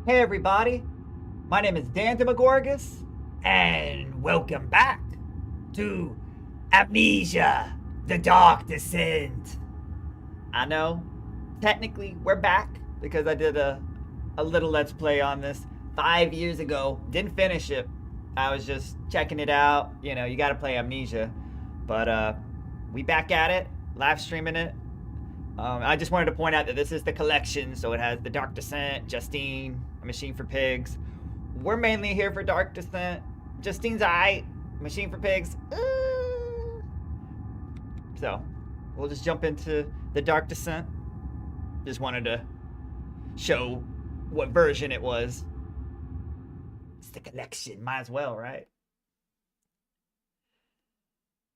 Hey everybody, my name is Dan Demogorgus, and welcome back to Amnesia, the Dark Descent. I know, technically we're back because I did a little Let's Play on this 5 years ago. Didn't finish it. I was just checking it out. You know, you gotta play Amnesia. But we back at it, live streaming it. I just wanted to point out that this is the collection, so it has the Dark Descent, Justine, A Machine for Pigs. We're mainly here for Dark Descent. Justine's aight. Machine for Pigs. So, we'll just jump into the Dark Descent. Just wanted to show what version it was. It's the collection, might as well, right?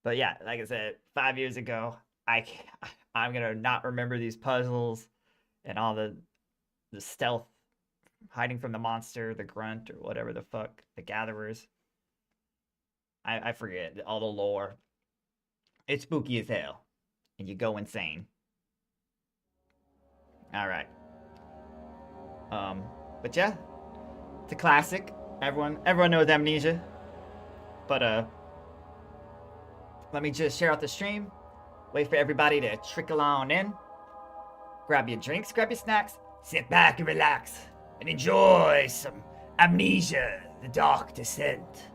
But yeah, like I said, 5 years ago, I I'm gonna not remember these puzzles and all the stealth hiding from the monster, the grunt, or whatever the fuck, the gatherers. I forget all the lore. It's spooky as hell, and you go insane. All right. Um, but yeah, it's a classic. Everyone knows Amnesia. But let me just share out the stream. Wait for everybody to trickle on in. Grab your drinks, grab your snacks, sit back and relax, and enjoy some Amnesia, the Dark Descent.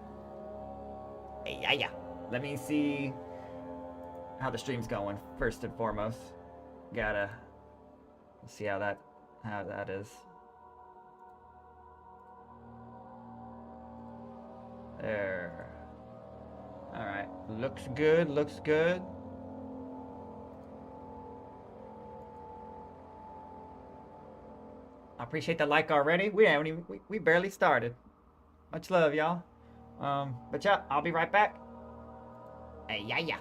Hey, yeah. Let me see how the stream's going first and foremost. Gotta see how that is. There. All right. Looks good. Looks good. I appreciate the like already. We barely started. Much love, y'all. But yeah, I'll be right back. Hey, yeah.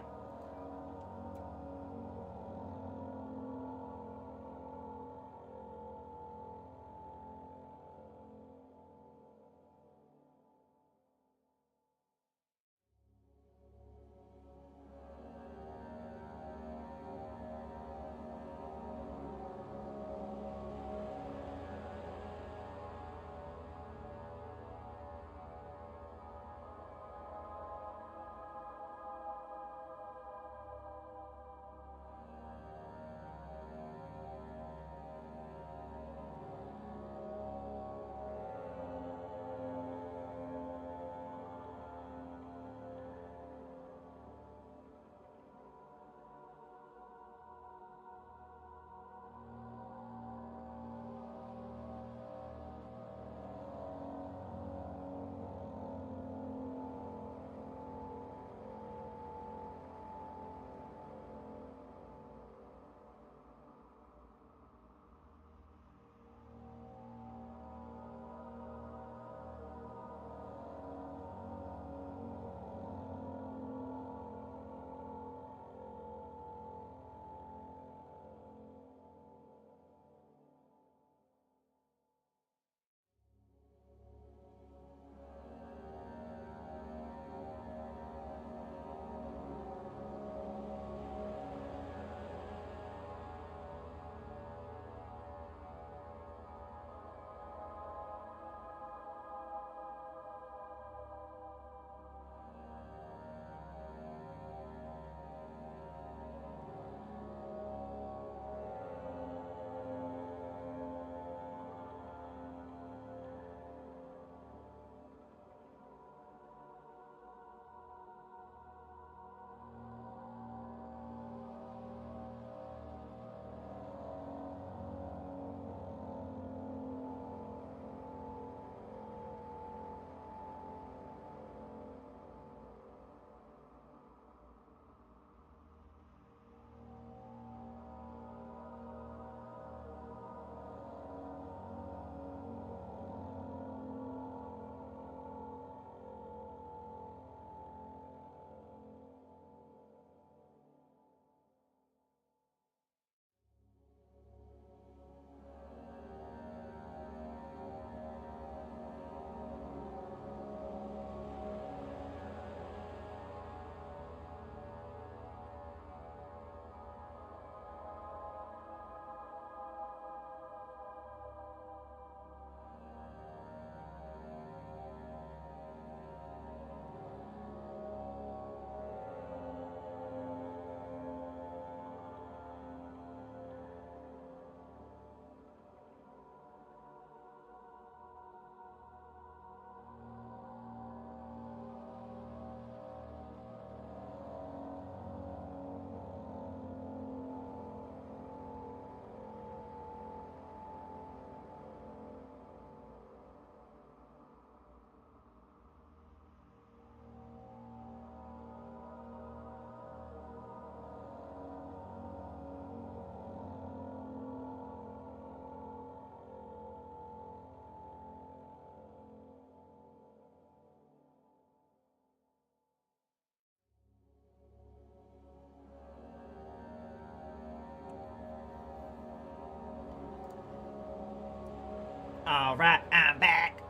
Alright, I'm back.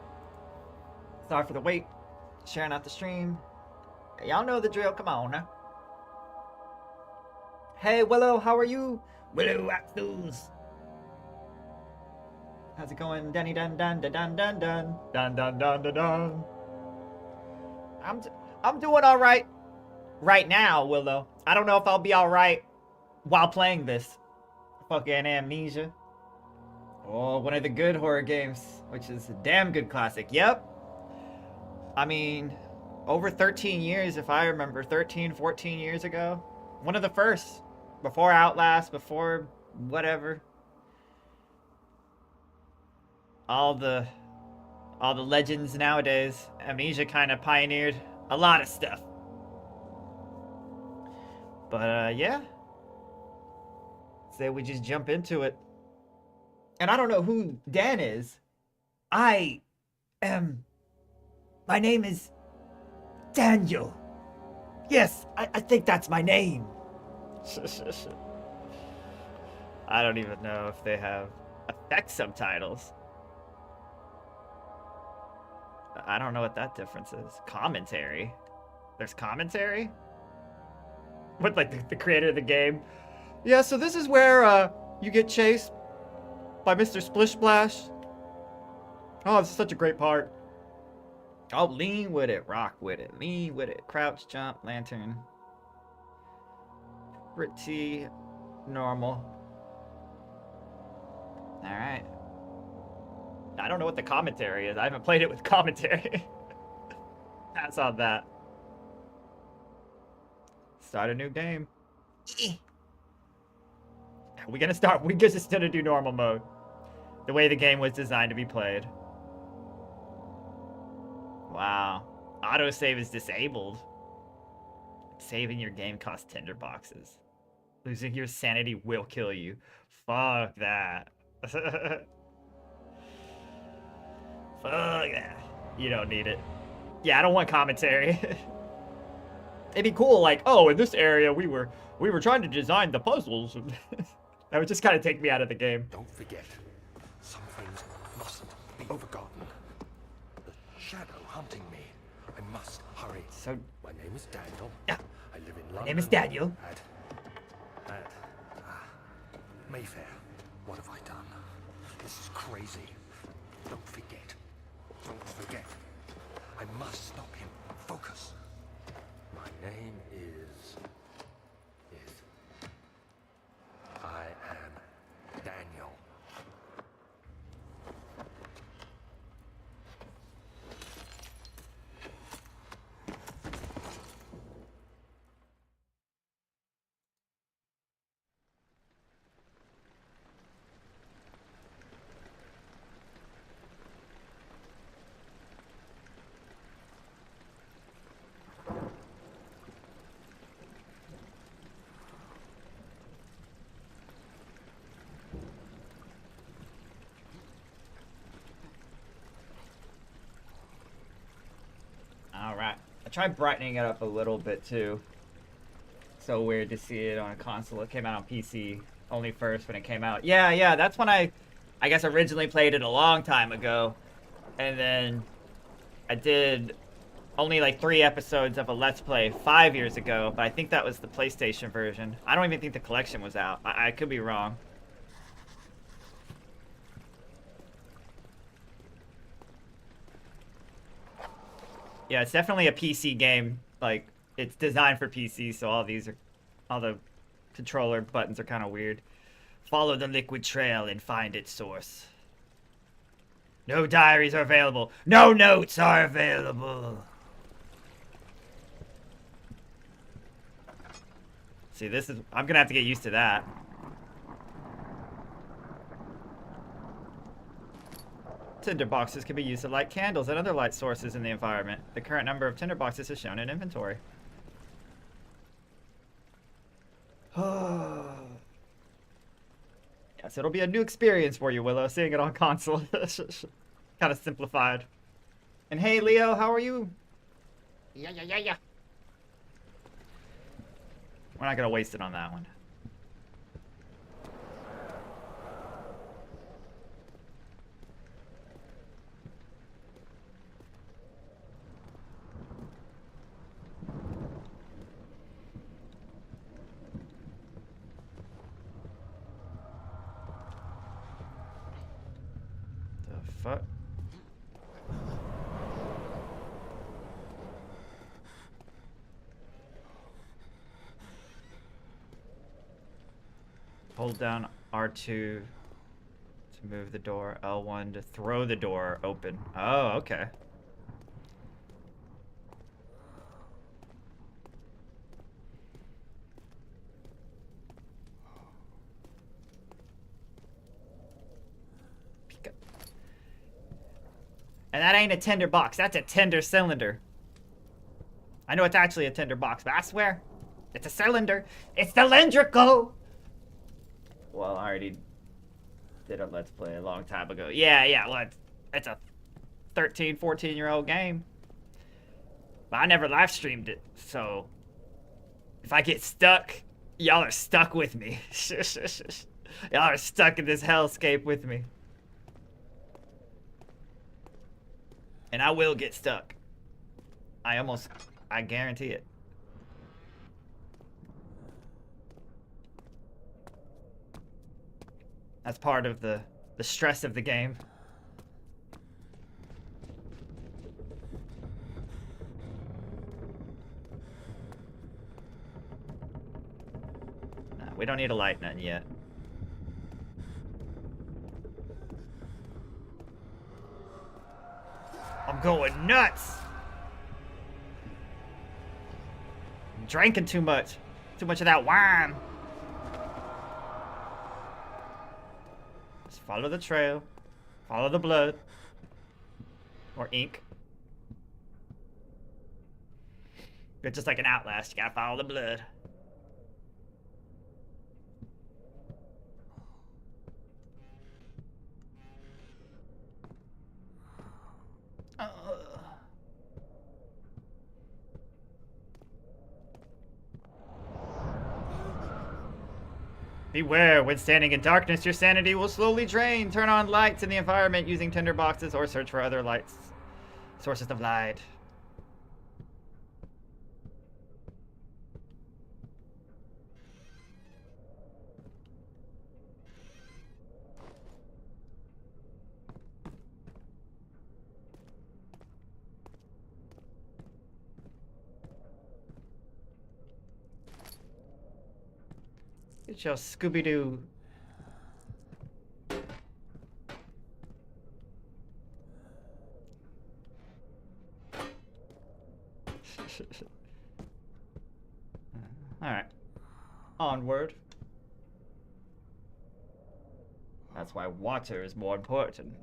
Sorry for the wait. Sharing out the stream. Y'all know the drill, come on now. Hey Willow, how are you? Willow Axels. How's it going? Dunny dun dun dun dun dun dun dun dun dun dun dun. I'm doing alright right now, Willow. I don't know if I'll be alright while playing this. Fucking Amnesia. Oh, one of the good horror games, which is a damn good classic. Yep. I mean, over 13 years, if I remember, 13, 14 years ago. One of the first. Before Outlast, before whatever. All the legends nowadays. Amnesia kind of pioneered a lot of stuff. But, yeah. Say we just jump into it. And I don't know who Dan is. My name is Daniel. Yes, I think that's my name. I don't even know if they have effect subtitles. I don't know what that difference is. Commentary. There's commentary? With like the creator of the game. Yeah, so this is where you get chased by Mr. Splish Splash. Oh, this is such a great part. Oh, lean with it, rock with it, lean with it, crouch, jump, lantern. Pretty normal. Alright. I don't know what the commentary is. I haven't played it with commentary. Pass on that. Start a new game. We're just gonna do normal mode. The way the game was designed to be played. Wow. Autosave is disabled. Saving your game costs tinderboxes. Losing your sanity will kill you. Fuck that. Fuck that. You don't need it. Yeah, I don't want commentary. It'd be cool, like, oh, in this area we were trying to design the puzzles. That would just kind of take me out of the game. Don't forget, some things mustn't be forgotten. The shadow hunting me. I must hurry. So, my name is Daniel. Yeah. I live in London. My name is Daniel. At Mayfair. What have I done? This is crazy. Don't forget. Don't forget. I must stop him. Focus. My name is I am Daniel. Alright. I tried brightening it up a little bit too. So weird to see it on a console. It came out on PC only first when it came out. Yeah, that's when I guess originally played it a long time ago. And then I did only like 3 episodes of a Let's Play 5 years ago, but I think that was the PlayStation version. I don't even think the collection was out. I could be wrong. Yeah, it's definitely a PC game. Like, it's designed for PC, so all the controller buttons are kind of weird. Follow the liquid trail and find its source. No diaries are available. No notes are available. See, I'm gonna have to get used to that. Tinderboxes can be used to light candles and other light sources in the environment. The current number of tinderboxes is shown in inventory. Yes, it'll be a new experience for you, Willow, seeing it on console. Kind of simplified. And hey, Leo, how are you? Yeah. We're not gonna waste it on that one. fuck? Hold down R2 to move the door, L1 to throw the door open. Oh, okay. And that ain't a tinder box, that's a tinder cylinder. I know it's actually a tinder box, but I swear, it's a cylinder. It's cylindrical! Well, I already did a Let's Play a long time ago. Yeah, well, it's a 13, 14-year-old game. But I never live streamed it, so if I get stuck, y'all are stuck with me. Y'all are stuck in this hellscape with me. And I will get stuck. I guarantee it. That's part of the stress of the game. Nah, we don't need a light none yet. I'm going nuts! I'm drinking too much. Too much of that wine. Just follow the trail. Follow the blood. Or ink. It's just like an Outlast. You gotta follow the blood. Beware, when standing in darkness, your sanity will slowly drain. Turn on lights in the environment using tinder boxes or search for other lights. Sources of light. Get your Scooby-Doo. Alright. Onward. That's why water is more important.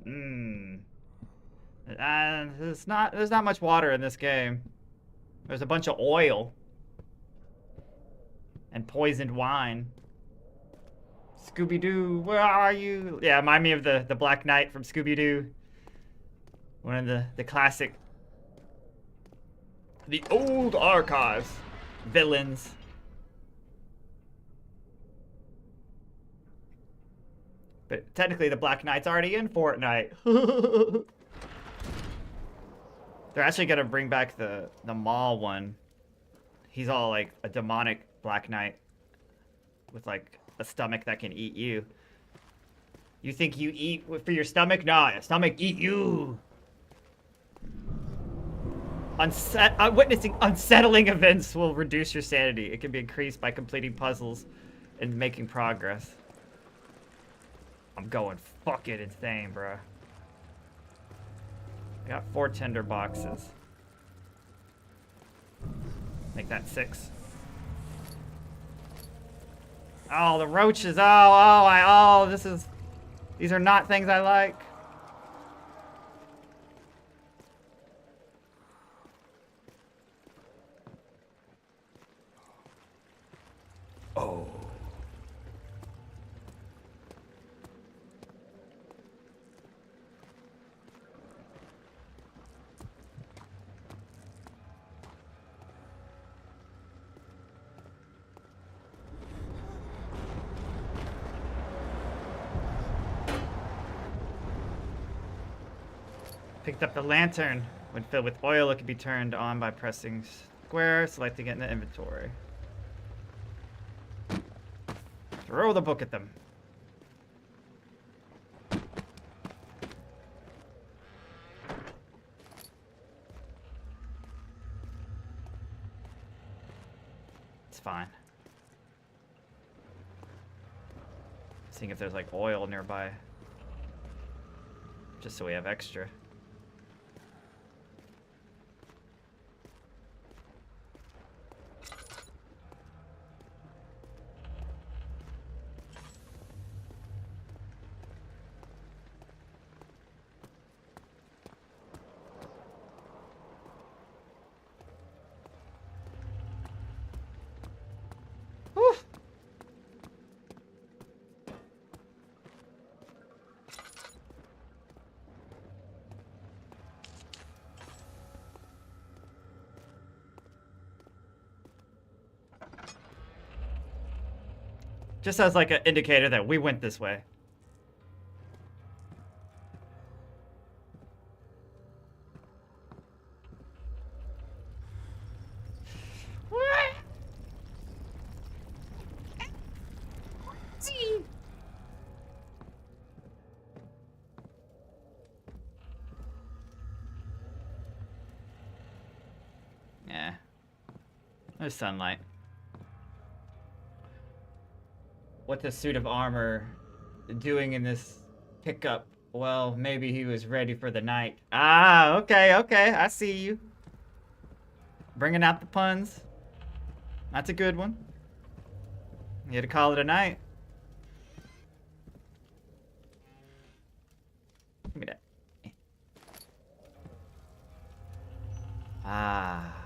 There's not much water in this game. There's a bunch of oil. And poisoned wine. Scooby-Doo, where are you? Yeah, remind me of the Black Knight from Scooby-Doo. One of the classic... The old archives. Villains. But technically the Black Knight's already in Fortnite. They're actually gonna bring back the mall one. He's all like a demonic Black Knight. With like a stomach that can eat you. You think you eat for your stomach? Nah, your stomach eat you. Witnessing unsettling events will reduce your sanity. It can be increased by completing puzzles and making progress. I'm going fucking insane, bro. I got 4 tinder boxes. Make that 6. Oh, the roaches. These are not things I like. Oh. Picked up the lantern. When filled with oil, it can be turned on by pressing square, selecting it in the inventory. Throw the book at them. fine. Seeing if there's like oil nearby. Just so we have extra. Just as like an indicator that we went this way. Yeah. There's sunlight. What's a suit of armor doing in this pickup? Well, maybe he was ready for the night. Ah, okay, okay. I see you. Bringing out the puns. That's a good one. You had to call it a night. Give me that. Ah.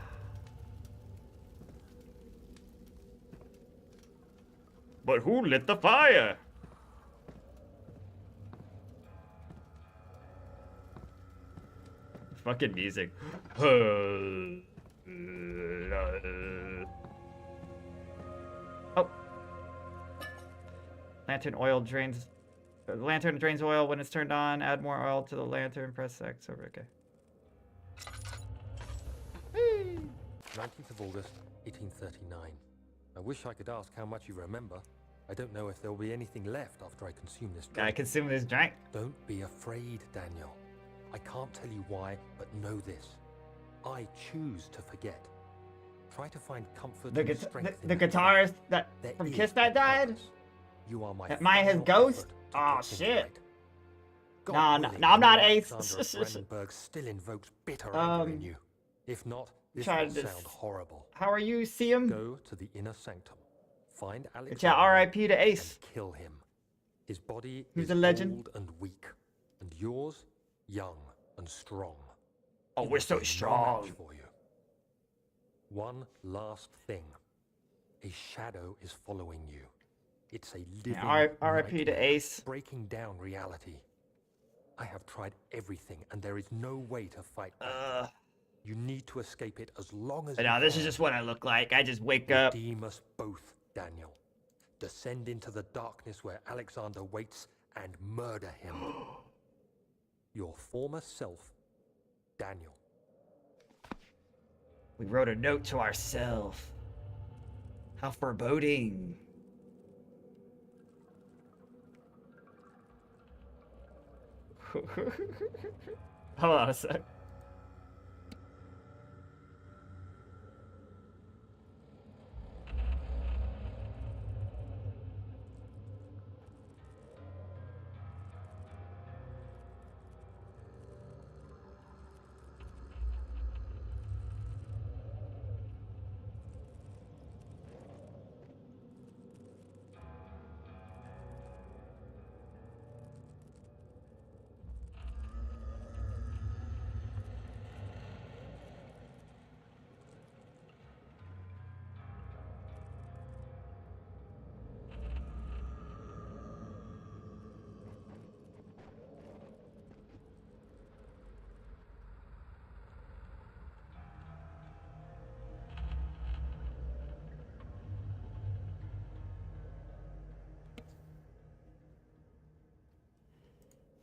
But who lit the fire? Fucking music. Oh. Lantern oil drains. The lantern drains oil when it's turned on. Add more oil to the lantern. Press X over. Okay. 19th of August, 1839. I wish I could ask how much you remember. I don't know if there will be anything left after I consume this drink. Gotta consume this drink. Don't be afraid, Daniel. I can't tell you why, but know this. I choose to forget. Try to find comfort and strength in the that guitarist fact. that There from is Kiss that died? purpose. You are my That Maya has final ghost? effort to Aw, put things shit. right. God No, willing, I'm not no Ace. Alexander of Brandenburg still invokes bitter anger in you. If not, this will sound horrible. How are you, Siam? Go to the inner sanctum. Find Alexander. Yeah, R.I.P. to Ace. And kill him. His body He's is a legend. old and weak, and yours young and strong. Oh, It we're will so be no strong. match for you. One last thing. A shadow is following you. It's a living R.I.P. to nightmare, Ace. breaking down reality. I have tried everything, and there is no way to fight back. You need to escape it as long as you Now, this can. is just what I look like. I just wake up. Redeem us both, Daniel. Descend into the darkness where Alexander waits and murder him. Your former self, Daniel. We wrote a note to ourselves. How foreboding. Hold on a sec.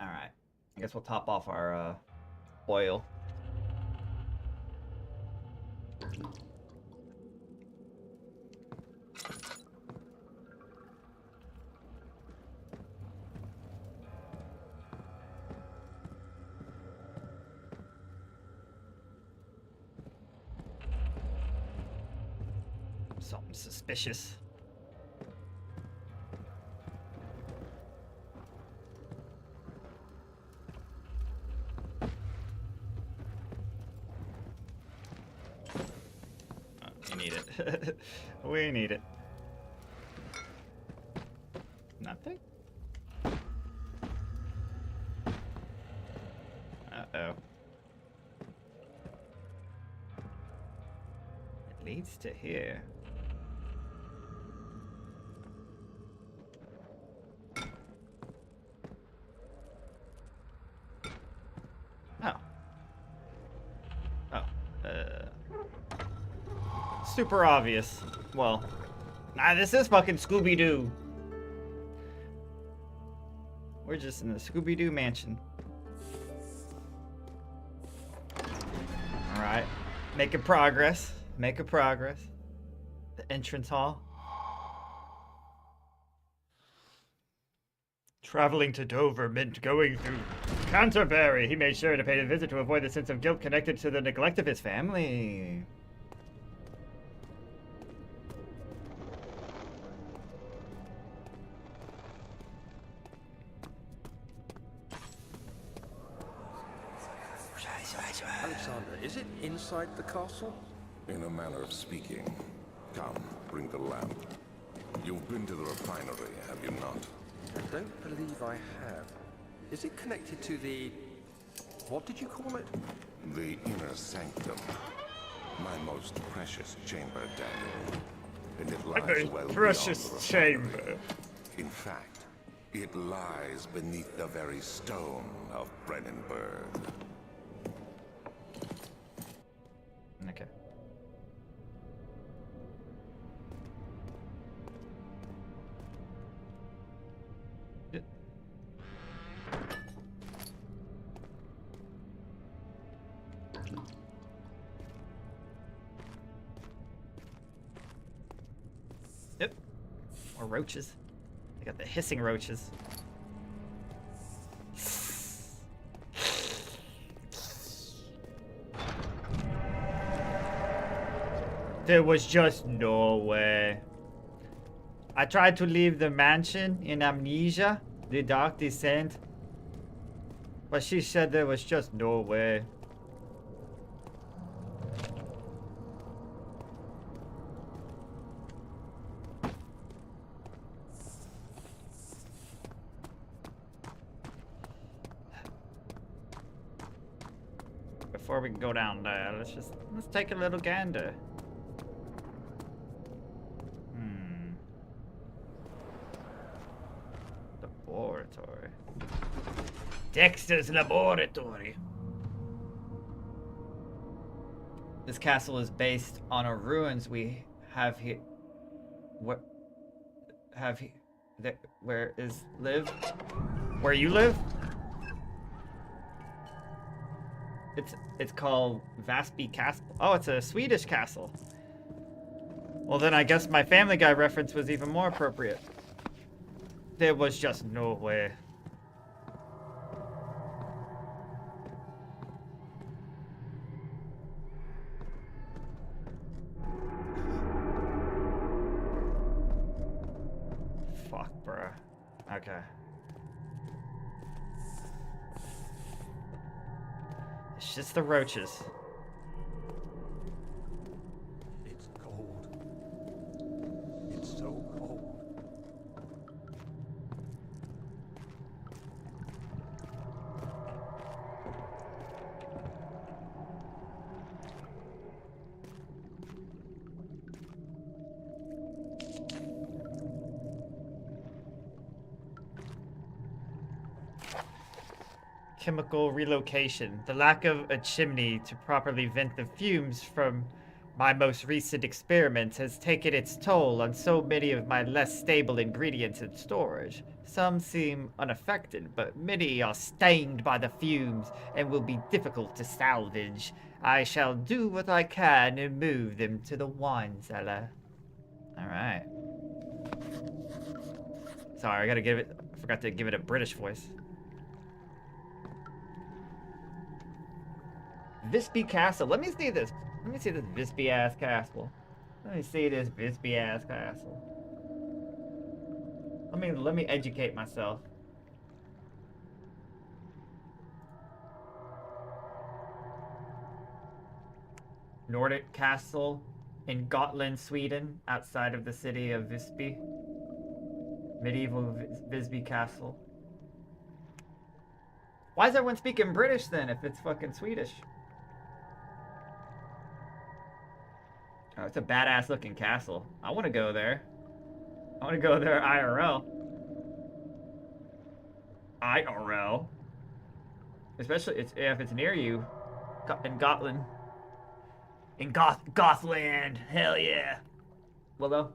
Alright. I guess we'll top off our oil. Something suspicious. We need it. We need it. Nothing? Uh-oh. It leads to here. Oh. Oh. Super obvious. Well, this is fucking Scooby-Doo. We're just in the Scooby-Doo mansion. Alright. Making progress. Making progress. The entrance hall. Traveling to Dover meant going through Canterbury. He made sure to pay a visit to avoid the sense of guilt connected to the neglect of his family. Alexander, is it inside the castle? In a manner of speaking. Come, bring the lamp. You've been to the refinery, have you not? I don't believe I have. Is it connected to the... what did you call it? The inner sanctum. My most precious chamber, Daniel. And it lies very well precious beyond the refinery. chamber. In fact, it lies beneath the very stone of Brennenburg. Okay. Yep. More roaches. I got the hissing roaches. There was just no way. I tried to leave the mansion in Amnesia, the Dark Descent, but she said there was just no way. Before we can go down there, let's take a little gander. Laboratory. Dexter's laboratory. This castle is based on a ruins we have here. What have he? Where is live? Where you live? It's called Vasby Castle. Oh, it's a Swedish castle. Well, then I guess my Family Guy reference was even more appropriate. There was just no way. Fuck, bruh. Okay. It's just the roaches. It's cold. It's so cold. Chemical relocation. The lack of a chimney to properly vent the fumes from my most recent experiments has taken its toll on so many of my less stable ingredients in storage. Some seem unaffected, but many are stained by the fumes and will be difficult to salvage. I shall do what I can and move them to the wine cellar. Alright. Sorry, I forgot to give it a British voice. Visby Castle. Let me see this. Let me see this Visby ass castle. Let me see this Bisbee ass castle. Let me educate myself. Nordic castle in Gotland, Sweden, outside of the city of Visby. Medieval Visby castle. Why is everyone speaking British then if it's fucking Swedish? Oh, it's a badass looking castle. I want to go there. I want to go there IRL. IRL. Especially if it's near you. In Gotland. In Gothland. Hell yeah. Willow.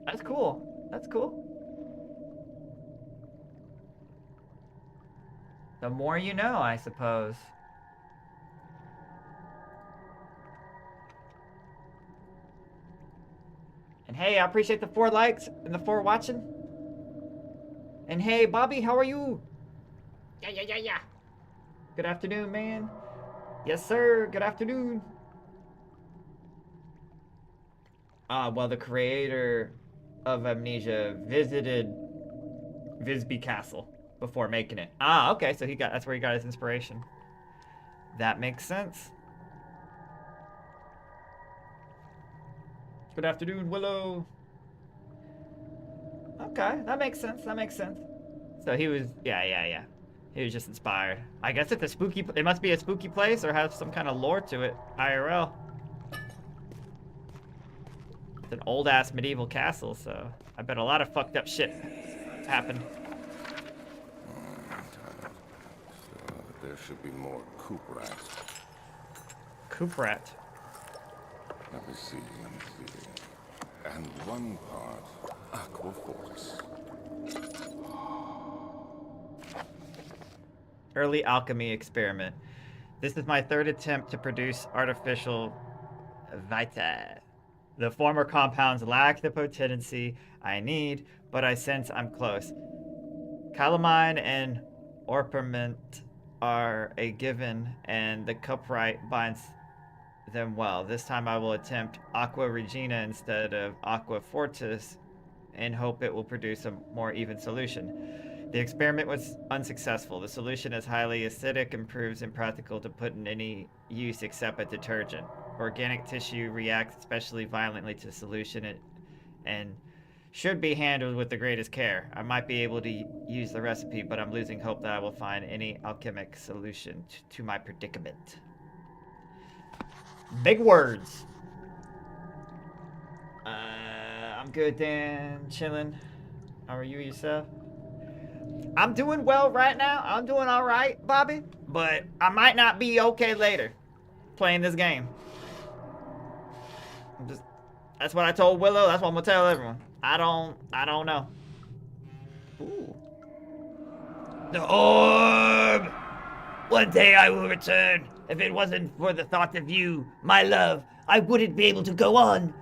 That's cool. That's cool. The more you know, I suppose. And hey, I appreciate the 4 likes and the 4 watching. And hey, Bobby, how are you? Yeah. Good afternoon, man. Yes, sir. Good afternoon. Well, the creator of Amnesia visited Visby Castle before making it. Okay, so that's where he got his inspiration. That makes sense. Good afternoon, Willow. Okay, that makes sense. That makes sense. So he was, yeah. He was just inspired. I guess it's a spooky, it must be a spooky place or have some kind of lore to it. IRL. It's an old ass medieval castle, so I bet a lot of fucked up shit happened. So there should be more coop rats. Coop rat. Let me see. And one part aqua force. Early alchemy experiment. This is my 3rd attempt to produce artificial vita. The former compounds lack the potency I need, but I sense I'm close. Calamine and orpiment are a given, and the cuprite binds them well. This time I will attempt Aqua Regina instead of Aqua Fortis and hope it will produce a more even solution. The experiment was unsuccessful. The solution is highly acidic and proves impractical to put in any use except a detergent. Organic tissue reacts especially violently to the solution and should be handled with the greatest care. I might be able to use the recipe, but I'm losing hope that I will find any alchemic solution to my predicament. Big words. I'm good, Dan. Chilling. How are you yourself? I'm doing well right now. I'm doing all right, Bobby. But I might not be okay later playing this game. That's what I told Willow. That's what I'm gonna tell everyone. I don't know. Ooh. The orb! One day I will return. If it wasn't for the thought of you, my love, I wouldn't be able to go on.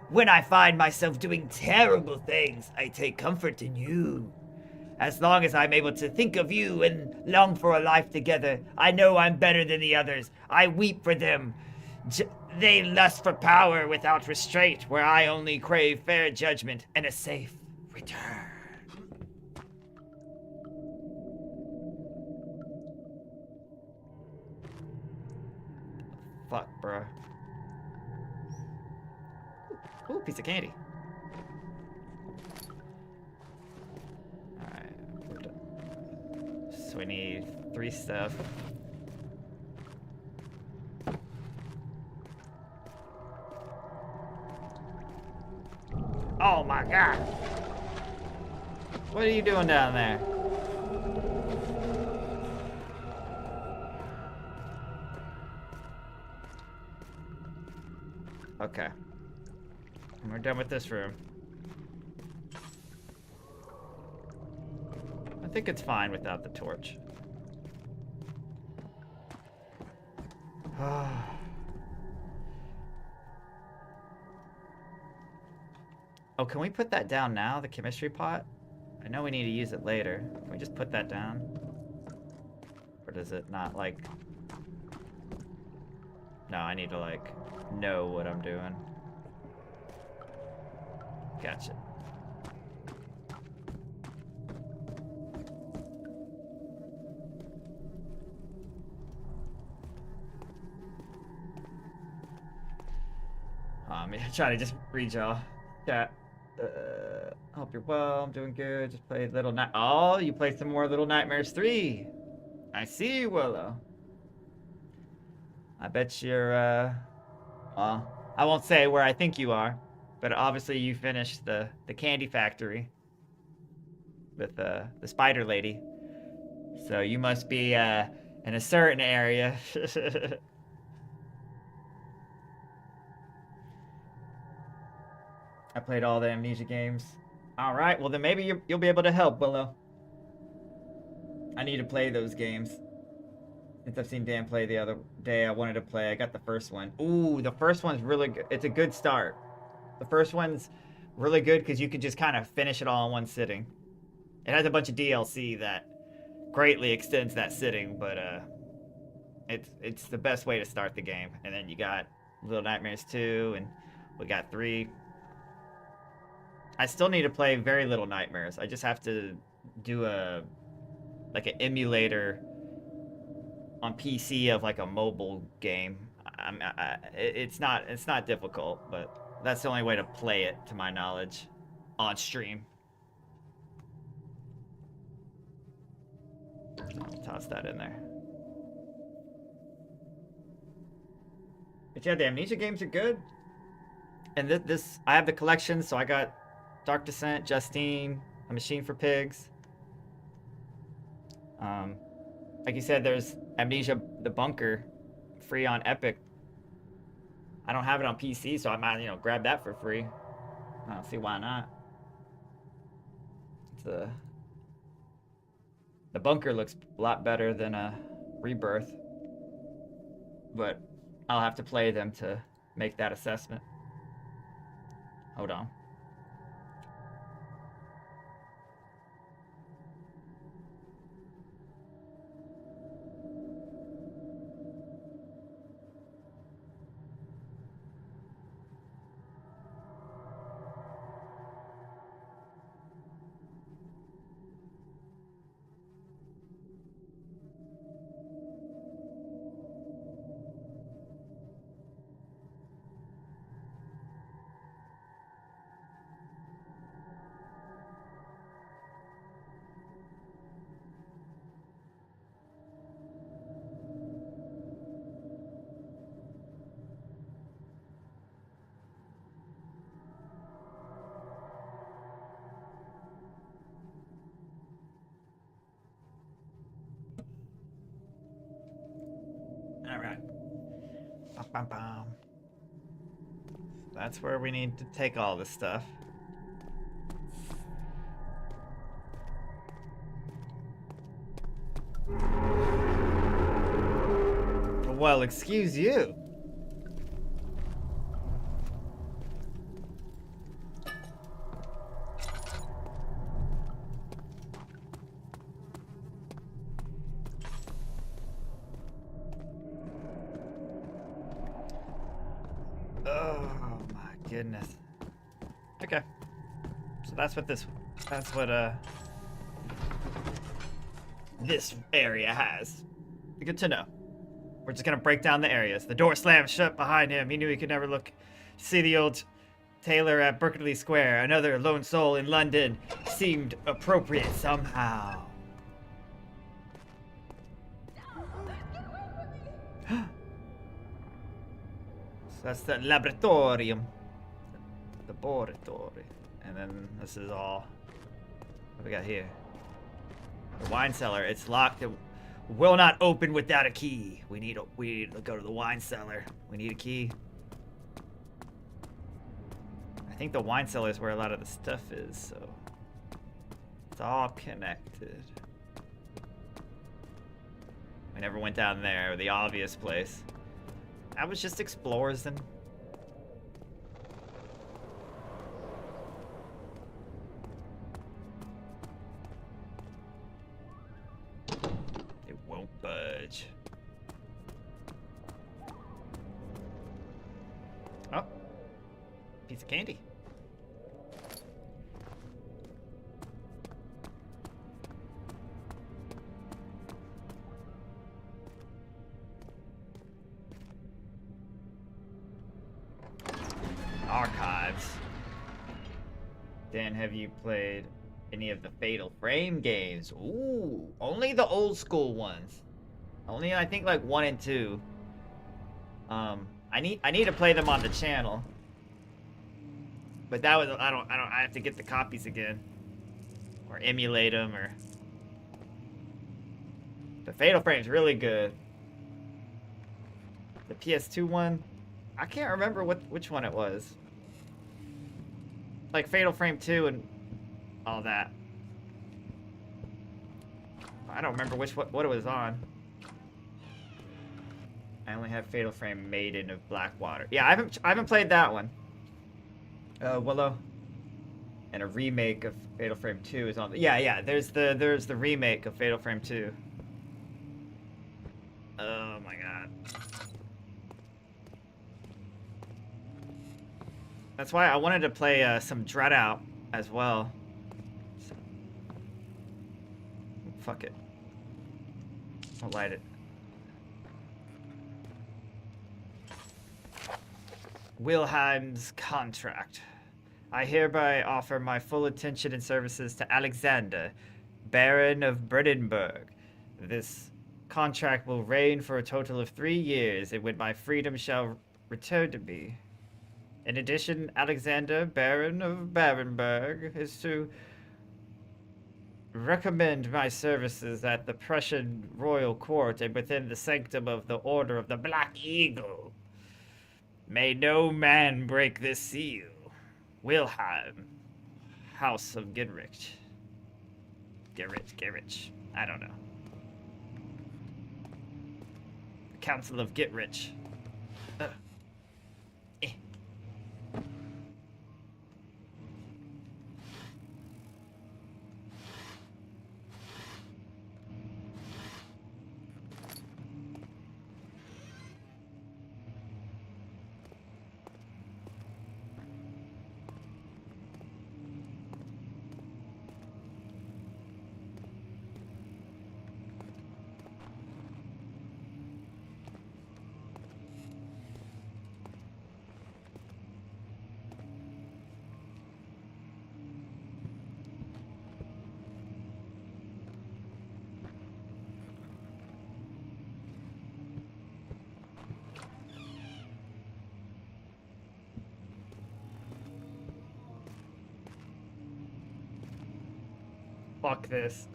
When I find myself doing terrible things, I take comfort in you. As long as I'm able to think of you and long for a life together, I know I'm better than the others. I weep for them. They lust for power without restraint, where I only crave fair judgment and a safe return. Fuck, bro. Ooh, piece of candy. Alright, we're done. So we need 3 stuff. Oh my god! What are you doing down there? Okay. We're done with this room. I think it's fine without the torch. Oh, can we put that down now, the chemistry pot? I know we need to use it later. Can we just put that down? Or does it not, like... No, I need to, like, know what I'm doing. Gotcha. I'm trying to just read y'all. Chat. Hope you're well. I'm doing good. Just played Little Night. Oh, you played some more Little Nightmares 3. I see you, Willow. I bet you're, well, I won't say where I think you are, but obviously you finished the candy factory with the spider lady. So you must be in a certain area. I played all the Amnesia games. All right, well then maybe you'll be able to help, Willow. I need to play those games. Since I've seen Dan play the other day, I wanted to play. I got the first one. Ooh, the first one's really good. It's a good start. The first one's really good because you can just kind of finish it all in one sitting. It has a bunch of DLC that greatly extends that sitting, but it's the best way to start the game. And then you got Little Nightmares 2, and we got 3. I still need to play Very Little Nightmares. I just have to do an emulator on PC of like a mobile game. It's not difficult, but that's the only way to play it, to my knowledge, on stream. I'll toss that in there. But yeah, the Amnesia games are good. And this I have the collection, so I got Dark Descent, Justine, A Machine for Pigs. Like you said, there's Amnesia the Bunker, free on Epic. I don't have it on PC, so I might, grab that for free. I don't see why not. The Bunker looks a lot better than a Rebirth, but I'll have to play them to make that assessment. Hold on. Bum, bum. That's where we need to take all this stuff. Well, excuse you. Goodness. Okay. So that's what this area has. Good to know. We're just gonna break down the areas. The door slammed shut behind him. He knew he could never look to see the old tailor at Berkeley Square. Another lone soul in London seemed appropriate somehow. So that's the laboratorium. Laboratory. And then this is all. What we got here? The wine cellar. It's locked. It will not open without a key. We need to go to the wine cellar. We need a key. I think the wine cellar is where a lot of the stuff is, so it's all connected. We never went down there, the obvious place. That was just explorers then. It won't budge. Piece of candy. Archives. Dan, have you played any of the Fatal Frame games? Ooh, only the old school ones. Only I think like 1 and 2. I need to play them on the channel. But that was I have to get the copies again. Or emulate them or the Fatal Frame's really good. The PS2 one, I can't remember which one it was. Like Fatal Frame 2 and all that. I don't remember what it was on. I only have Fatal Frame Maiden of Blackwater. Yeah, I haven't played that one. Willow. And a remake of Fatal Frame 2 is on. Yeah. There's the remake of Fatal Frame 2. Oh my god. That's why I wanted to play some Dread Out as well. Fuck it. I'll light it. Wilhelm's contract. I hereby offer my full attention and services to Alexander, Baron of Brandenburg. This contract will reign for a total of 3 years, and when my freedom shall return to me. In addition, Alexander, Baron of Brandenburg, is to recommend my services at the Prussian royal court and within the sanctum of the Order of the Black Eagle. May no man break this seal. Wilhelm, House of Goodrich. Goodrich. I don't know. Council of Goodrich. Fuck this.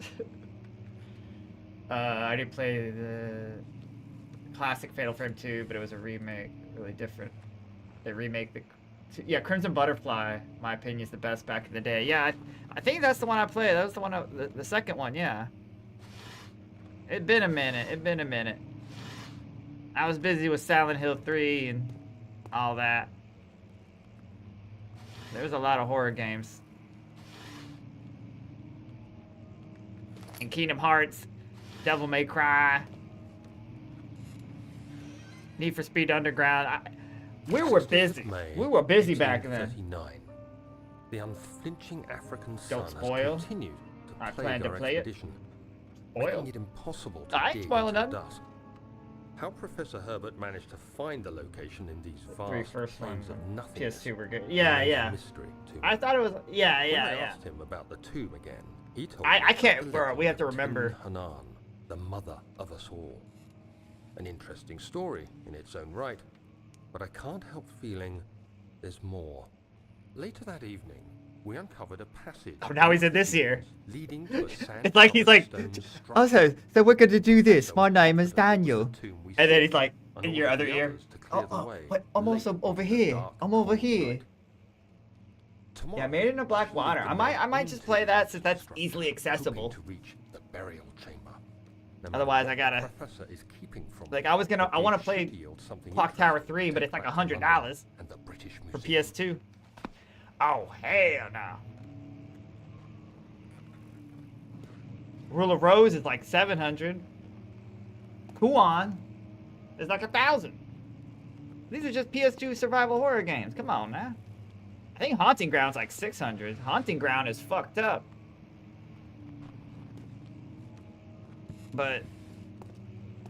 I didn't play the classic Fatal Frame 2, but it was a remake, really different. They remake the... Yeah, Crimson Butterfly, my opinion, is the best back in the day. Yeah, I think that's the one I played. That was the one, the second one, yeah. It'd been a minute. I was busy with Silent Hill 3 and all that. There's a lot of horror games. And Kingdom Hearts, Devil May Cry, Need for Speed Underground. We were busy. We were busy back then. The unflinching African Don't sun spoil. has continued to I plague plan to our play it. expedition, Spoil. making it impossible to I ain't dig spoiling until nothing. dusk. How Professor Herbert managed to find the location in these Three vast first plains ones. of nothingness PS2 were good. Yeah, remains a yeah. mystery to me. I thought it was. Yeah. When I asked him about the tomb again, he told me I can't. the Bro, we have to legend of remember. Tun Hanan, the mother of us all. An interesting story in its own right, but I can't help feeling there's more. Later that evening, we uncovered a passage. Oh, now he's in this here. Leading to a sand It's like he's like. structure. So we're gonna do this. My name is The Daniel. tomb we And then sought, he's like and in all your of other the ear. others to clear the way But I'm also late over into the here. dark I'm over cold here. night. Tomorrow, Yeah, Made in a Black Water. I might just play that since that's structure, easily accessible. hoping to reach the burial chamber. No matter Otherwise, what I gotta. the professor is keeping from Like me, I the want to gate play should yield something Clock Tower interesting 3, to but take it's like back to London $100 and the British for Museum. PS2. Oh hell no. Rule of Rose is like 700. Kuon is like 1,000. These are just PS2 survival horror games. Come on, man. I think Haunting Ground's like 600. Haunting Ground is fucked up. But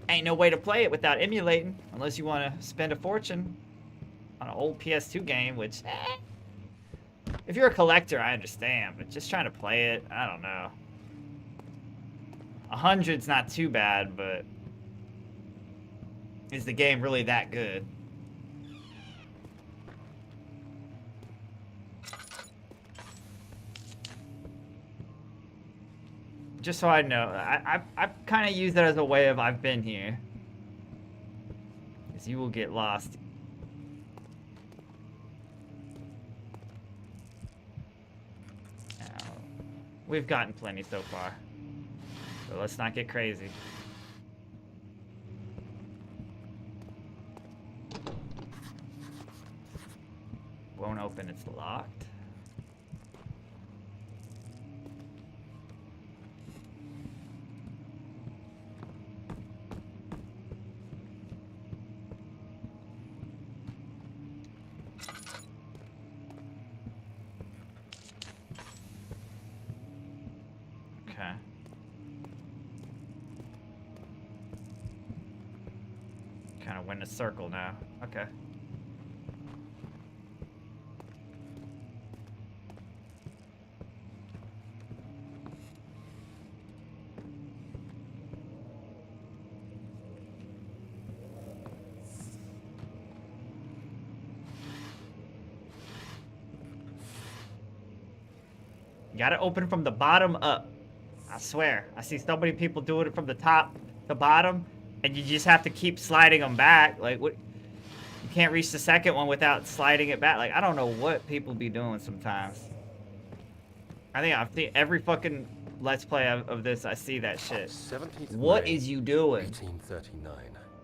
ain't no way to play it without emulating, unless you want to spend a fortune on an old PS2 game, which, if you're a collector, I understand, but just trying to play it, I don't know. 100's not too bad, but is the game really that good? Just so I know, I kind of use that as a way of I've been here. Because you will get lost. Now, we've gotten plenty so far. So let's not get crazy. Won't open, it's locked. Okay. Kind of went in a circle now. Okay. You gotta open from the bottom up. I swear. I see so many people doing it from the top to bottom, and you just have to keep sliding them back. Like, what? You can't reach the second one without sliding it back. Like, I don't know what people be doing sometimes. I've seen every fucking Let's Play of this, I see that shit. What is you doing? 1839.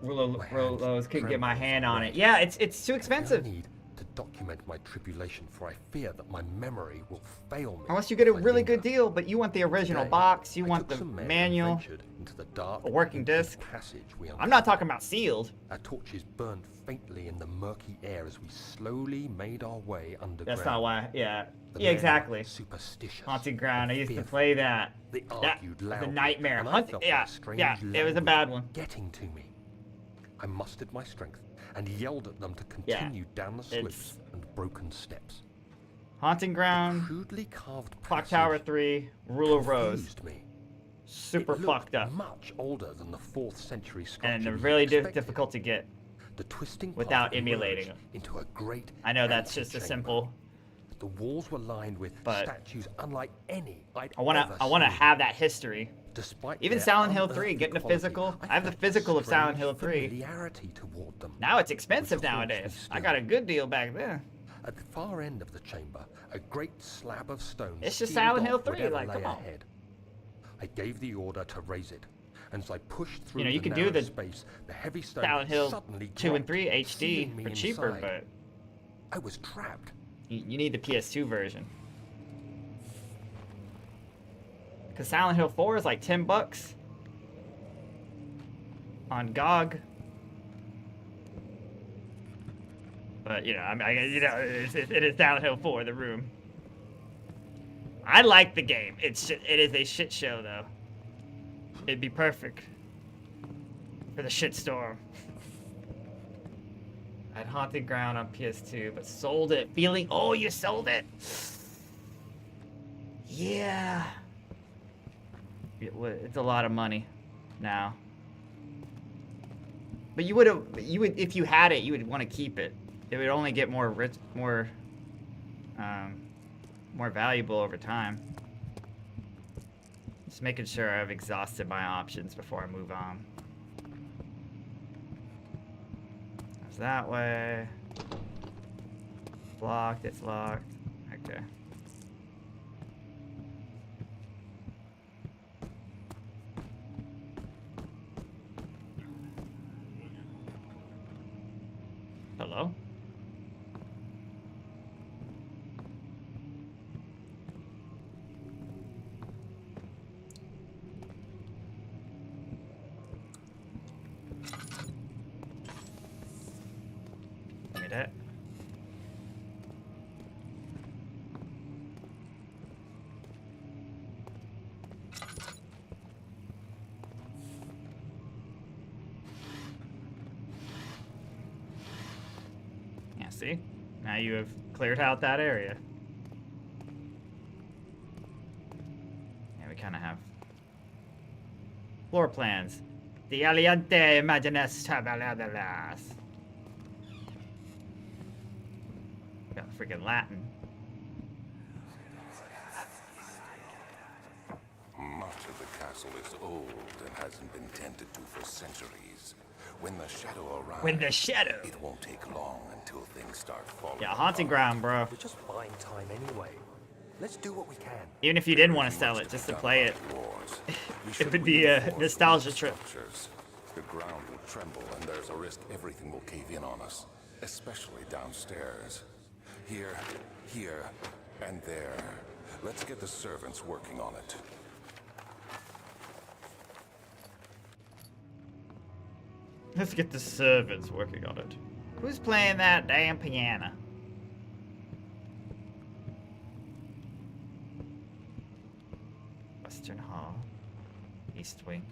Rose couldn't get my hand on it. Yeah, it's too expensive. I need to document my tribulation, for I fear that my memory will fail me. Unless you get a if I really linger. good deal, but you want the original Today, box, you I want took the some men and manual, ventured into the dark, a working empty disc. passage we I'm not talking about sealed. Our torches burned faintly in the murky air as we slowly made our way underground. That's not why. Yeah. The Yeah, men exactly. were superstitious. Haunting Ground. I and used to fearful. play that. They That argued was loudly, a nightmare. and I Hunt, felt yeah, their strange yeah. It was a language bad one. getting to me. I mustered my strength and yelled at them to continue down the slopes and broken steps. Haunting Ground, Crudely carved Clock Tower passage 3, Rule of Rose. confused me. Super It looked fucked up. much older than the 4th century structure And we really had expected. difficult to get. The twisting without path emulating emerged them. into a great I know that's just a antechamber. simple. The walls were lined with But statues unlike any I'd I wanna ever seen. have that history. Despite Even their Silent Hill 3, unearthly getting a quality, physical. I have the felt physical of Silent strange Hill 3. familiarity toward them. Now it's expensive which caused me nowadays. I still. got a good deal back then. At the far end of the chamber, a great slab of stone. It's just sealed Silent Hill off 3, whatever like, lay come on. ahead. I gave the order to raise it, and as I pushed through You know, you the could do narrow the space, the heavy stone Silent Hill suddenly 2 and dropped, 3 HD sealing me for cheaper, inside. but I was trapped. you need the PS2 version. Because Silent Hill 4 is like $10 on GOG. But you know, I mean, it is Silent Hill 4, the room. I like the game. It is a shit show though. It'd be perfect for the Shitstorm. I had Haunted Ground on PS2, but sold it. Feeling, oh, you sold it. Yeah. It's a lot of money now. But you would, if you had it, you would want to keep it. It would only get more rich, more valuable over time. Just making sure I've exhausted my options before I move on. That's that way. Locked, it's locked. Okay. Hello? Give me that. See? Now you have cleared out that area. Yeah, we kind of have floor plans. The Aliante Imagines Tabaladas. Got freaking Latin. Much of the castle is old and hasn't been tended to for centuries. When the shadow arrives, it won't take long until things start falling. Yeah, haunting ground, bro. We're just buying time anyway. Let's do what we can. Even if you didn't want to sell it, just to play it, it would be a nostalgia trip. The ground will tremble, and there's a risk everything will cave in on us, especially downstairs. Here, and there. Let's get the servants working on it. Let's get the servants working on it. Who's playing that damn piano? Western Hall. East Wing.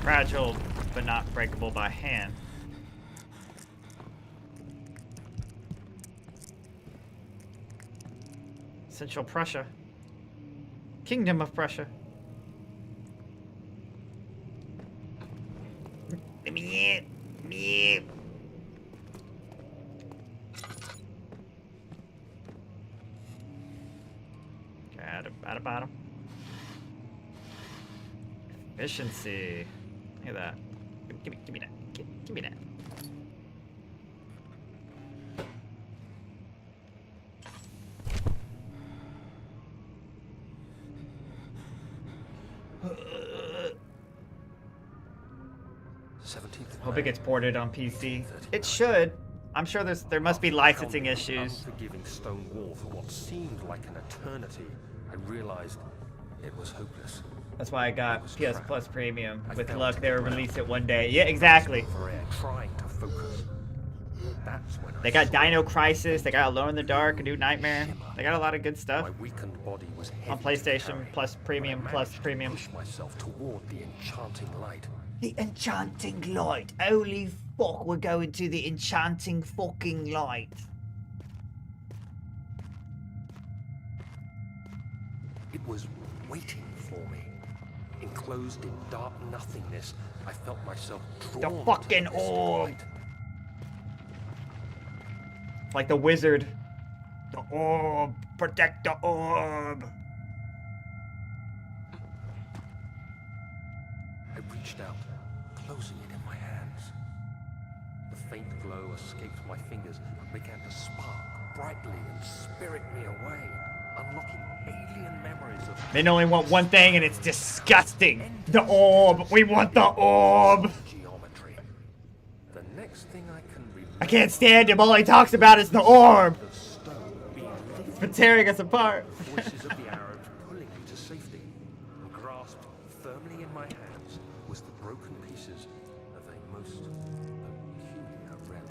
Fragile, but not breakable by hand. Central Prussia. Kingdom of Prussia. Meep, meep. Okay, out of bottom. Efficiency. Look at that. Give me that. Give me that. Hope it gets ported on PC. It should. I'm sure there must be licensing issues. Unforgiving stone wall for what seemed like an eternity. I realized it was hopeless. That's why I got PS Plus Premium. With luck, they will release it one day. Yeah, exactly. Trying to focus. That's when they got Dino Crisis. They got Alone in the Dark, A New Nightmare. They got a lot of good stuff. My weakened body was on PlayStation Plus Premium Plus Premium. Push myself toward the enchanting light. The enchanting light. Holy fuck, we're going to the enchanting fucking light. It was waiting for me. Enclosed in dark nothingness, I felt myself drawn the fucking to this orb. light. Like the wizard. The orb. Protect the orb. I reached out, closing it in my hands. The faint glow escaped my fingers and began to spark brightly and spirit me away, unlocking alien memories of... Men only want one thing, and it's disgusting. The orb. We want the orb. Geometry. The next thing I can remember... I can't stand him. All he talks about is the orb. It's been tearing us apart. Voices of the Arabs pulling me to safety. Grasped firmly in my hands was the broken pieces of a most peculiar relic.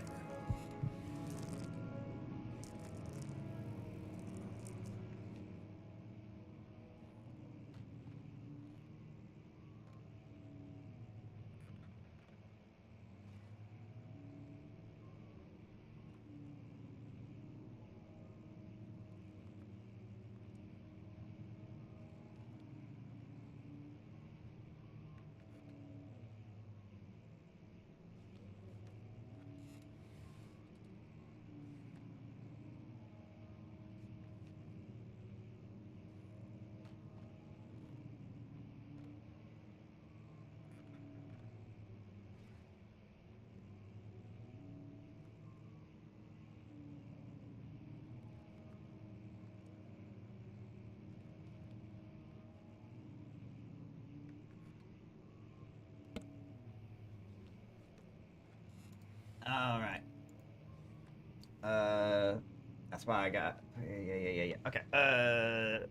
That's why I got. Yeah. Okay.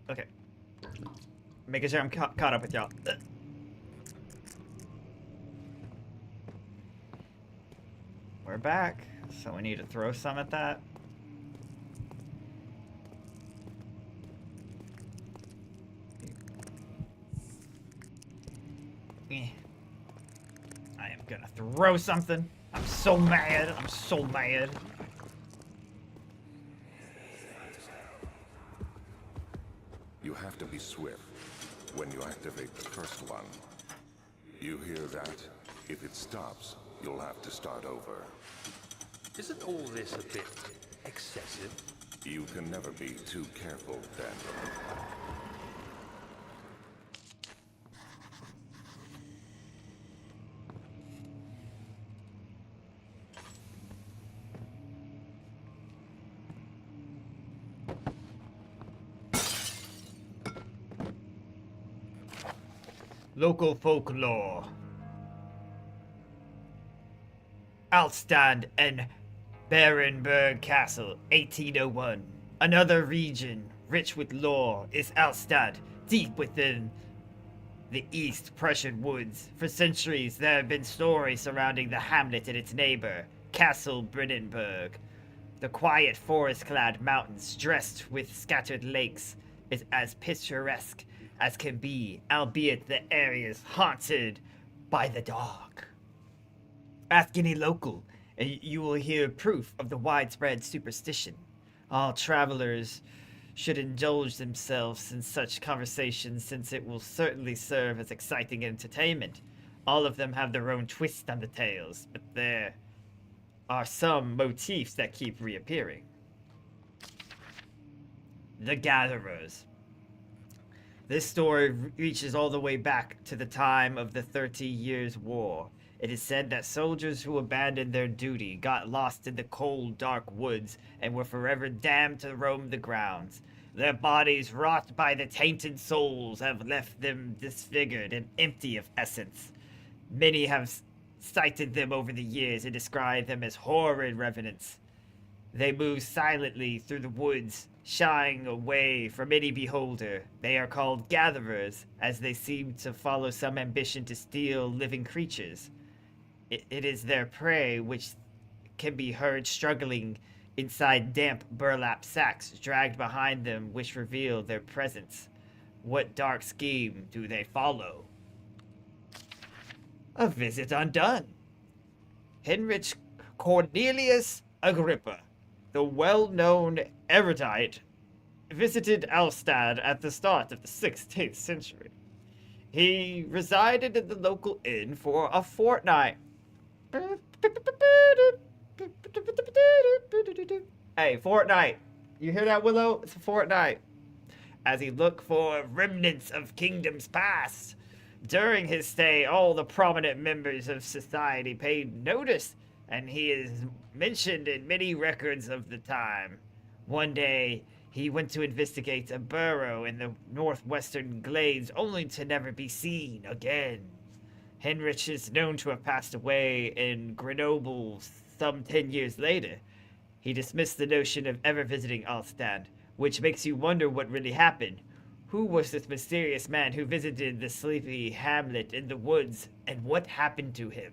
Okay. Making sure I'm caught up with y'all. We're back, so we need to throw some at that. I am gonna throw something. I'm so mad. I'm so mad. You have to be swift when you activate the first one. You hear that? If it stops, you'll have to start over. Isn't all this a bit excessive? You can never be too careful, Dank. Local folklore. Altstadt and Barenberg Castle, 1801. Another region rich with lore is Altstadt, deep within the East Prussian woods. For centuries, there have been stories surrounding the hamlet and its neighbor, Castle Brennenburg. The quiet forest-clad mountains, dressed with scattered lakes, is as picturesque as can be, albeit the area is haunted by the dark. Ask any local, and you will hear proof of the widespread superstition. All travelers should indulge themselves in such conversations, since it will certainly serve as exciting entertainment. All of them have their own twist on the tales, but there are some motifs that keep reappearing. The Gatherers. This story reaches all the way back to the time of the 30 Years' War. It is said that soldiers who abandoned their duty got lost in the cold, dark woods and were forever damned to roam the grounds. Their bodies, wrought by the tainted souls, have left them disfigured and empty of essence. Many have cited them over the years and described them as horrid revenants. They move silently through the woods, shying away from any beholder. They are called gatherers, as they seem to follow some ambition to steal living creatures. It is their prey which can be heard struggling inside damp burlap sacks dragged behind them, which reveal their presence. What dark scheme do they follow? A visit undone. Heinrich Cornelius Agrippa, the well-known erudite, visited Altstadt at the start of the 16th century. He resided in the local inn for a fortnight. Hey, fortnight. You hear that, Willow? It's a fortnight. As he looked for remnants of kingdoms past. During his stay, all the prominent members of society paid notice, and he is mentioned in many records of the time. One day, he went to investigate a burrow in the northwestern glades, only to never be seen again. Heinrich is known to have passed away in Grenoble some 10 years later. He dismissed the notion of ever visiting Altstadt, which makes you wonder what really happened. Who was this mysterious man who visited the sleepy hamlet in the woods, and what happened to him?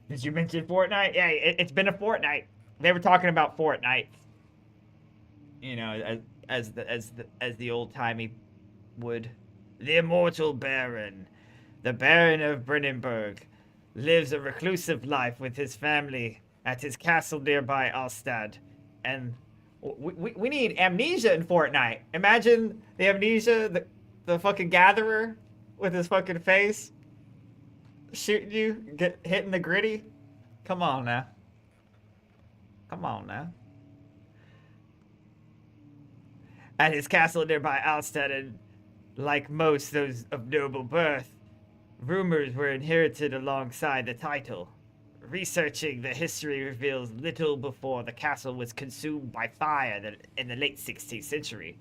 Did you mention Fortnite? Yeah, it's been a fortnight. They were talking about Fortnite. You know, as the old timey would. The immortal Baron, the Baron of Brennenburg, lives a reclusive life with his family at his castle nearby Altstadt, and we need Amnesia in Fortnite. Imagine the Amnesia, the fucking gatherer with his fucking face shooting you, hitting the gritty. Come on now. Come on now. At his castle nearby Altstadt, and like most those of noble birth, rumors were inherited alongside the title. Researching the history reveals little before the castle was consumed by fire in the late 16th century.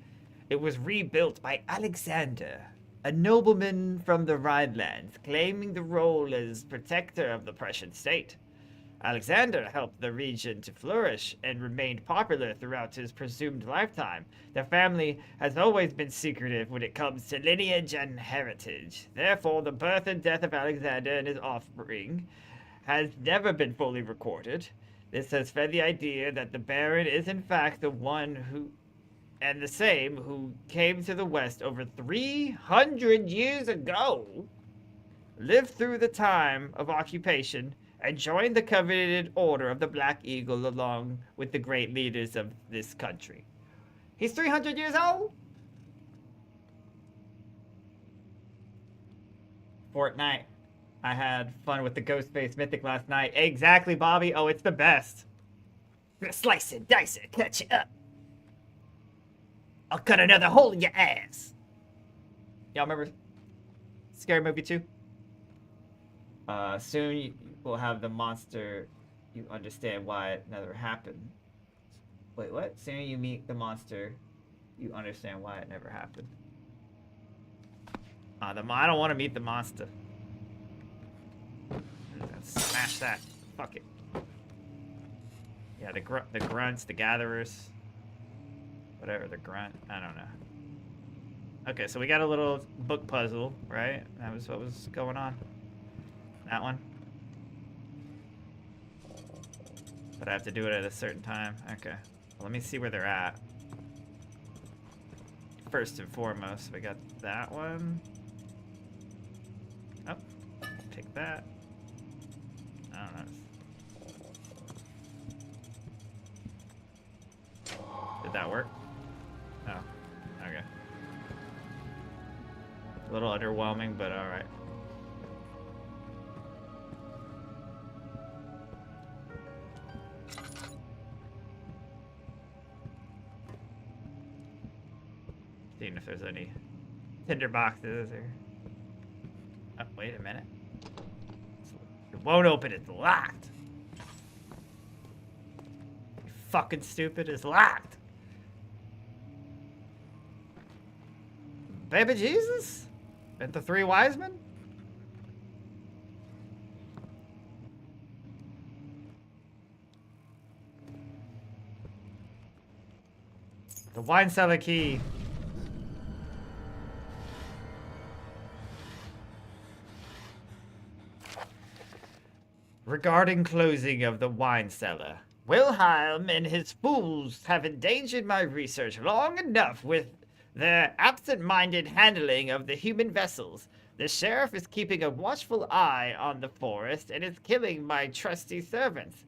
It was rebuilt by Alexander, a nobleman from the Rhineland, claiming the role as protector of the Prussian state. Alexander helped the region to flourish and remained popular throughout his presumed lifetime. The family has always been secretive when it comes to lineage and heritage. Therefore, the birth and death of Alexander and his offspring has never been fully recorded. This has fed the idea that the Baron is in fact the one who and the same who came to the West over 300 years ago, lived through the time of occupation, and joined the coveted Order of the Black Eagle along with the great leaders of this country. He's 300 years old? Fortnite. I had fun with the Ghostface Mythic last night. Exactly, Bobby. Oh, it's the best. Slice it, dice it, cut you up. I'll cut another hole in your ass. Y'all remember Scary Movie 2? Soon you will have the monster. You understand why it never happened. Wait, what? Soon you meet the monster. You understand why it never happened. I don't want to meet the monster. Smash that. Fuck it. Yeah, the grunts, the gatherers. Whatever, the grunt. I don't know. Okay, so we got a little book puzzle, right? That was what was going on. That one. But I have to do it at a certain time. Okay. Well, let me see where they're at. First and foremost, we got that one. Oh, take that. I don't know. Did that work? Oh, okay. A little underwhelming, but alright. Seeing if there's any tinder boxes or... Oh, wait a minute. It won't open, it's locked. You fucking stupid, it's locked. Baby Jesus? And the three wise men? The wine cellar key. Regarding closing of the wine cellar, Wilhelm and his fools have endangered my research long enough with their absent-minded handling of the human vessels. The sheriff is keeping a watchful eye on the forest and is killing my trusty servants.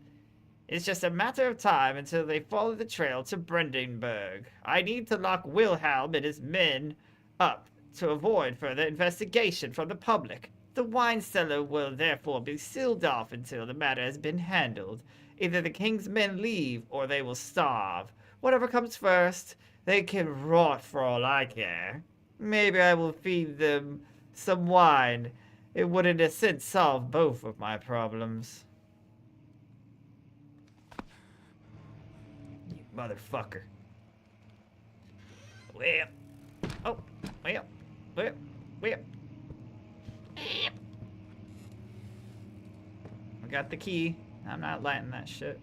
It's just a matter of time until they follow the trail to Brandenburg. I need to lock Wilhelm and his men up to avoid further investigation from the public. The wine cellar will therefore be sealed off until the matter has been handled. Either the king's men leave or they will starve. Whatever comes first, they can rot for all I care. Maybe I will feed them some wine. It would in a sense solve both of my problems. You motherfucker. Well. Oh. Well. Well. Well. I got the key. I'm not lighting that shit.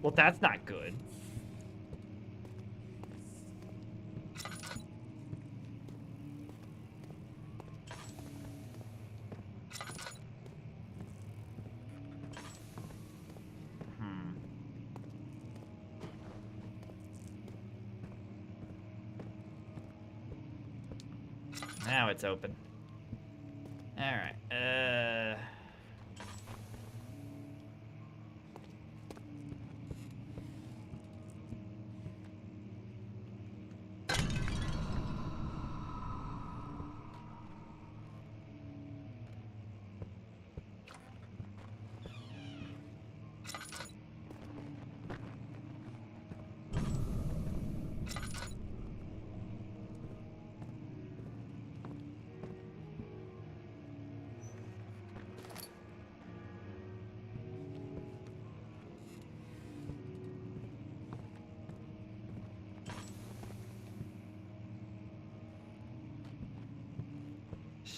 Well, that's not good. Now it's open. All right.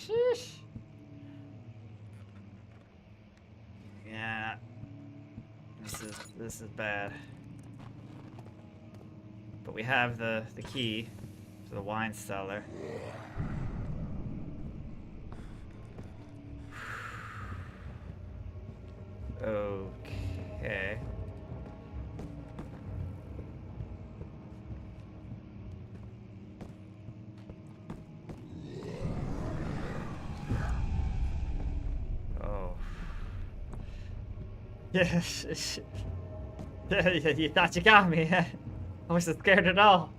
Sheesh. Yeah. This is bad. But we have the key to the wine cellar. Okay. Oh. Yeah, you thought you got me. I wasn't scared at all.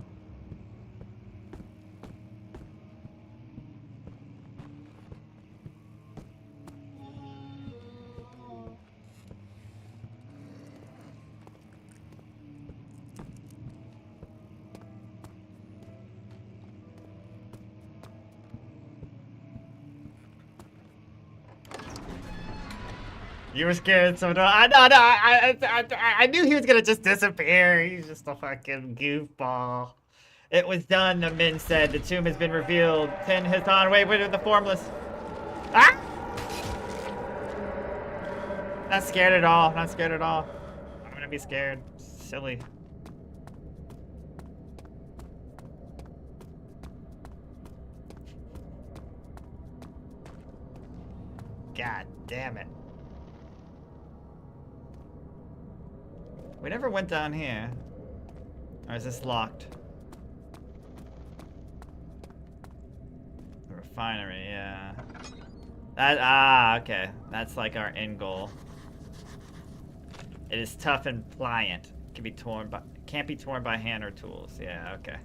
You were scared, so no. I knew he was gonna just disappear. He's just a fucking goofball. It was done, the men said. The tomb has been revealed. 10 his on. Wait, the formless. Ah! Not scared at all. Not scared at all. I'm gonna be scared. Silly. God damn it. We never went down here. Or is this locked? The refinery, yeah. Okay. That's like our end goal. It is tough and pliant. Can't be torn by hand or tools. Yeah, okay.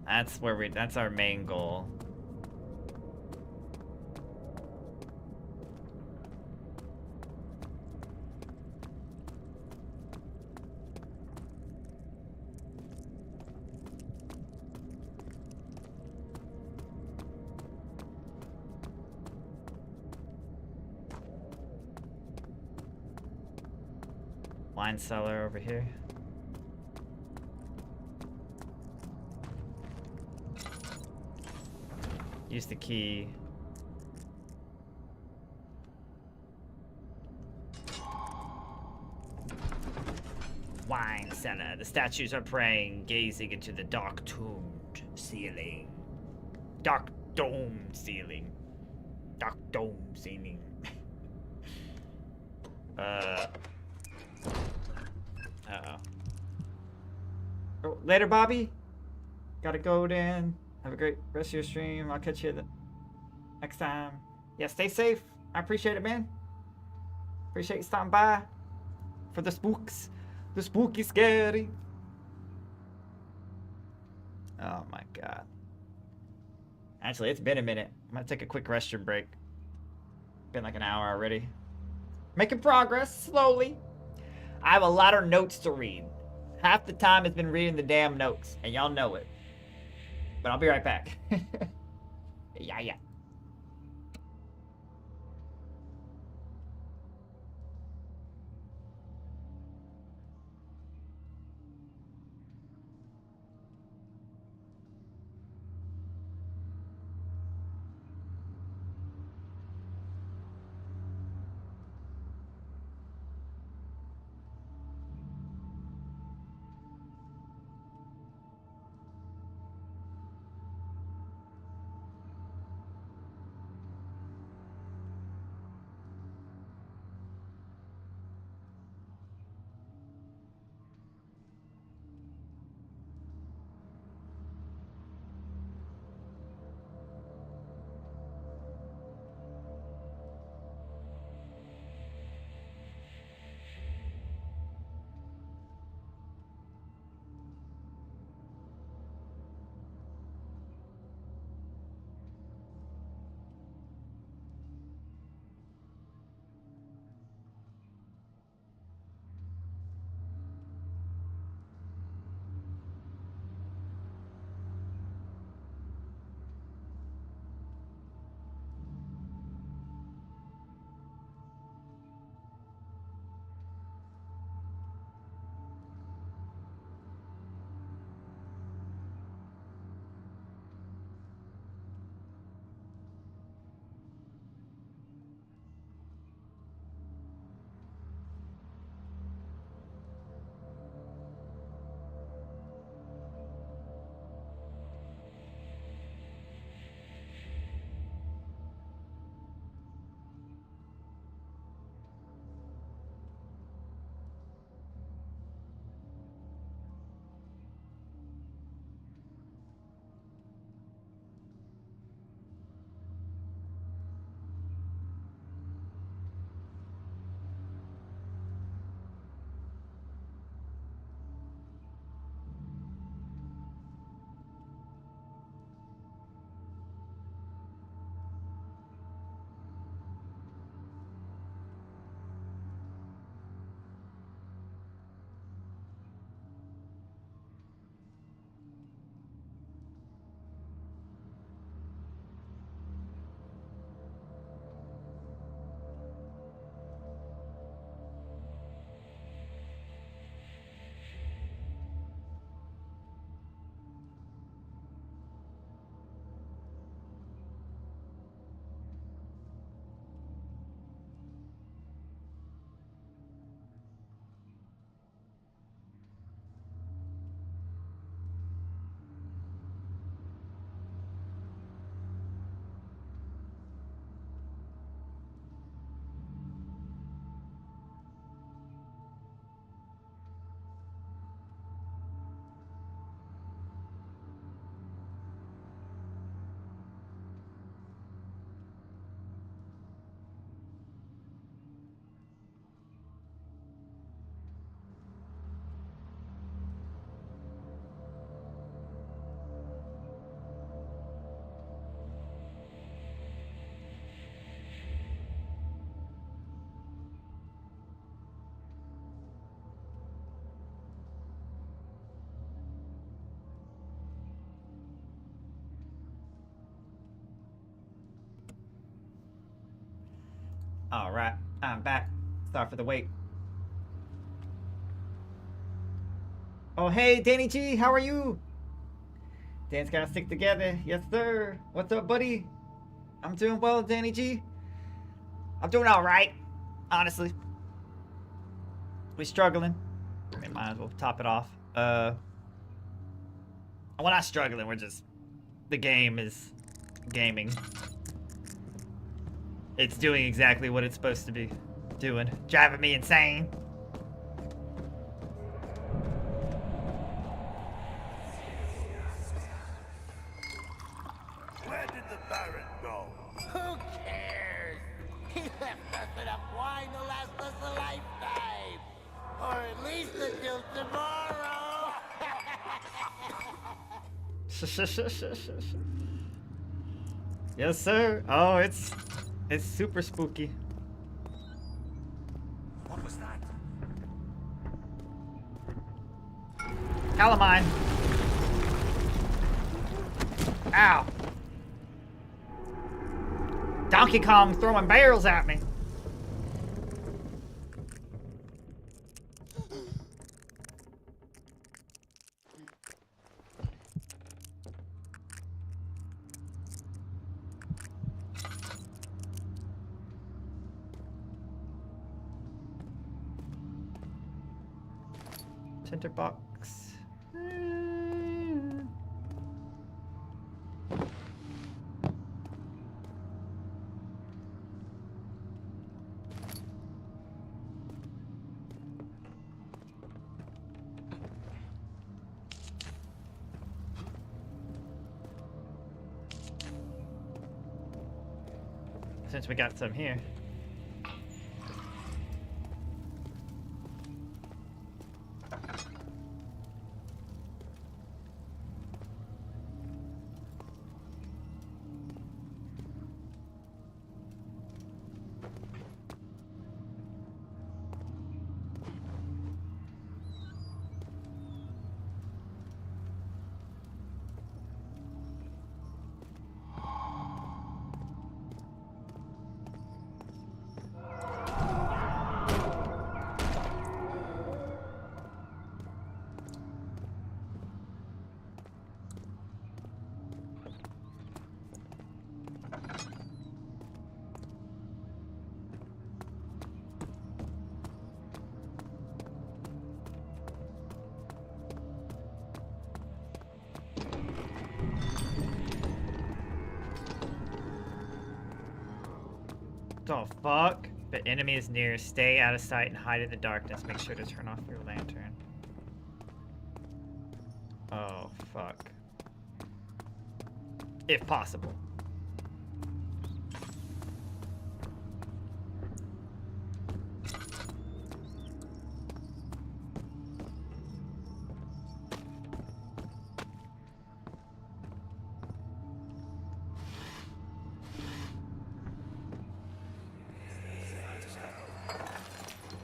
That's our main goal. Wine cellar over here. Use the key. Wine cellar. The statues are praying, gazing into the dark domed ceiling. Dark dome ceiling. Dark dome ceiling. Oh, later, Bobby. Gotta go then. Have a great rest of your stream. I'll catch you next time. Yeah, stay safe. I appreciate it, man. Appreciate you stopping by for the spooks. The spooky scary. Oh my god. Actually, it's been a minute. I'm gonna take a quick restroom break. Been like an hour already. Making progress, slowly. I have a lot of notes to read. Half the time has been reading the damn notes, and y'all know it. But I'll be right back. Yeah. Alright, I'm back. Sorry for the wait. Oh, hey, Danny G, how are you? Dan's gotta stick together. Yes, sir. What's up, buddy? I'm doing well, Danny G. I'm doing alright, honestly. We're struggling. We might as well top it off. We're not struggling, we're just... The game is gaming. It's doing exactly what it's supposed to be doing. Driving me insane. Where did the Baron go? Who cares? He left us enough wine to last us a lifetime. Or at least until tomorrow. Yes, sir. Oh, it's super spooky. What was that? Calamine. Ow. Donkey Kong throwing barrels at me. Tinderbox. Since we got some here. Oh, fuck. The enemy is near. Stay out of sight and hide in the darkness. Make sure to turn off your lantern. Oh, fuck. If possible.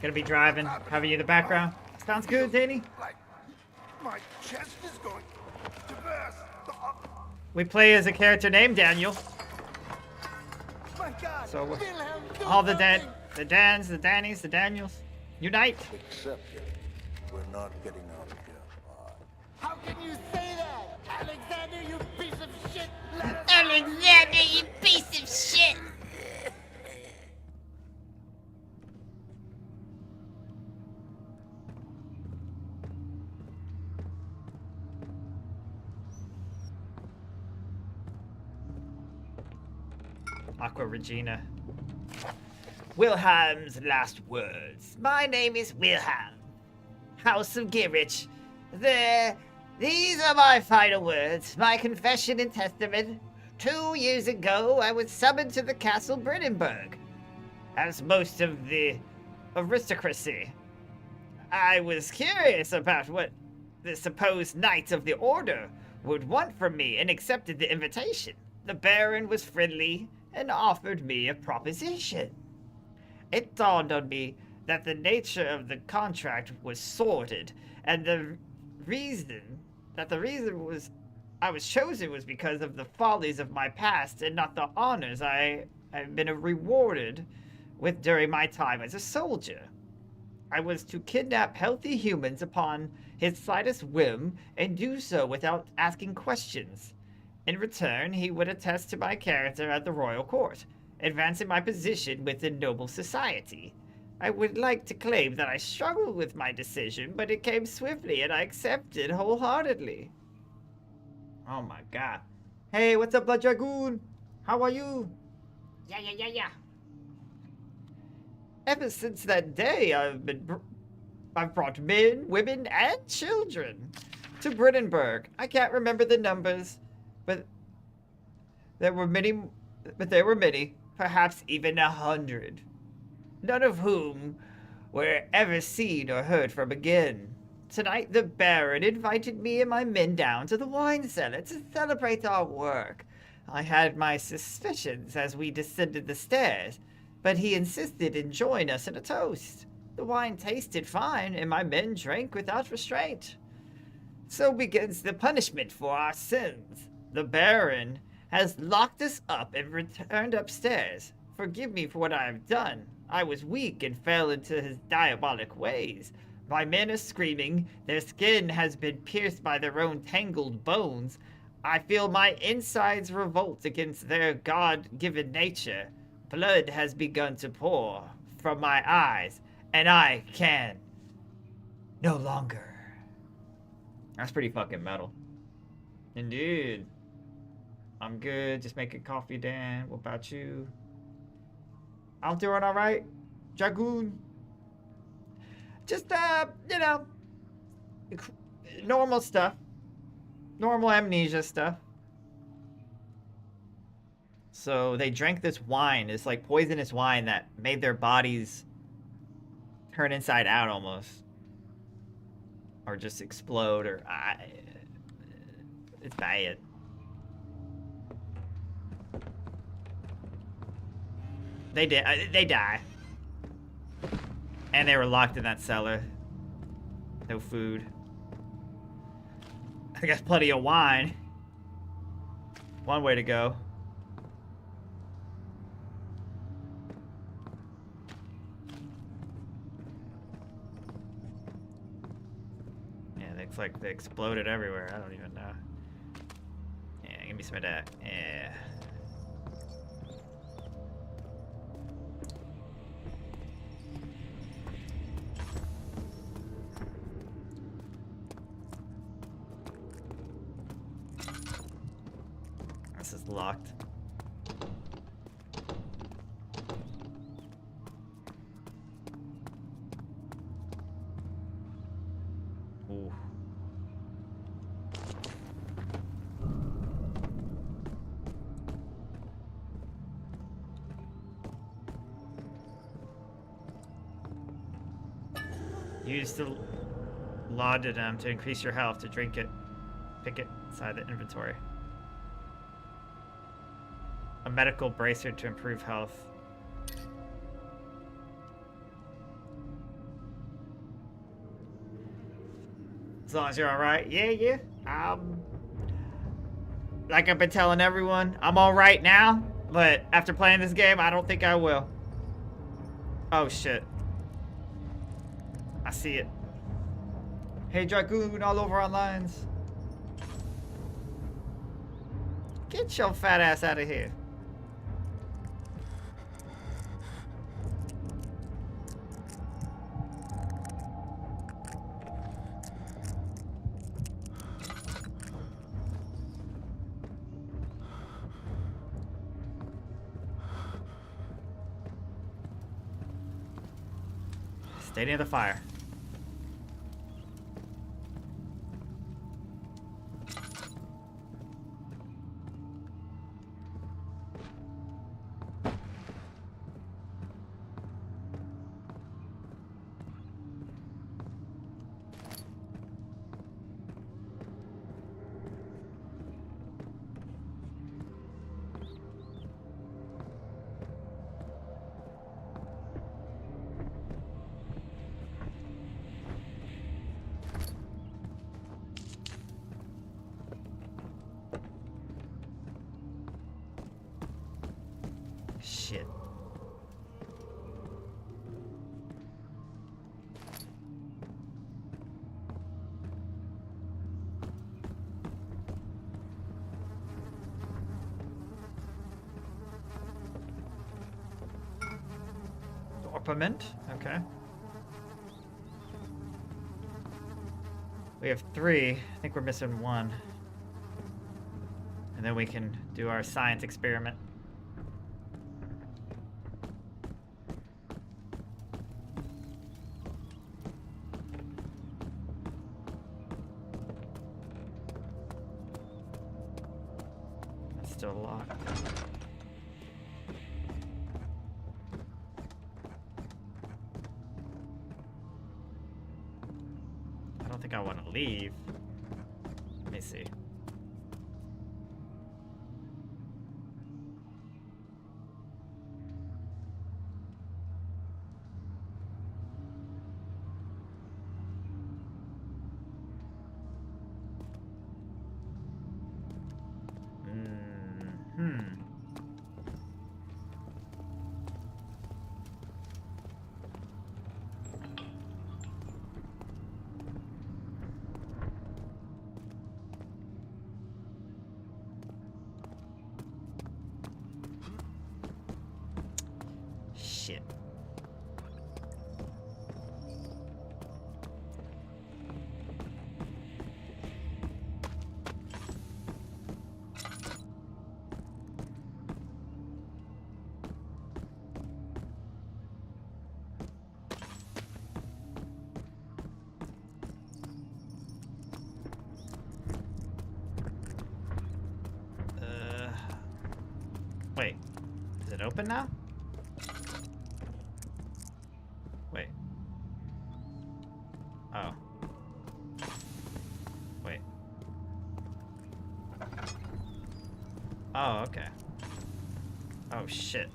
Gonna be driving, having you in the background. Sounds good, Danny. Like my chest is going to burst. We play as a character named Daniel. My God, So Wilhelm, do all the something. the Dans, the Dannies, the Daniels, unite. Except we're not getting out of here alive. How can you say that? Alexander, you piece of shit! Let us Alexander, you piece of shit! Aqua Regina. Wilhelm's last words. My name is Wilhelm. House of Girich. These are my final words, my confession and testament. 2 years ago, I was summoned to the castle Brennenburg. As most of the aristocracy, I was curious about what the supposed Knights of the Order would want from me and accepted the invitation. The Baron was friendly and offered me a proposition. It dawned on me that the nature of the contract was sordid, and the reason was I was chosen was because of the follies of my past and not the honors I've been rewarded with during my time as a soldier. I was to kidnap healthy humans upon his slightest whim and do so without asking questions. In return, he would attest to my character at the royal court, advancing my position within noble society. I would like to claim that I struggled with my decision, but it came swiftly and I accepted wholeheartedly. Oh my god. Hey, what's up, Blood Dragoon? How are you? Yeah. Ever since that day, I've brought men, women, and children to Bridenburg. I can't remember the numbers, but there were many, perhaps even 100. None of whom were ever seen or heard from again. Tonight, the Baron invited me and my men down to the wine cellar to celebrate our work. I had my suspicions as we descended the stairs, but he insisted in joining us in a toast. The wine tasted fine, and my men drank without restraint. So begins the punishment for our sins. The Baron has locked us up and returned upstairs. Forgive me for what I have done. I was weak and fell into his diabolic ways. My men are screaming. Their skin has been pierced by their own tangled bones. I feel my insides revolt against their God-given nature. Blood has begun to pour from my eyes, and I can no longer. That's pretty fucking metal. Indeed. I'm good. Just making coffee, Dan. What about you? I'm doing all right. Dragoon. Just, you know, normal stuff. Normal amnesia stuff. So they drank this wine. It's like poisonous wine that made their bodies turn inside out almost. Or just explode, or... it's bad. They did. They die. And they were locked in that cellar. No food. I guess plenty of wine. One way to go. Yeah, looks like they exploded everywhere. I don't even know. Yeah, give me some of that. Yeah. This is locked. Ooh. Use the laudanum to increase your health. To drink it, pick it inside the inventory. A medical bracer to improve health. As long as you're alright. Yeah. Like I've been telling everyone, I'm alright now, but after playing this game, I don't think I will. Oh shit. I see it. Hey, Dragoon, all over our lines. Get your fat ass out of here. Stay near the fire. Shit. Supplement. Okay. We have 3. I think we're missing 1. And then we can do our science experiment. That's still locked. I don't think I want to leave. Let me see. Shit. Wait. Is it open now? Wait. Oh. Wait. Oh, okay. Oh, shit.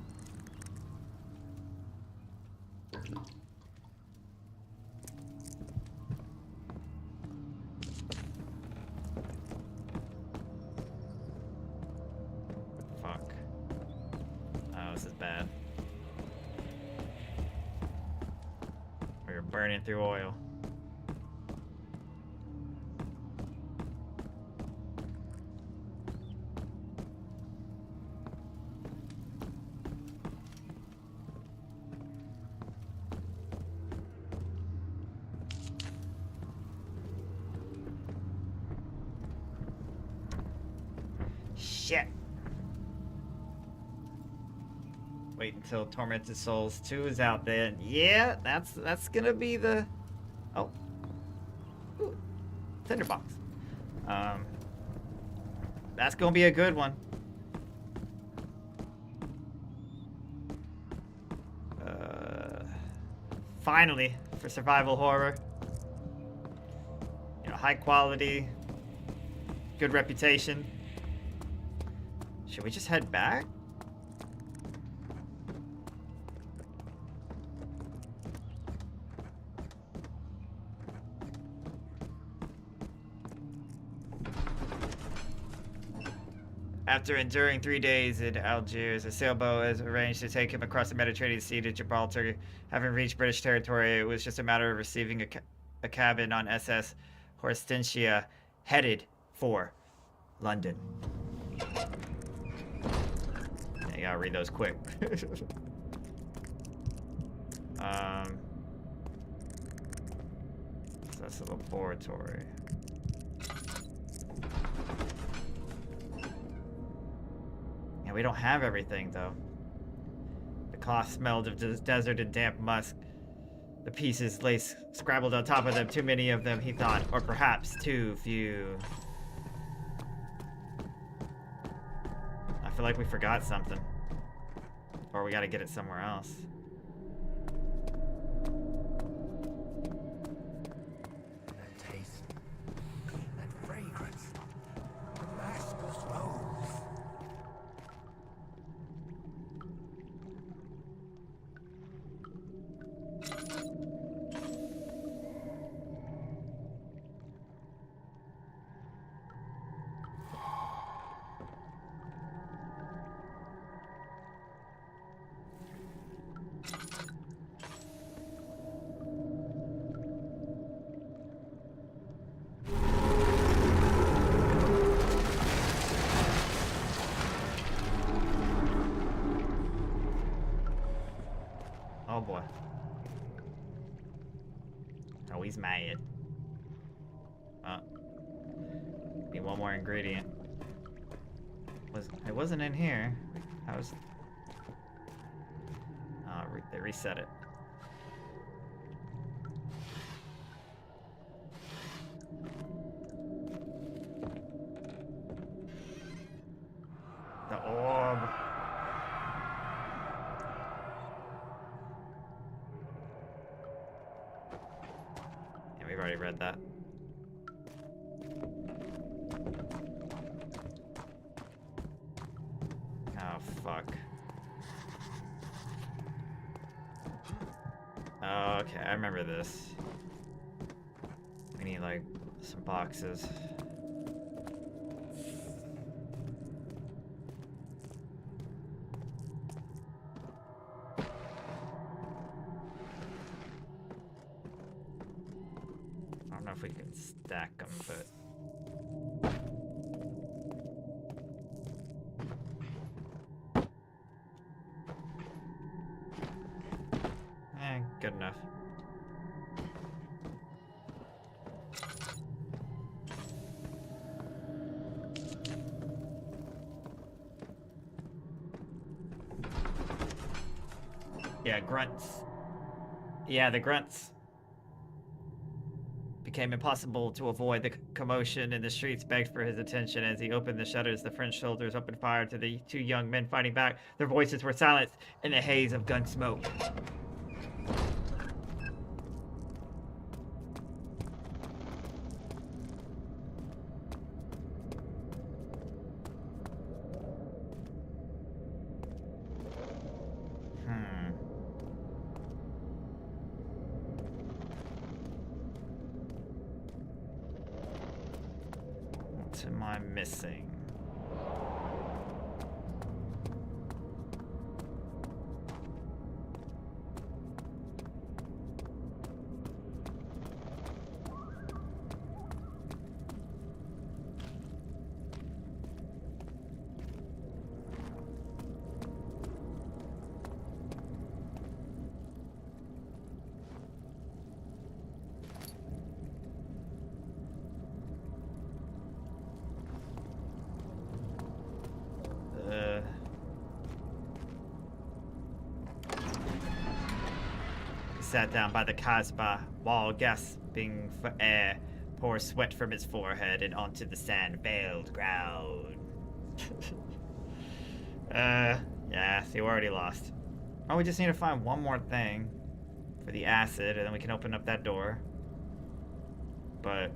Fuck. Oh, this is bad. We're burning through oil. Shit. Wait until Tormented Souls 2 is out then. Yeah, that's gonna be the... Oh. Ooh. Tinderbox. That's gonna be a good one. Finally, for survival horror. You know, high quality, good reputation. Should we just head back? After enduring 3 days in Algiers, a sailboat has arranged to take him across the Mediterranean Sea to Gibraltar. Having reached British territory, it was just a matter of receiving a cabin on SS Hortensia, headed for London. Yeah, you gotta read those quick. So that's a laboratory. Yeah, we don't have everything, though. The cloth smelled of desert and damp musk. The pieces lay scrabbled on top of them. Too many of them, he thought. Or perhaps too few. I feel like we forgot something. Or we gotta get it somewhere else. That taste, that fragrance, Damascus rose. Oh boy. Oh, he's mad. Need one more ingredient. It wasn't in here. How was? Oh, they reset it. The orb. Yeah, we've already read that. Oh, fuck. Oh, okay, I remember this. We need, like, some boxes. I don't know if we can stack them, but... good enough. Yeah, grunts. Yeah, the grunts. Became impossible to avoid. The commotion in the streets begged for his attention. As he opened the shutters, the French soldiers opened fire to the two young men fighting back. Their voices were silenced in the haze of gun smoke. What am I missing? Sat down by the Casbah wall, gasping for air, pour sweat from his forehead and onto the sand-veiled ground. Yeah, so you already lost. Oh, we just need to find one more thing for the acid, and then we can open up that door. But...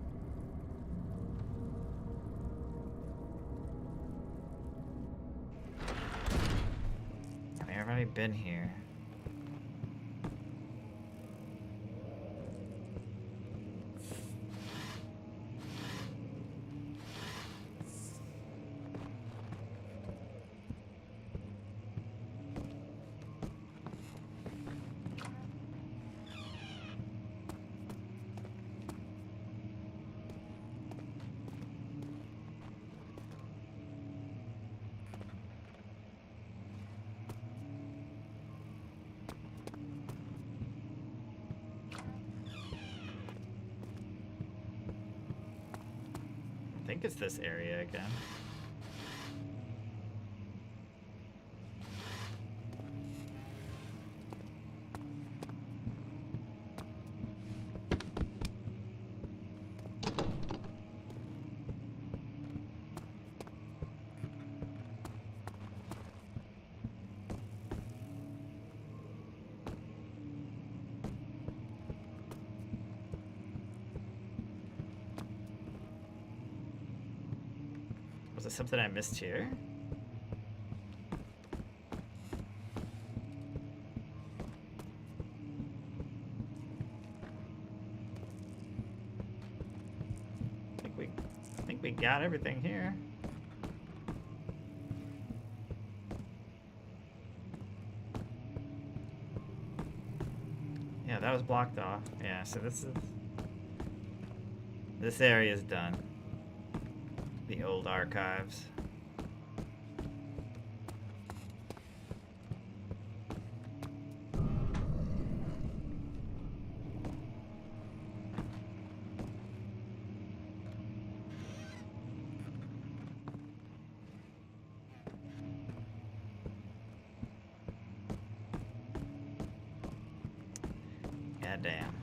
I've already been here. I think it's this area again. Was there something I missed here? I think we got everything here. Yeah, that was blocked off. Yeah, so this area is done. The old archives. God damn.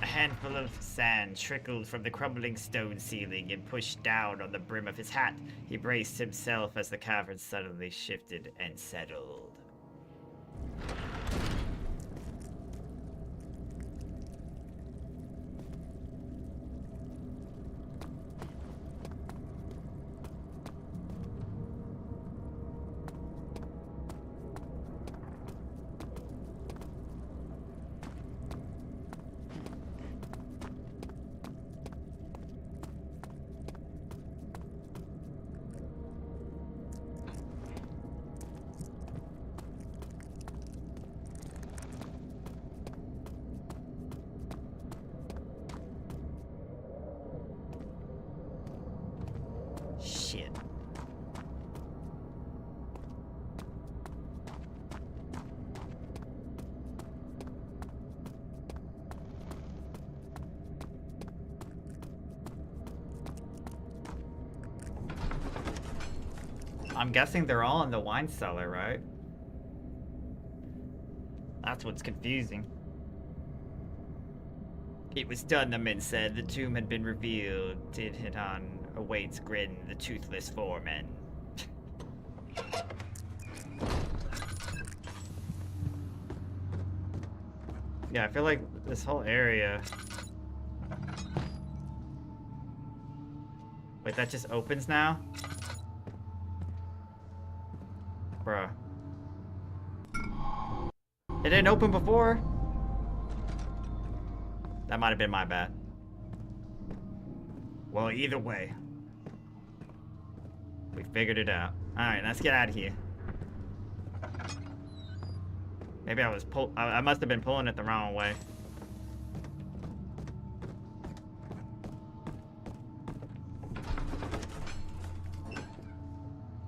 A handful of sand trickled from the crumbling stone ceiling and pushed down on the brim of his hat. He braced himself as the cavern suddenly shifted and settled. Shit. I'm guessing they're all in the wine cellar, right? That's what's confusing. It was done, the men said. The tomb had been revealed. It hit on awaits grin, the toothless foreman. Yeah, I feel like this whole area... Wait, that just opens now? Bruh. It didn't open before? That might have been my bad. Well, either way. We figured it out. Alright, let's get out of here. Maybe I must have been pulling it the wrong way.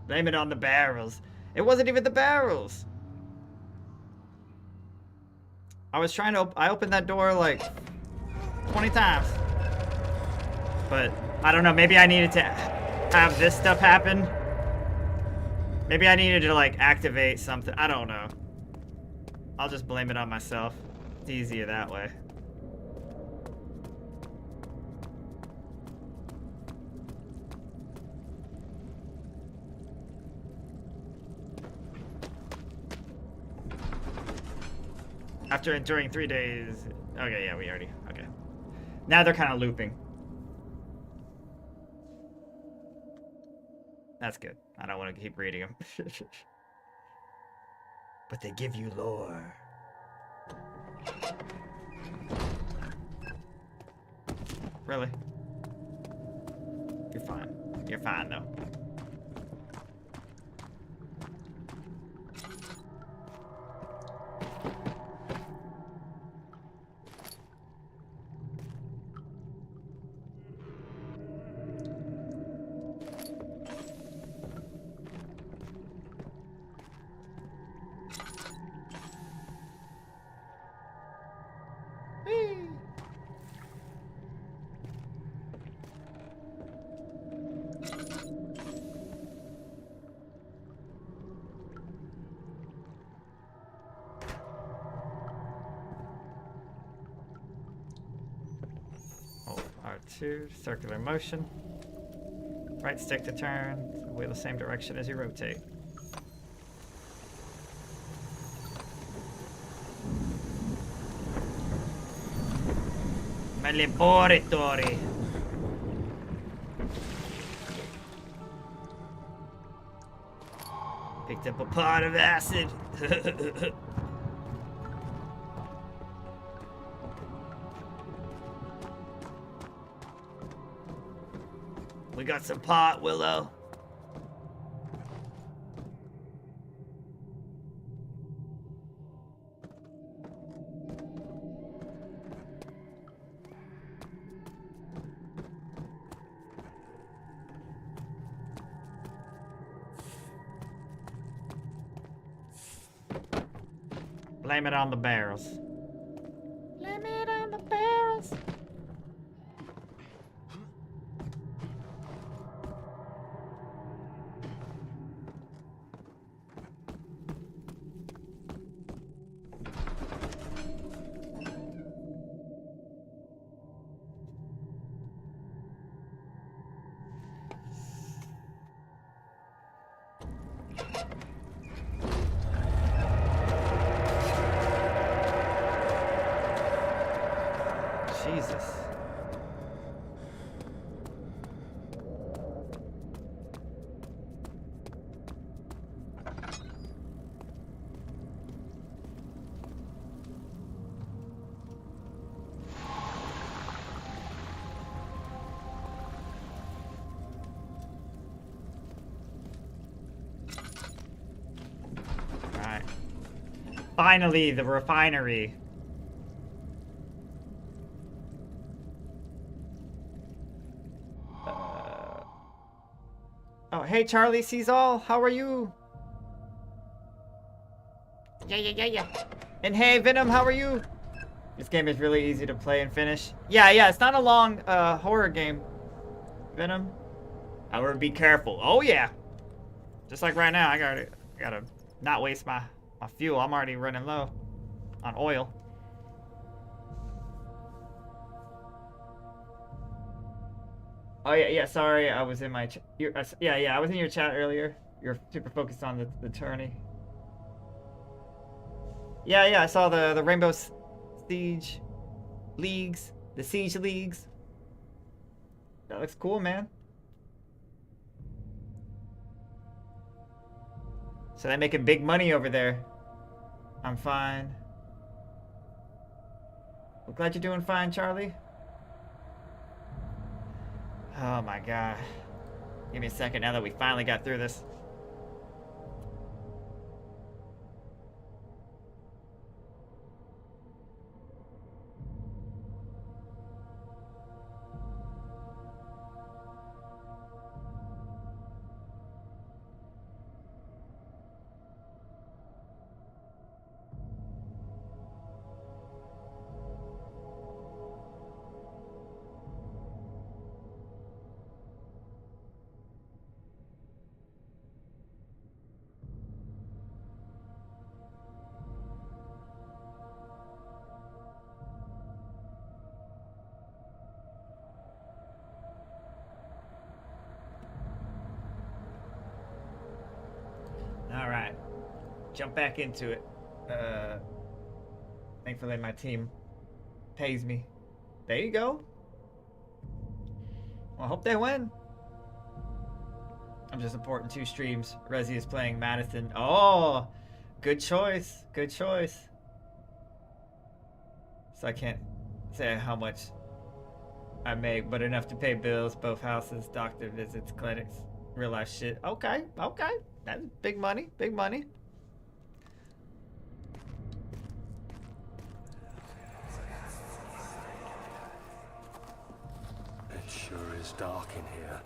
Blame it on the barrels. It wasn't even the barrels. I was trying to I opened that door like 20 times. But I don't know, maybe I needed to have this stuff happen. Maybe I needed to like activate something. I don't know. I'll just blame it on myself. It's easier that way. After enduring 3 days... Okay, yeah, we already... Okay. Now they're kind of looping. That's good. I don't want to keep reading them. But they give you lore. Really? You're fine. You're fine, though. R2, circular motion. Right stick to turn, wheel the same direction as you rotate. My laboratory. Picked up a pot of acid. We got some pot, Willow. Blame it on the barrels. Blame it on the barrels. Finally, the refinery. Oh, hey, Charlie Cesal, how are you? Yeah. And hey, Venom, how are you? This game is really easy to play and finish. Yeah, it's not a long horror game. Venom. However, be careful. Oh yeah. Just like right now, I gotta not waste my fuel. I'm already running low on oil. Oh yeah. Sorry, I was in my I was in your chat earlier. You're super focused on the tourney. Yeah. I saw the Rainbow Siege leagues, the Siege leagues. That looks cool, man. So they're making big money over there. I'm fine. We're glad you're doing fine, Charlie. Oh my god. Give me a second now that we finally got through this. Alright. Jump back into it. Thankfully my team pays me. There you go. Well, I hope they win. I'm just supporting 2 streams. Resi is playing Madison. Oh, good choice. Good choice. So I can't say how much I make, but enough to pay bills, both houses, doctor visits, clinics, real life shit. Okay. That's big money. Big money. It sure is dark in here.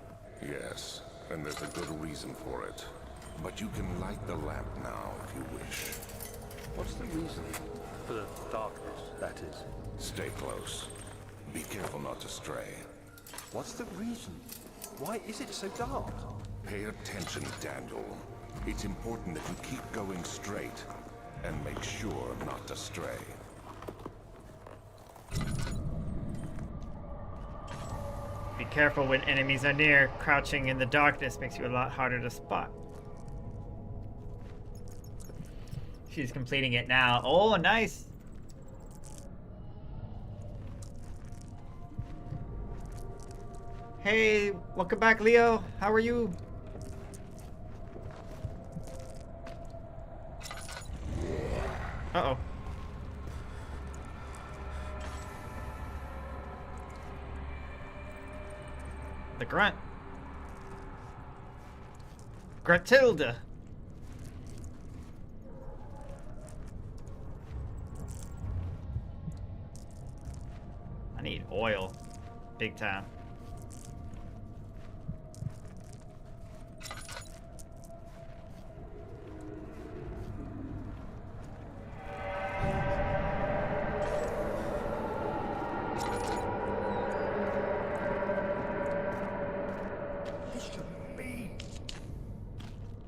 Yes, and there's a good reason for it. But you can light the lamp now if you wish. What's the reason? For the darkness, that is. Stay close. Be careful not to stray. What's the reason? Why is it so dark? Pay attention, Daniel. It's important that you keep going straight and make sure not to stray. Be careful when enemies are near. Crouching in the darkness makes you a lot harder to spot. She's completing it now. Oh, nice. Hey, welcome back, Leo. How are you? Uh-oh. The grunt. Gratilda. I need oil. Big time.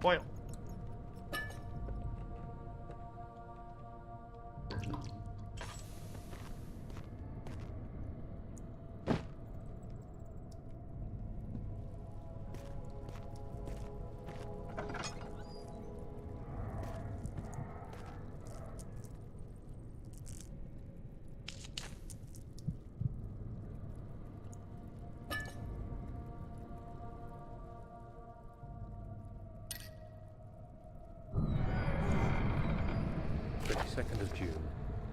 Oil. June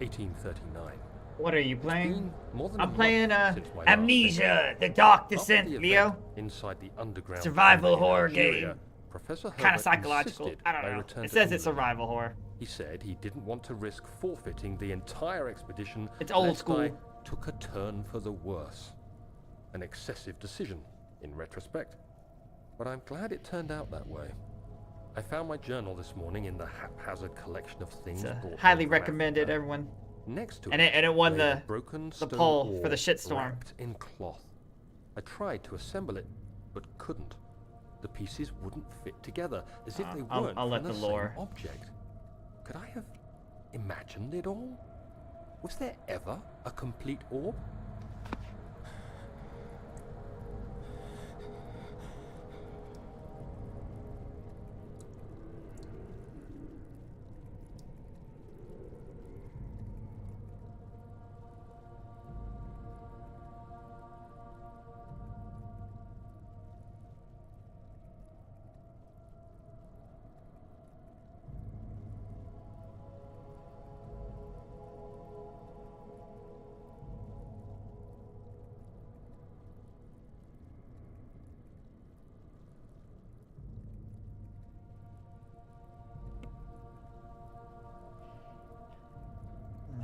1839. What are you playing? More than I'm a playing month since my last Amnesia, vacation. the Dark After Descent, the event Leo. Inside the underground Survival tunnel in horror Nigeria, game. Professor Kind of Herbert psychological. insisted I don't I know. return It to says it's England. survival horror. He said he didn't want to risk forfeiting the entire expedition. It's old lest school. I took a turn for the worse. An excessive decision, in retrospect. But I'm glad it turned out that way. I found my journal this morning in the haphazard collection of things It's brought highly from recommended, Africa. everyone. Next to And it won lay the broken the stone poll for the orb Shitstorm. wrapped in cloth. I tried to assemble it, but couldn't. The pieces wouldn't fit together, as if they weren't I'll let from the the lore. same object. Could I have imagined it all? Was there ever a complete orb?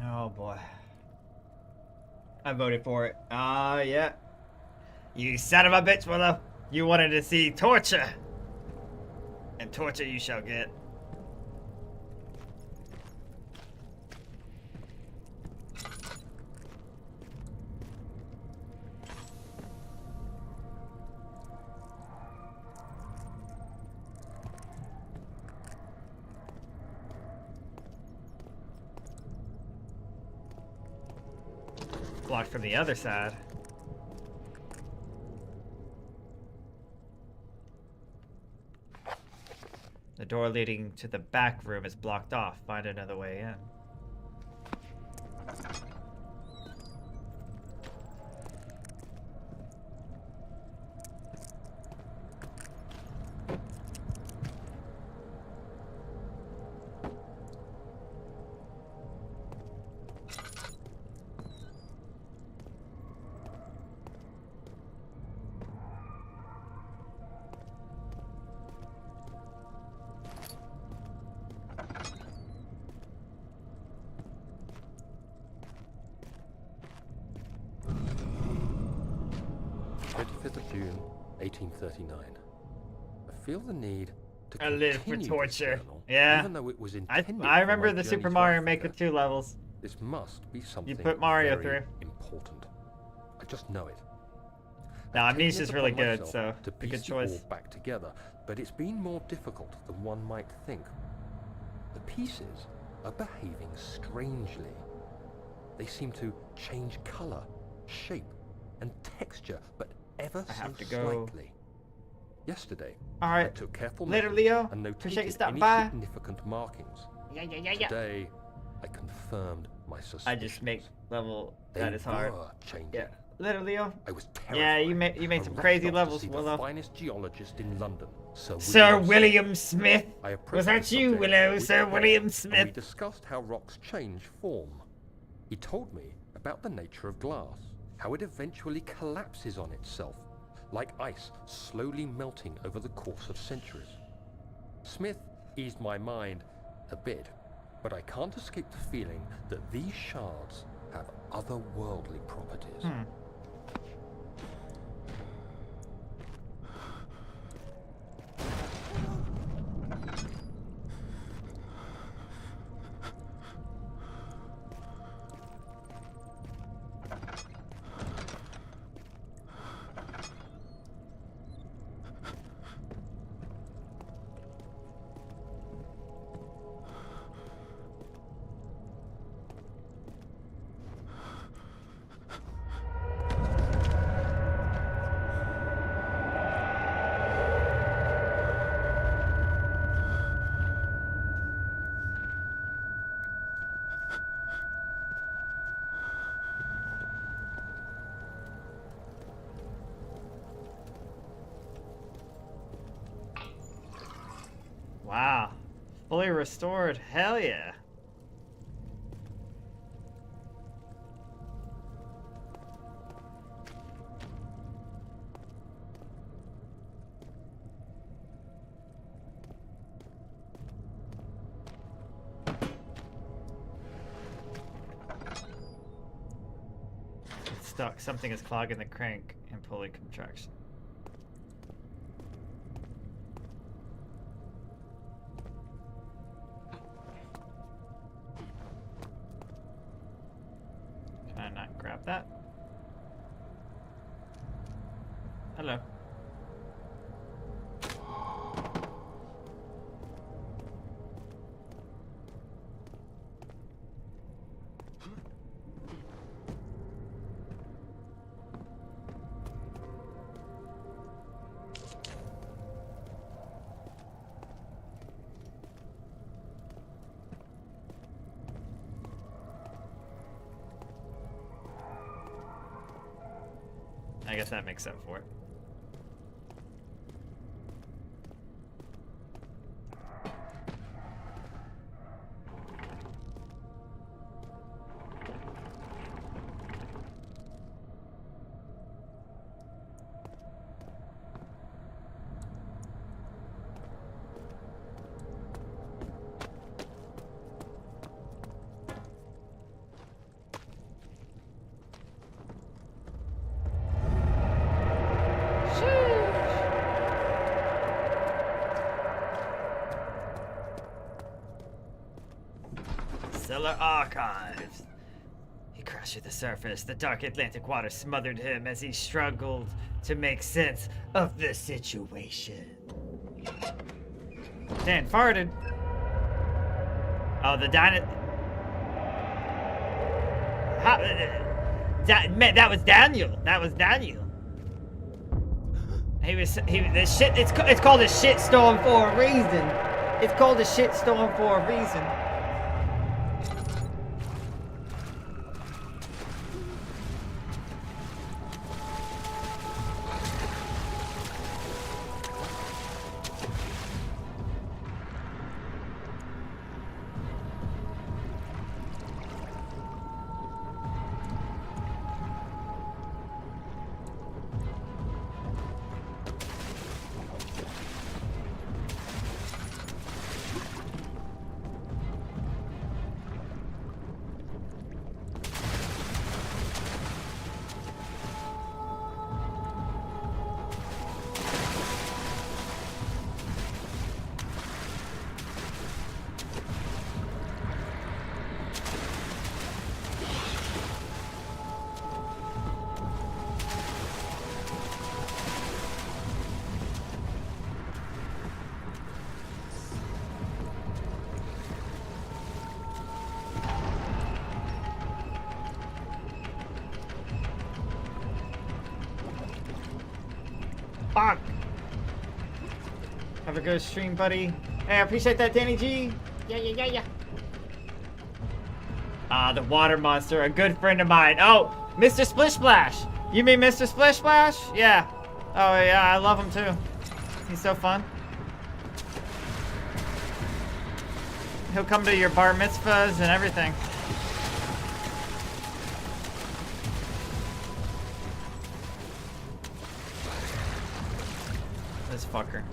Oh boy. I voted for it. Yeah. You son of a bitch, Willow. You wanted to see torture. And torture you shall get. Blocked from the other side. The door leading to the back room is blocked off. Find another way in. June 1839. I feel the need to I live for continue this torture. journal, Yeah. even though it was I intended remember for my the journey Super to Mario Africa. Maker 2 levels. This must be something put Mario very through. important. I just know it. Now, I've taken Amnesia's it really upon good, myself so to a piece good the choice. orb back together, but it's been more difficult than one might think. The pieces are behaving strangely. They seem to change color, shape, and texture, but ever I so have to go. slightly. Yesterday, All I right. took careful Later, measures Leo. and Appreciate you notated stopping any by. significant markings. Yeah. Today, I confirmed my suspicions. I just make level They that is hard. were changing. Yeah. Later, Leo. I was terrified. Yeah, you made I some rushed crazy off to levels, see the Willow. finest geologist in London, Sir Smith. William Smith. I approached Was that the you, subject Willow? with Sir care, William and Smith. we discussed how rocks change form. He told me about the nature of glass, how it eventually collapses on itself, like ice slowly melting over the course of centuries. Smith eased my mind a bit, but I can't escape the feeling that these shards have otherworldly properties. Wow. Fully restored. Hell yeah. stuck. Something is clogging the crank and pulley contraction. Can I not grab that? Hello. I guess that makes up for it. Cellar archives. He crashed to the surface. The dark Atlantic water smothered him as he struggled to make sense of the situation. Dan farted. Oh, the man, that was Daniel. That was Daniel. This shit. It's called a shitstorm for a reason. It's called a shitstorm for a reason. Fuck! Have a good stream, buddy. Hey, I appreciate that, Danny G. Yeah. Ah, the water monster, a good friend of mine. Oh, Mr. Splish Splash. You mean Mr. Splish Splash? Yeah. Oh, yeah, I love him too. He's so fun. He'll come to your bar mitzvahs and everything. This fucker.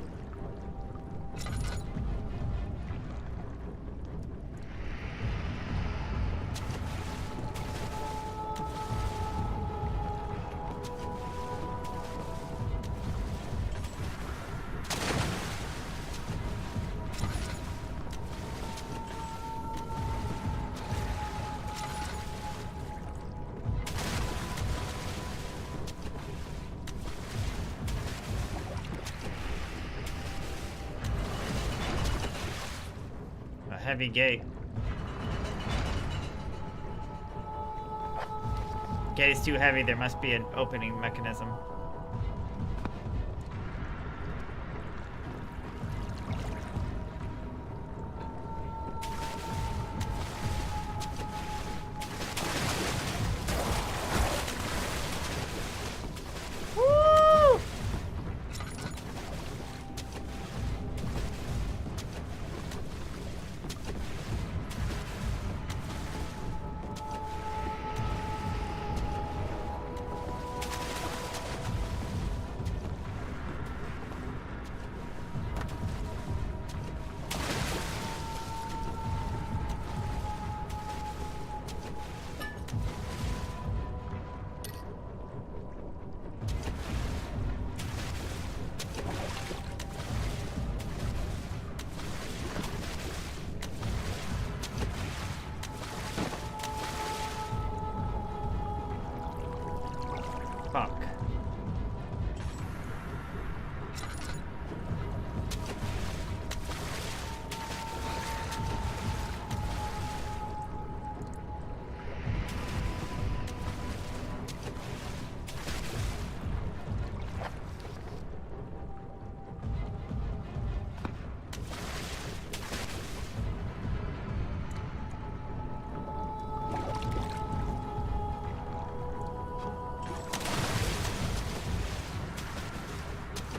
Heavy gate. Gate is too heavy. There must be an opening mechanism.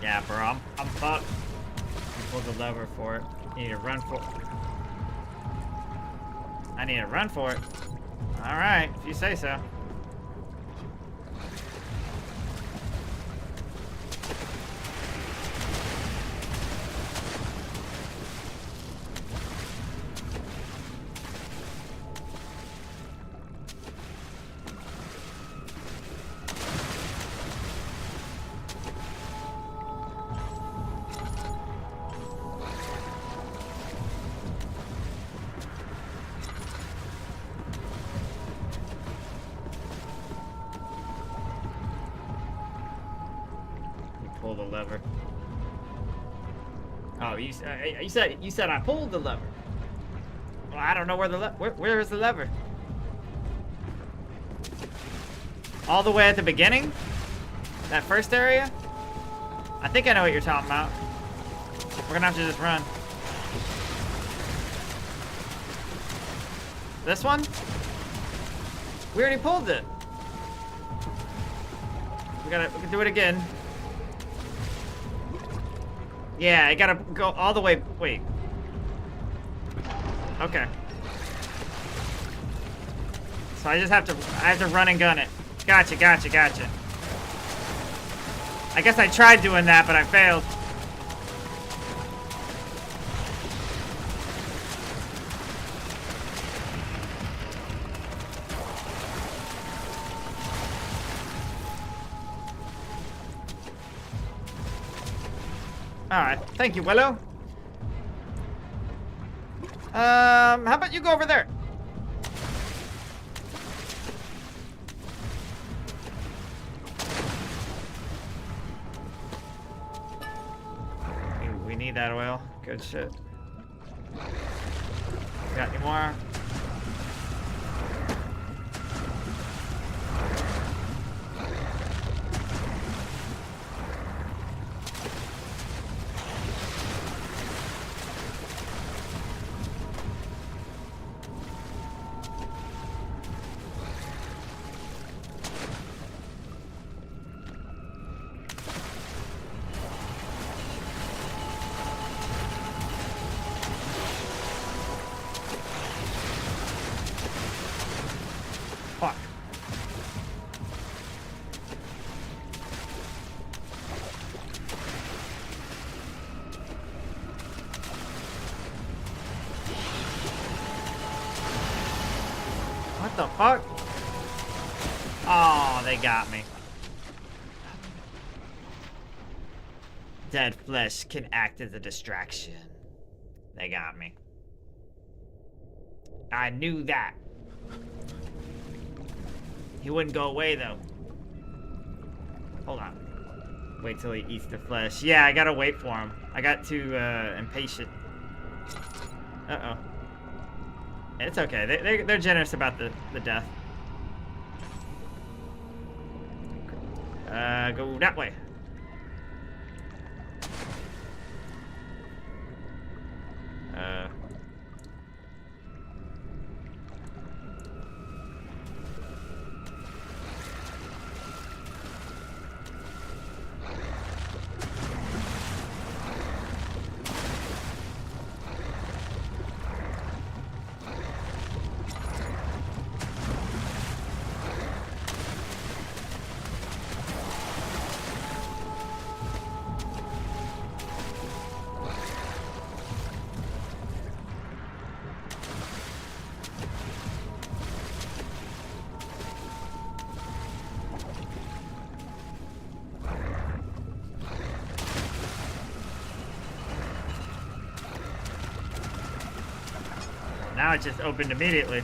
Yeah, bro, I'm fucked. You pulled the lever for it. You need to run for it. I need to run for it. Alright, if you say so. Pull the lever. Oh, you said I pulled the lever. Well, I don't know where the where is the lever? All the way at the beginning? That first area? I think I know what you're talking about. We're gonna have to just run. This one? We already pulled it. We can do it again. Yeah, I gotta go all the way. Wait. Okay. So I have to run and gun it. Gotcha. I guess I tried doing that, but I failed. Alright, thank you, Willow. How about you go over there? We need that oil. Good shit. Got any more? Fuck. What the fuck? Oh, they got me. Dead flesh can act as a distraction. They got me. I knew that. He wouldn't go away, though. Hold on. Wait till he eats the flesh. Yeah, I gotta wait for him. I got too impatient. Uh-oh. It's okay. They're generous about the death. Go that way. Now it just opened immediately.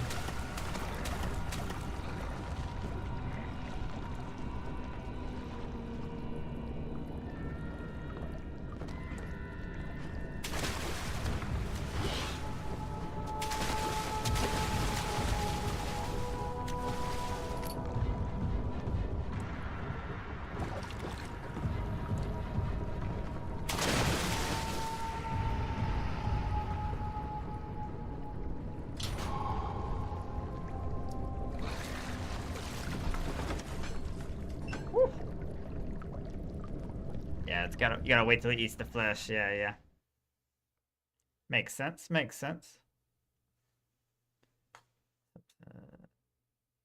Yeah, you gotta wait till he eats the flesh. Yeah, yeah. Makes sense. Makes sense.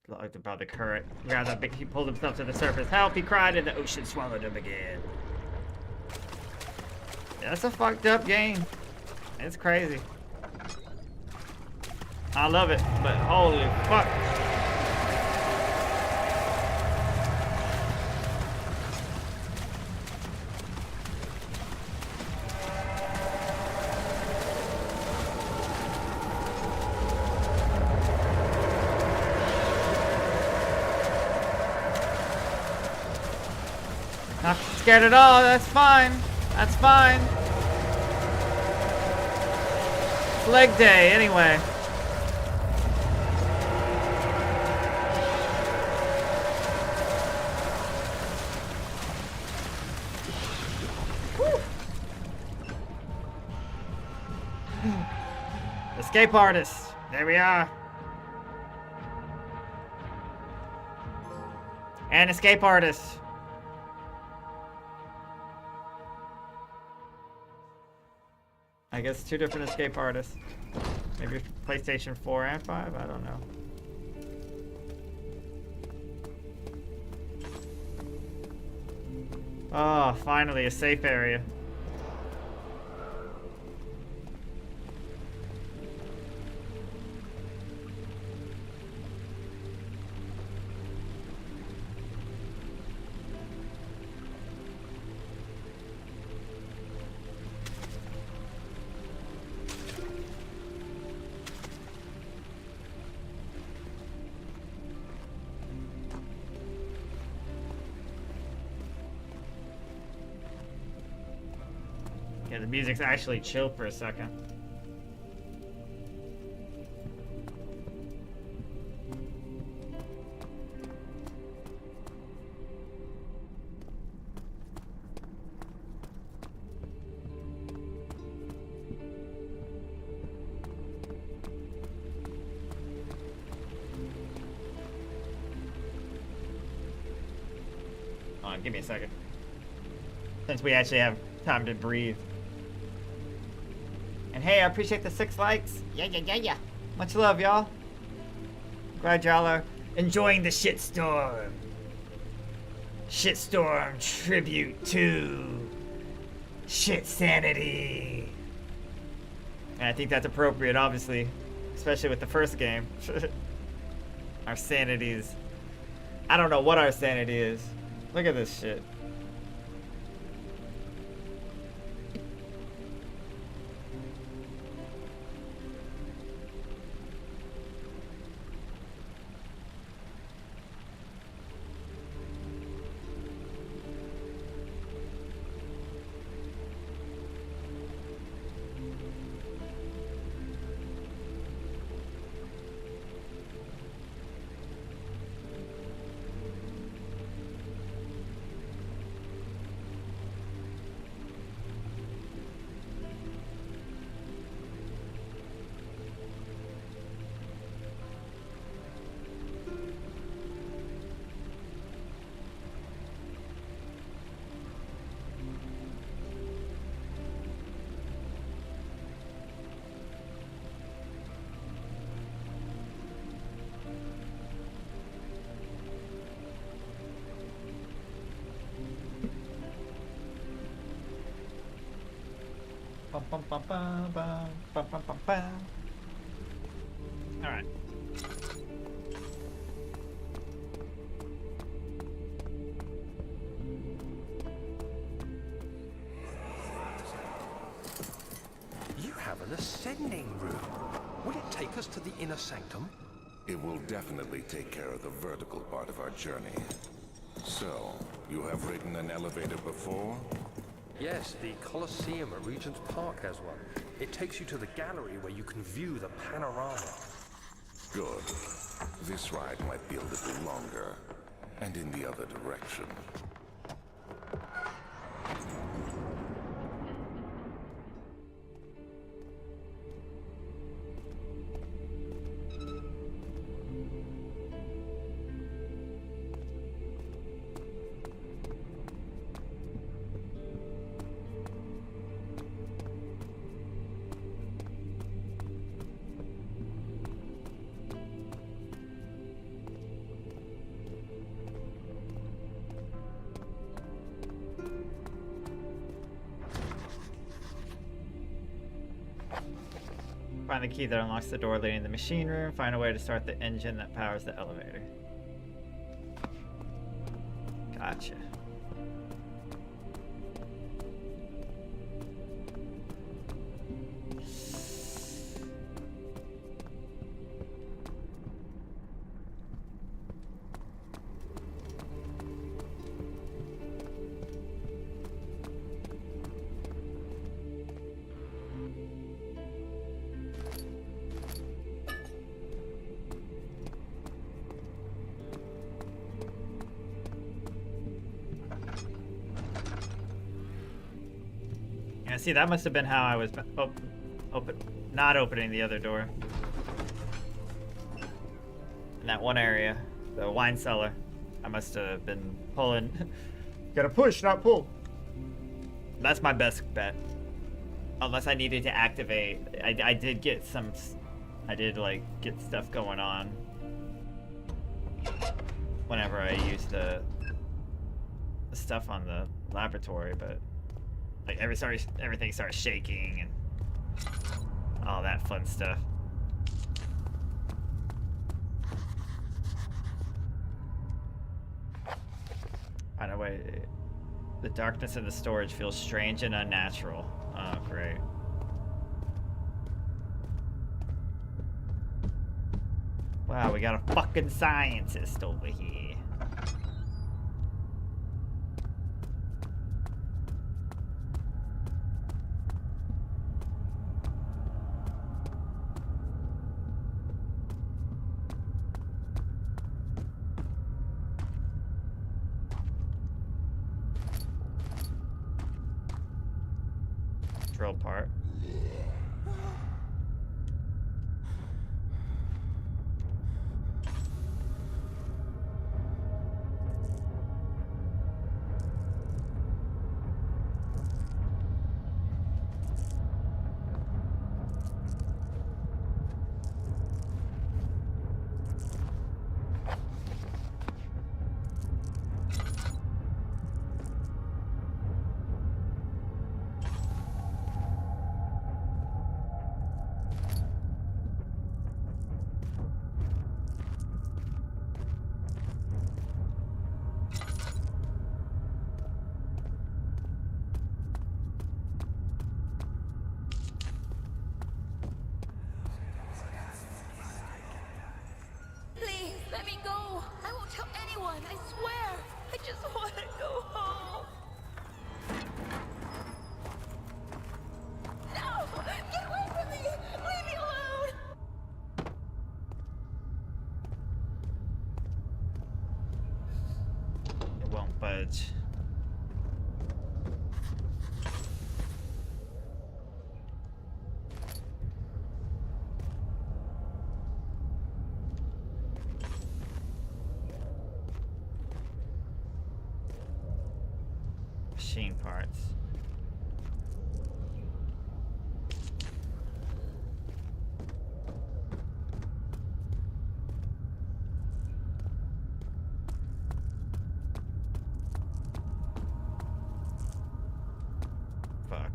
Looked about the current. He pulled himself to the surface. Help! He cried, and the ocean swallowed him again. Yeah, that's a fucked up game. It's crazy. I love it, but holy fuck. Not scared at all. That's fine. That's fine. It's leg day anyway. Woo. Escape artist. There we are. An escape artist. I guess 2 different escape artists. Maybe PlayStation 4 and 5? I don't know. Oh, finally a safe area. Yeah, the music's actually chill for a second. Hold on, give me a second. Since we actually have time to breathe. And hey, I appreciate the 6 likes. Yeah. Much love, y'all. Glad y'all are enjoying the Shitstorm. Shitstorm tribute to Shitsanity. And I think that's appropriate, obviously. Especially with the first game. Our sanities. I don't know what our sanity is. Look at this shit. All right. You have an ascending room. Will it take us to the inner sanctum? It will definitely take care of the vertical part of our journey. So, you have ridden an elevator before? Yes, the Colosseum at Regent's Park has one. It takes you to the gallery where you can view the panorama. Good. This ride might be a little longer, and in the other direction. Find the key that unlocks the door leading to the machine room. Find a way to start the engine that powers the elevator. Gotcha. Yeah, see, that must have been how I was not opening the other door. In that one area, the wine cellar, I must have been pulling. Gotta push, not pull. That's my best bet. Unless I needed to activate. I did get some. I did like get stuff going on whenever I used the stuff on the laboratory, but. Like everything starts shaking and all that fun stuff. Find a way. The darkness of the storage feels strange and unnatural. Oh, great. Wow, we got a fucking scientist over here. Drill part. Let me go! I won't tell anyone, I swear! I just want to go home! No! Get away from me! Leave me alone! It won't budge. Machine parts. Fuck.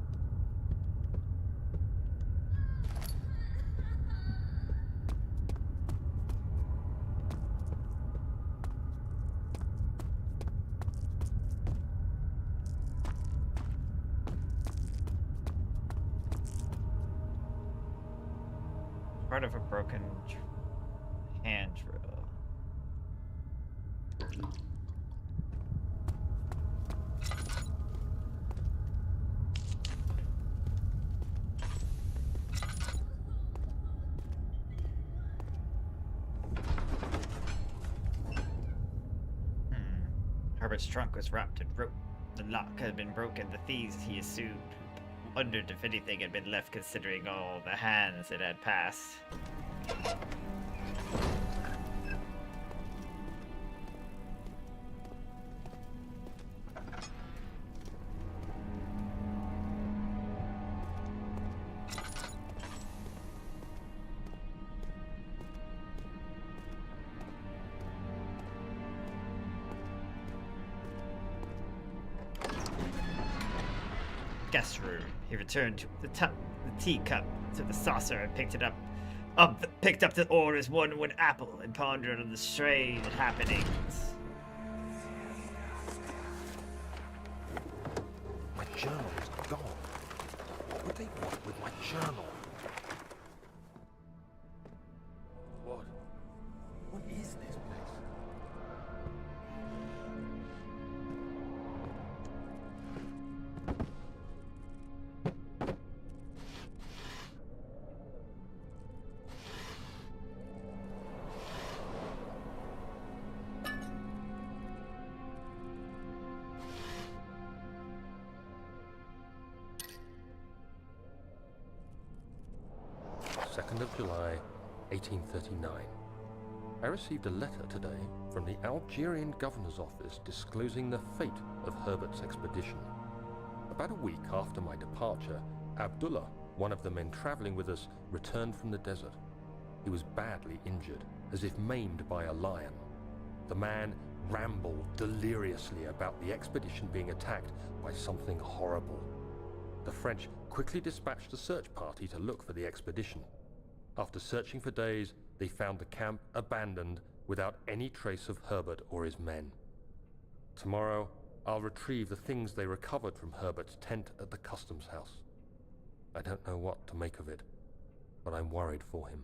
Part of a broken hand drill. Herbert's trunk was wrapped in rope. The lock had been broken. The thieves, he assumed, wondered if anything had been left considering all the hands it had passed. guest room. He returned to the teacup to the saucer and picked up the order as one would apple and pondered on the strange happenings. My journal is gone. What would they want with my journal? What is this place? July 1839. I received a letter today from the Algerian governor's office disclosing the fate of Herbert's expedition. About a week after my departure, Abdullah, one of the men traveling with us, returned from the desert. He was badly injured, as if maimed by a lion. The man rambled deliriously about the expedition being attacked by something horrible. The French quickly dispatched a search party to look for the expedition. After searching for days, they found the camp abandoned without any trace of Herbert or his men. Tomorrow, I'll retrieve the things they recovered from Herbert's tent at the customs house. I don't know what to make of it, but I'm worried for him.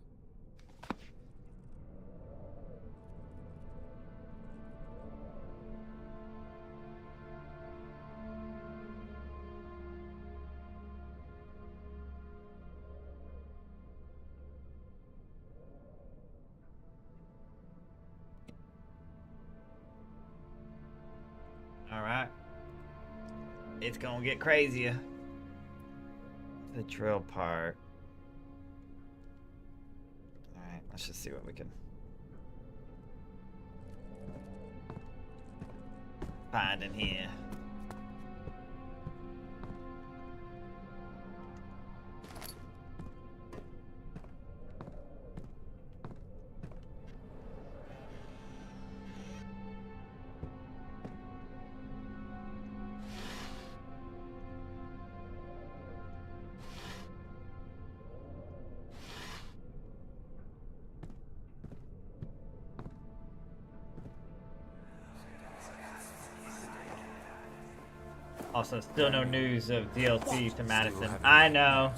Alright. It's gonna get crazier. The drill part. Alright, let's just see what we can find in here. Also, still no news of DLC to Madison. I know.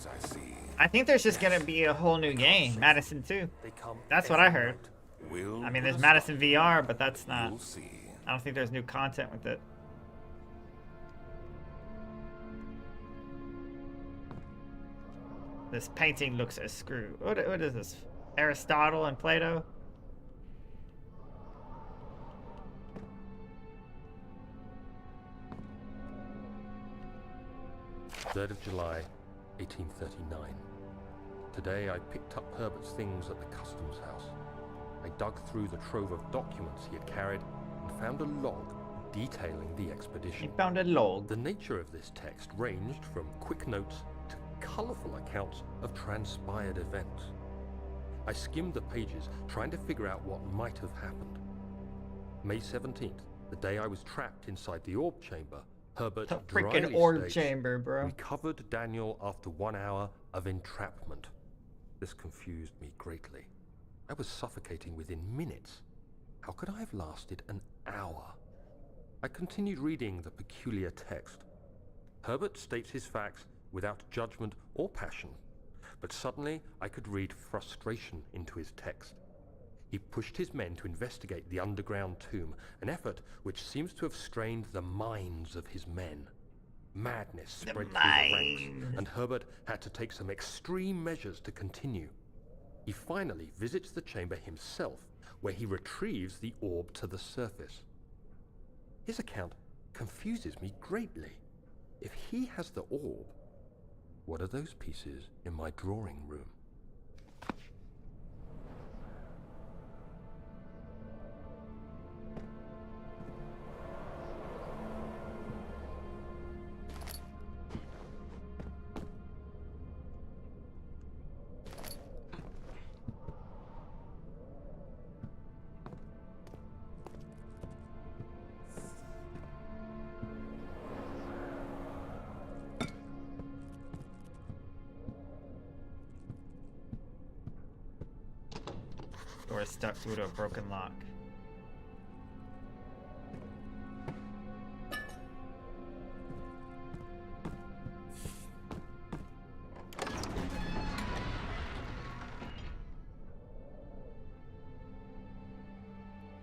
I think there's just gonna be a whole new game, Madison 2. That's what I heard. I mean, there's Madison VR, but that's not. I don't think there's new content with it. This painting looks a screw. What is this? Aristotle and Plato? 3rd of July, 1839. Today I picked up Herbert's things at the customs house. I dug through the trove of documents he had carried and found a log detailing the expedition. You found a log? The nature of this text ranged from quick notes to colourful accounts of transpired events. I skimmed the pages, trying to figure out what might have happened. May 17th, the day I was trapped inside the orb chamber, Herbert the freaking orb chamber, bro. Recovered Daniel after 1 hour of entrapment. This confused me greatly. I was suffocating within minutes. How could I have lasted an hour? I continued reading the peculiar text. Herbert states his facts without judgment or passion, but suddenly I could read frustration into his text. He pushed his men to investigate the underground tomb, an effort which seems to have strained the minds of his men. Madness spread through the ranks, and Herbert had to take some extreme measures to continue. He finally visits the chamber himself, where he retrieves the orb to the surface. His account confuses me greatly. If he has the orb, what are those pieces in my drawing room? Door is stuck due to a broken lock.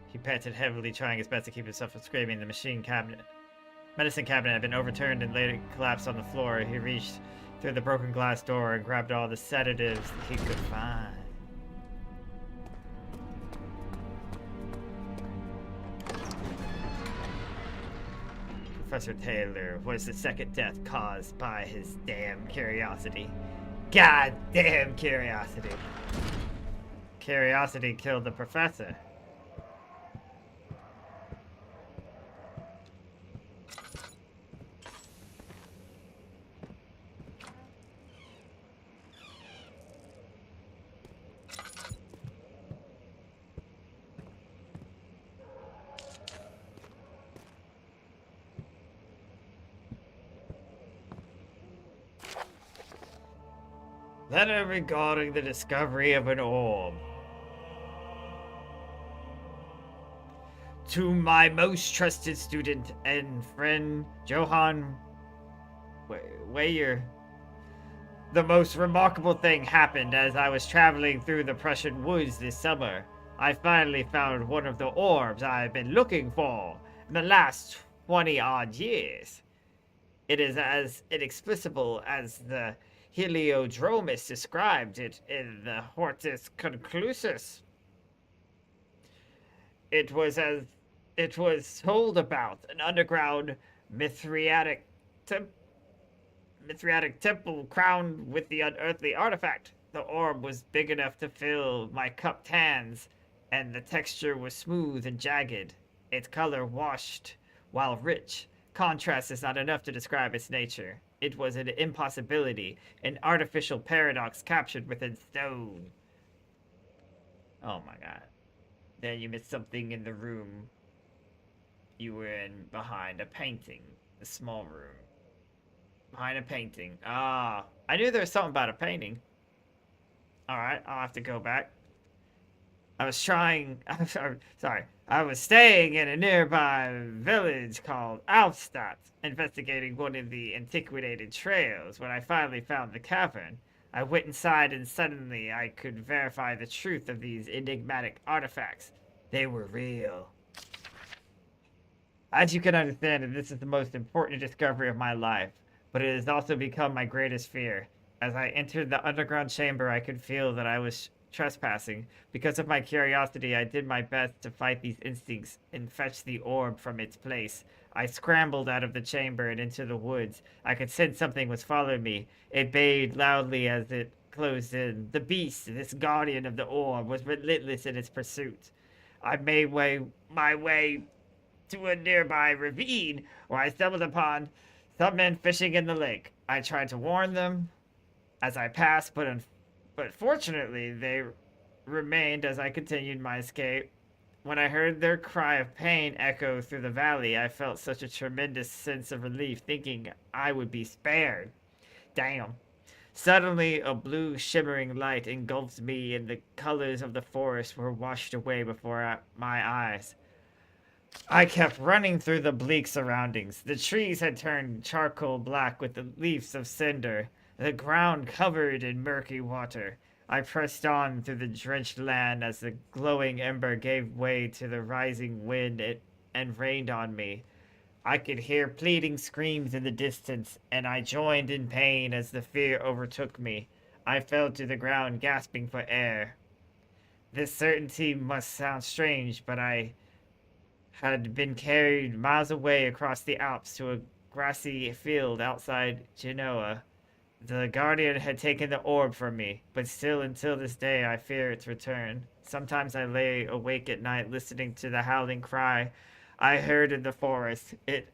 He panted heavily, trying his best to keep himself from screaming. The medicine cabinet had been overturned and later collapsed on the floor. He reached through the broken glass door and grabbed all the sedatives he could find. Professor Taylor was the second death caused by his damn curiosity. Goddamn curiosity. Curiosity killed the professor. Letter regarding the discovery of an orb. To my most trusted student and friend, Johann Weyer. The most remarkable thing happened as I was traveling through the Prussian woods this summer. I finally found one of the orbs I've been looking for in the last 20-odd years. It is as inexplicable as the Heliodromus described it in the Hortus Conclusus. It was told about an underground Mithriatic temple crowned with the unearthly artifact. The orb was big enough to fill my cupped hands, and the texture was smooth and jagged. Its color washed, while rich. Contrast is not enough to describe its nature. It was an impossibility, an artificial paradox captured within stone. Oh my god. Then you missed something in the room you were in behind a painting. A small room. Behind a painting. Ah, I knew there was something about a painting. Alright, I'll have to go back. I was staying in a nearby village called Alfstadt, investigating one of the antiquated trails. When I finally found the cavern, I went inside and suddenly I could verify the truth of these enigmatic artifacts. They were real. As you can understand, this is the most important discovery of my life, but it has also become my greatest fear. As I entered the underground chamber, I could feel that I was trespassing. Because of my curiosity, I did my best to fight these instincts and fetch the orb from its place. I scrambled out of the chamber and into the woods. I could sense something was following me. It bayed loudly as it closed in. The beast, this guardian of the orb, was relentless in its pursuit. I made my way to a nearby ravine where I stumbled upon some men fishing in the lake. I tried to warn them as I passed, but fortunately, they remained as I continued my escape. When I heard their cry of pain echo through the valley, I felt such a tremendous sense of relief, thinking I would be spared. Damn. Suddenly, a blue shimmering light engulfed me, and the colors of the forest were washed away before my eyes. I kept running through the bleak surroundings. The trees had turned charcoal black with the leaves of cinder. The ground covered in murky water. I pressed on through the drenched land as the glowing ember gave way to the rising wind and rained on me. I could hear pleading screams in the distance, and I joined in pain as the fear overtook me. I fell to the ground, gasping for air. This certainty must sound strange, but I had been carried miles away across the Alps to a grassy field outside Genoa. The guardian had taken the orb from me, but still until this day I fear its return. Sometimes I lay awake at night listening to the howling cry I heard in the forest. It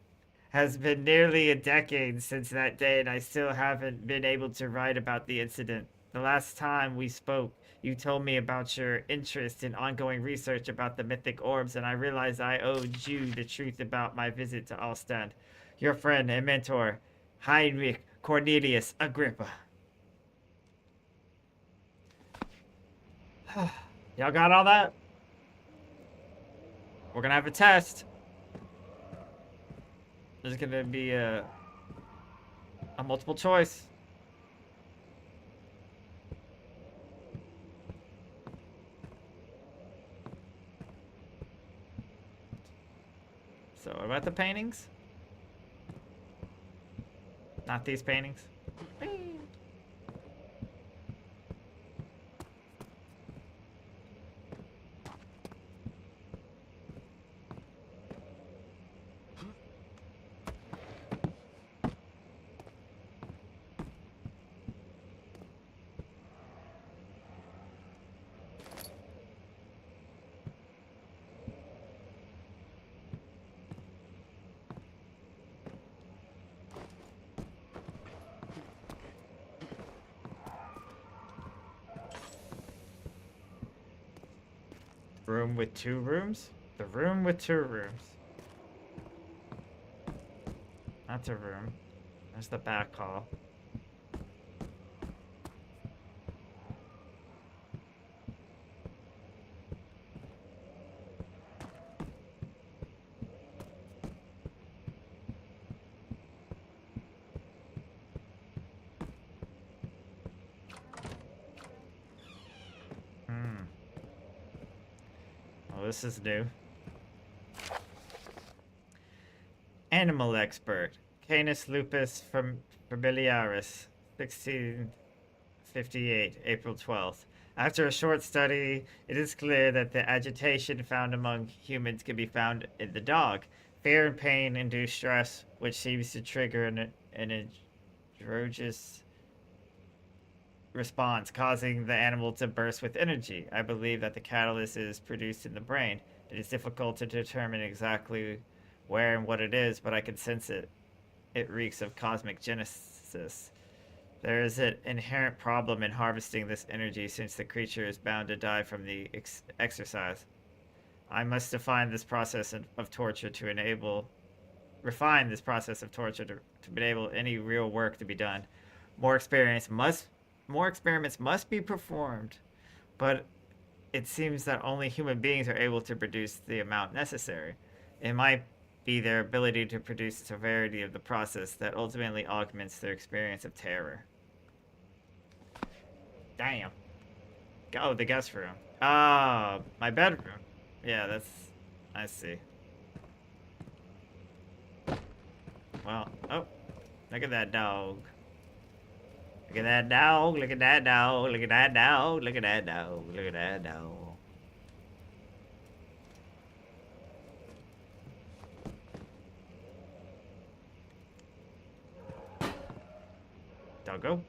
has been nearly a decade since that day, and I still haven't been able to write about the incident. The last time we spoke, you told me about your interest in ongoing research about the mythic orbs, and I realized I owed you the truth about my visit to Alfstadt. Your friend and mentor, Heinrich Cornelius Agrippa. Y'all got all that? We're gonna have a test. There's gonna be a multiple choice. So, what about the paintings? Not these paintings. Room with 2 rooms? The room with 2 rooms. That's a room. There's the back hall. This is new. Animal expert. Canis lupus familiaris, 1658, April 12th. After a short study, it is clear that the agitation found among humans can be found in the dog. Fear and pain induce stress, which seems to trigger an androgynous response, causing the animal to burst with energy. I believe that the catalyst is produced in the brain. It is difficult to determine exactly where and what it is, but I can sense it. It reeks of cosmic genesis. There is an inherent problem in harvesting this energy since the creature is bound to die from the exercise. I must refine this process of torture to enable any real work to be done. More experiments must be performed, but it seems that only human beings are able to produce the amount necessary. It might be their ability to produce the severity of the process that ultimately augments their experience of terror. Damn. Oh, the guest room. Ah, my bedroom. Yeah, that's... I see. Well, oh. Look at that dog. Look at that dog, look at that dog, look at that dog, look at that dog, look at that dog. Doggo.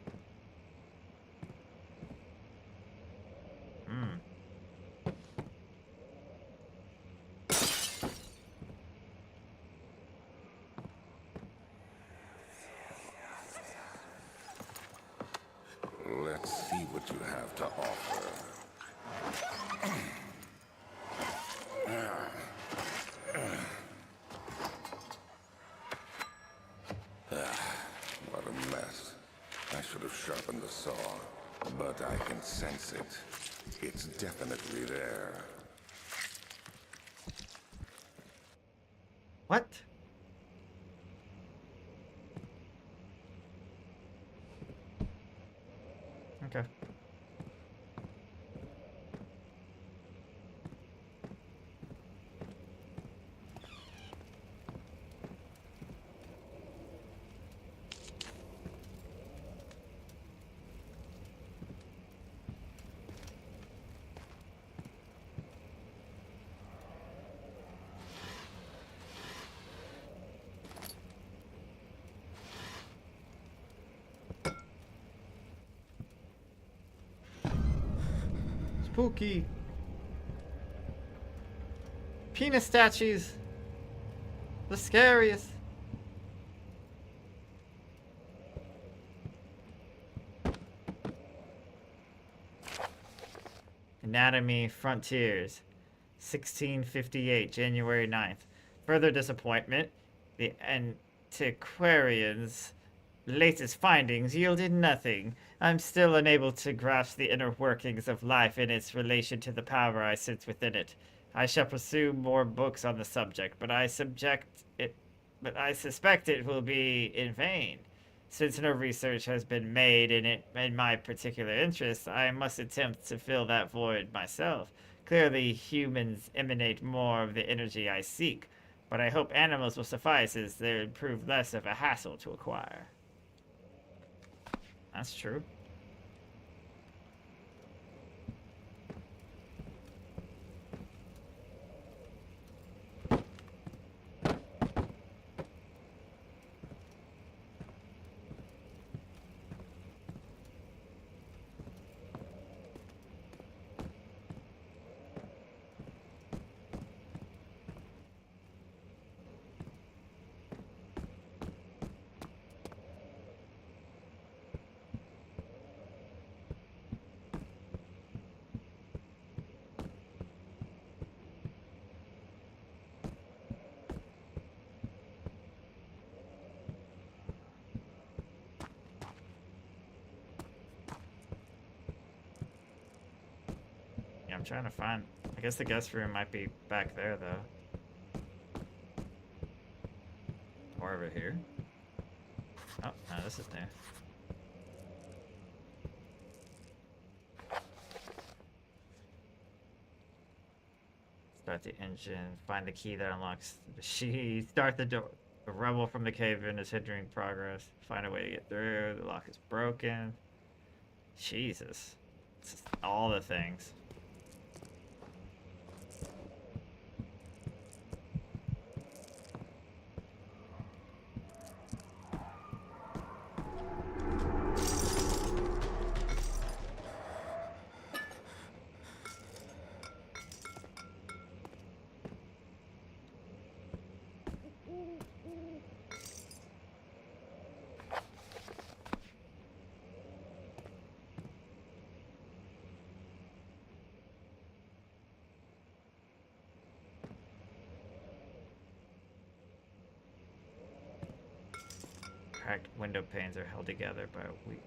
Let's see what you have to offer. What a mess. I should have sharpened the saw, but I can sense it. It's definitely there. What? Okay. Spooky. Penis statues. The scariest. Anatomy Frontiers. 1658, January 9th. Further disappointment. The antiquarians latest findings yielded nothing. I'm still unable to grasp the inner workings of life and its relation to the power I sense within it. I shall pursue more books on the subject, but I suspect it will be in vain. Since no research has been made in my particular interest, I must attempt to fill that void myself. Clearly, humans emanate more of the energy I seek, but I hope animals will suffice as they would prove less of a hassle to acquire. That's true. I'm trying to find... I guess the guest room might be back there, though. Or over here. Oh, no, this is new. Start the engine. Find the key that unlocks the machine. Start the door. A rebel from the cave-in is hindering progress. Find a way to get through. The lock is broken. Jesus. It's just all the things. Cracked window panes are held together by a weak...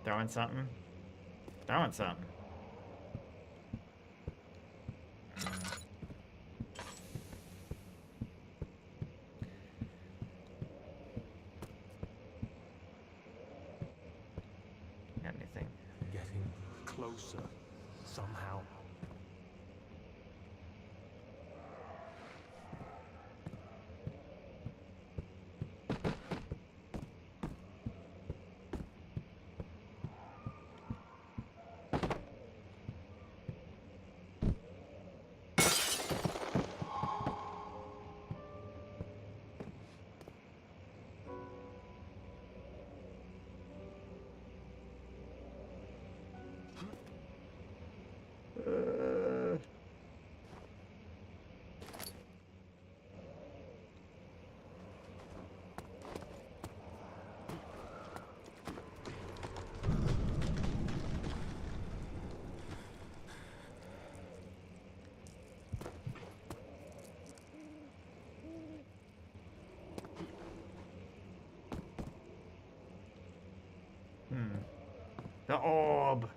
Throwing something? Throwing something. Got anything? Getting closer, somehow. The orb.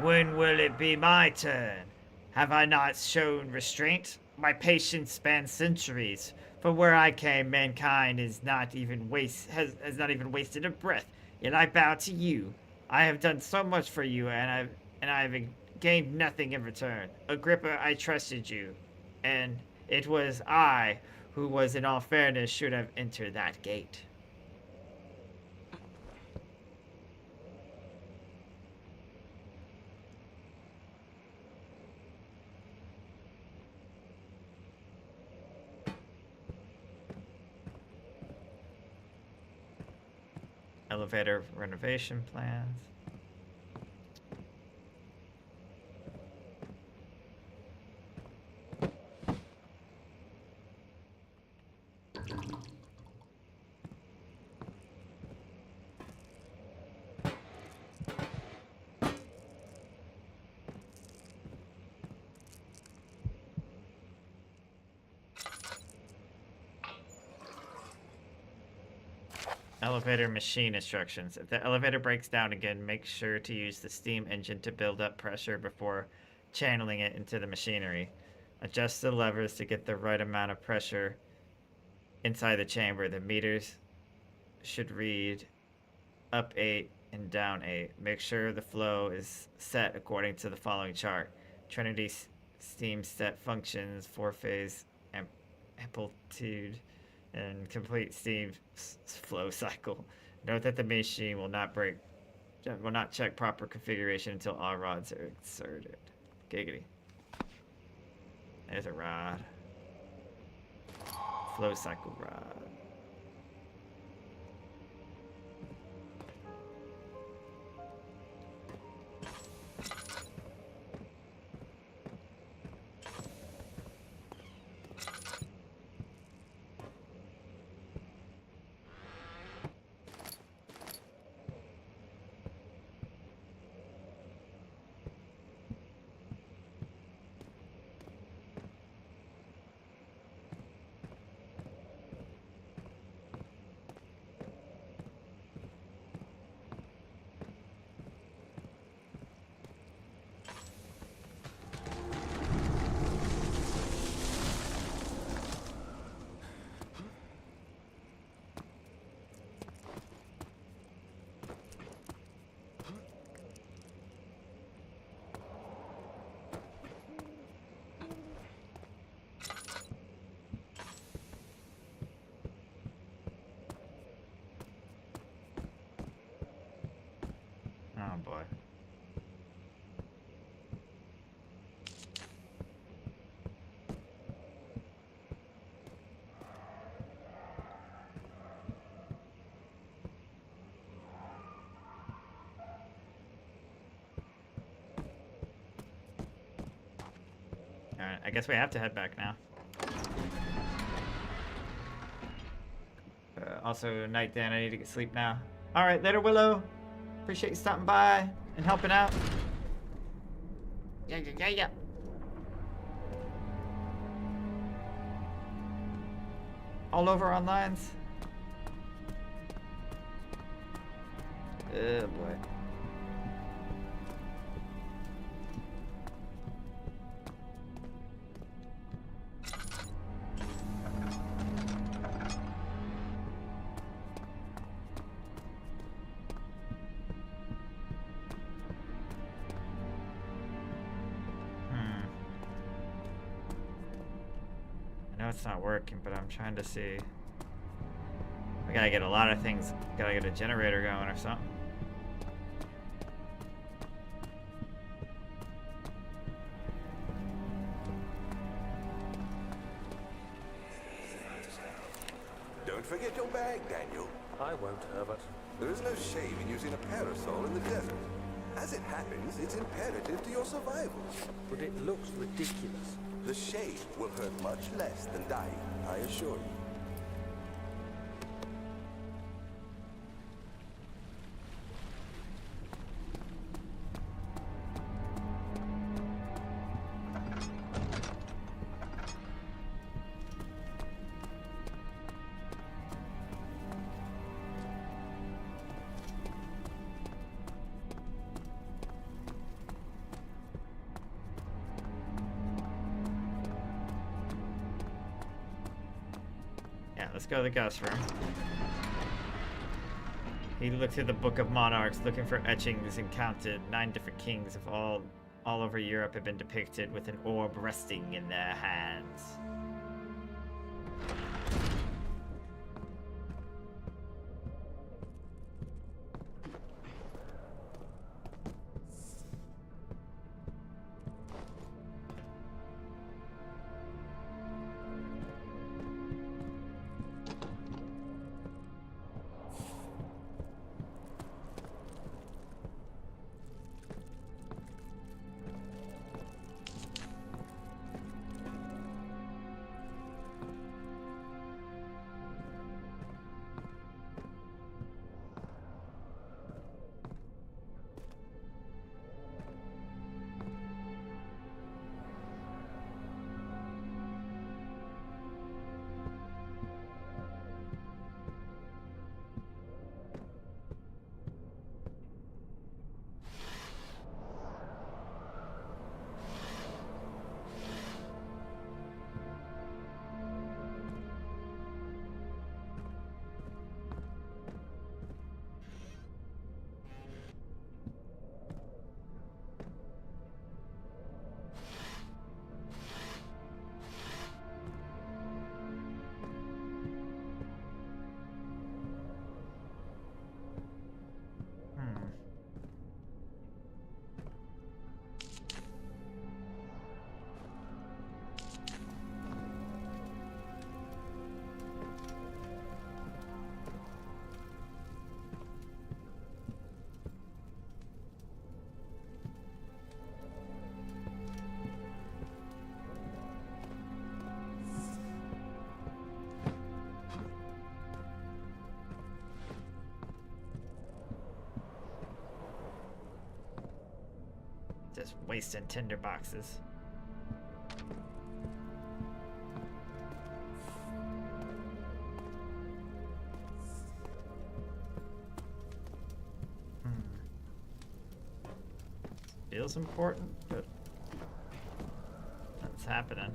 When will it be my turn? Have I not shown restraint? My patience spans centuries. From where I came, mankind has not even wasted a breath. Yet I bow to you. I have done so much for you, and I've gained nothing in return. Agrippa, I trusted you, and it was I who was, in all fairness, should have entered that gate. Elevator renovation plans. Elevator machine instructions. If the elevator breaks down again, make sure to use the steam engine to build up pressure before channeling it into the machinery. Adjust the levers to get the right amount of pressure inside the chamber. The meters should read up 8 and down 8. Make sure the flow is set according to the following chart. Trinity steam set functions, 4-phase amplitude, and complete steam flow cycle. Note that the machine will not check proper configuration until all rods are inserted. Giggity. There's a rod. Flow cycle rod. Oh boy. Alright, I guess we have to head back now. Also, night, Dan. I need to get sleep now. Alright, later, Willow. Appreciate you stopping by and helping out. Yeah. All over on lines. Oh boy. It's not working, but I'm trying to see. We gotta get a lot of things. Gotta get a generator going or something. Don't forget your bag, Daniel. I won't, Herbert. There is no shame in using a parasol in the desert. As it happens, it's imperative to your survival. But it looks ridiculous. The shade will hurt much less than dying, I assure you. Let's go to the Gus room. He looked through the Book of Monarchs, looking for etchings, and counted 9 different kings of all over Europe had been depicted with an orb resting in their hands. Just wasting tinder boxes. Feels important, but that's happening.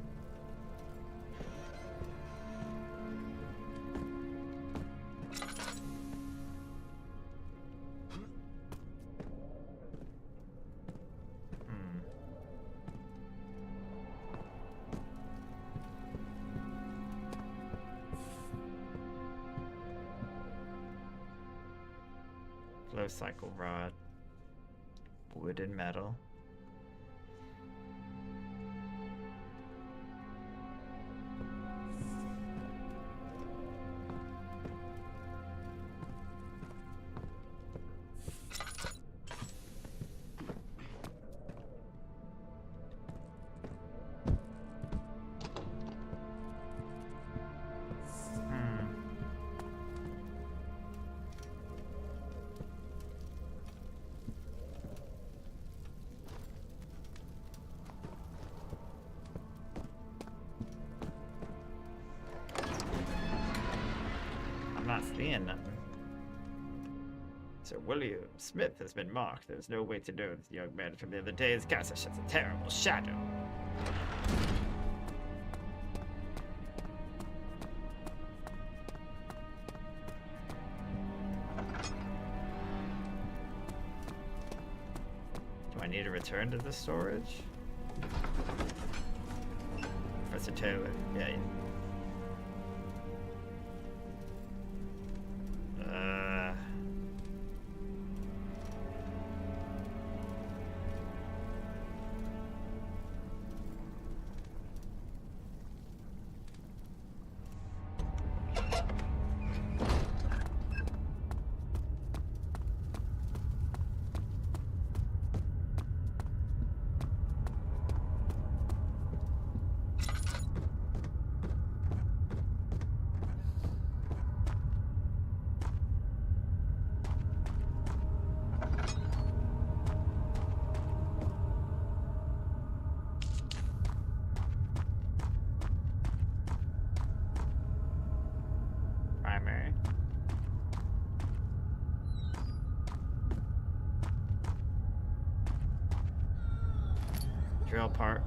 Flow cycle rod. Wood and metal. Seeing nothing. Sir William Smith has been marked. There's no way to know this young man from the other day. His castle sheds a terrible shadow. Do I need to return to the storage? Professor Taylor, yeah. Drill part.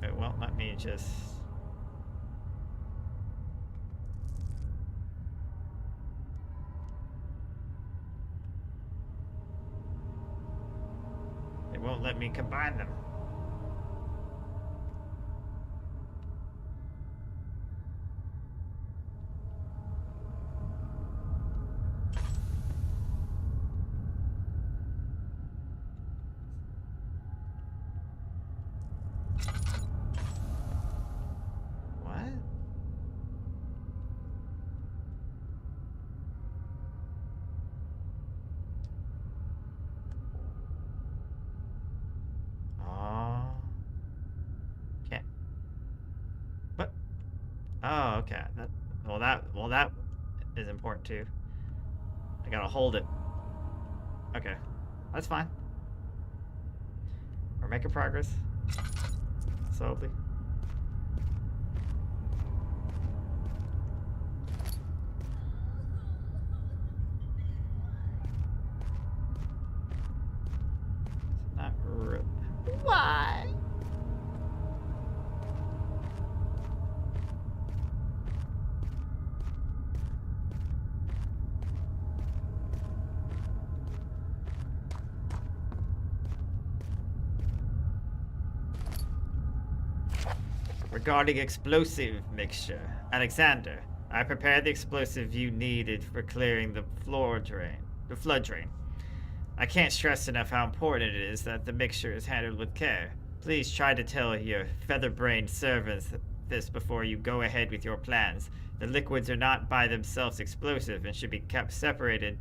It won't let me just... It won't let me combine them. Oh, okay. That is important too. I gotta hold it. Okay, that's fine. We're making progress. Slowly. It's not real. Why? Regarding explosive mixture, Alexander, I prepared the explosive you needed for clearing the flood drain. I can't stress enough how important it is that the mixture is handled with care. Please try to tell your feather-brained servants this before you go ahead with your plans. The liquids are not by themselves explosive and should be kept separated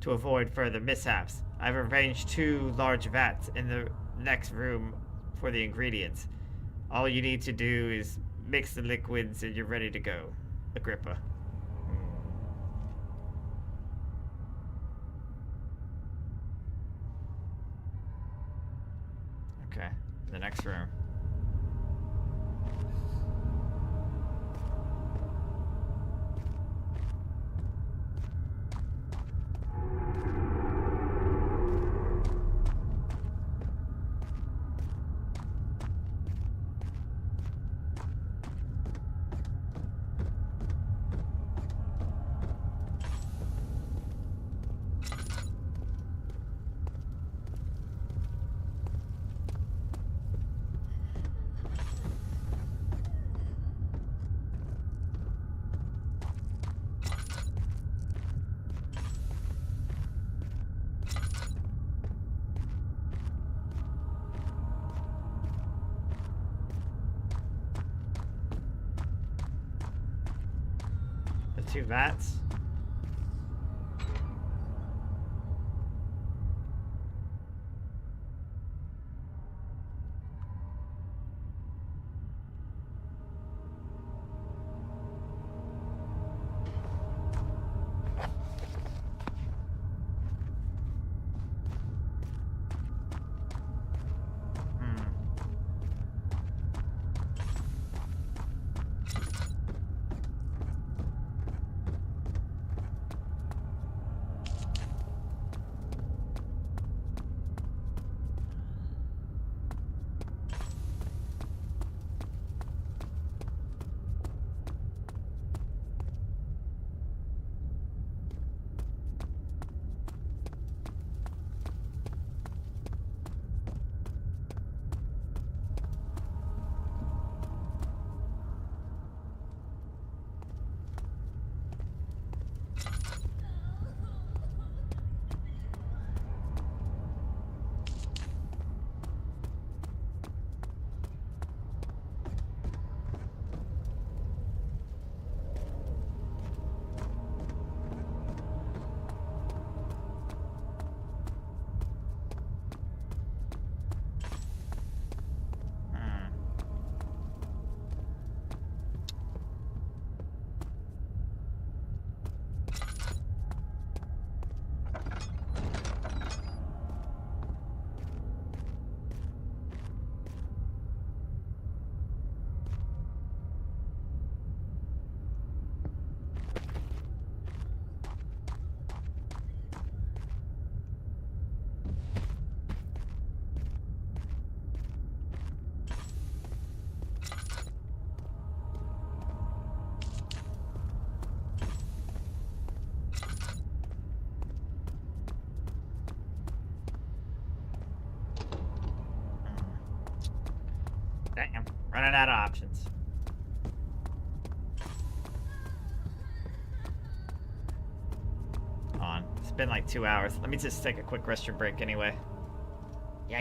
to avoid further mishaps. I've arranged 2 large vats in the next room for the ingredients. All you need to do is mix the liquids and you're ready to go. Agrippa. Okay, the next room. The 2 vats. Damn, running out of options. On. It's been like 2 hours. Let me just take a quick restroom break anyway. Yeah.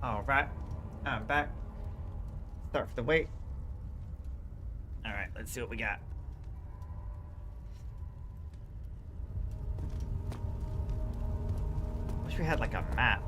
Alright, I'm back. Start for the wait. Alright, let's see what we got. Wish we had like a map.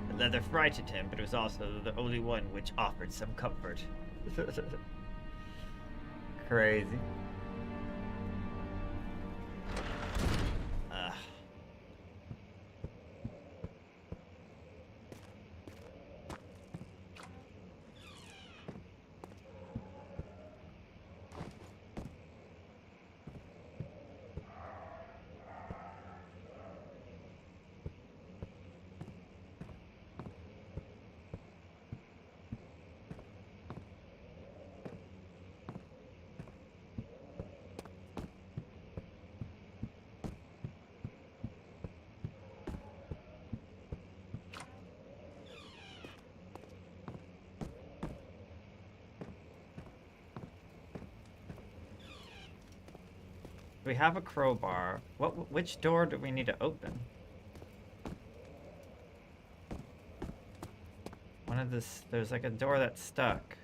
The leather frightened him, but it was also the only one which offered some comfort. Crazy. Ugh. We have a crowbar. Which door do we need to open? One of this, there's like a door that's stuck.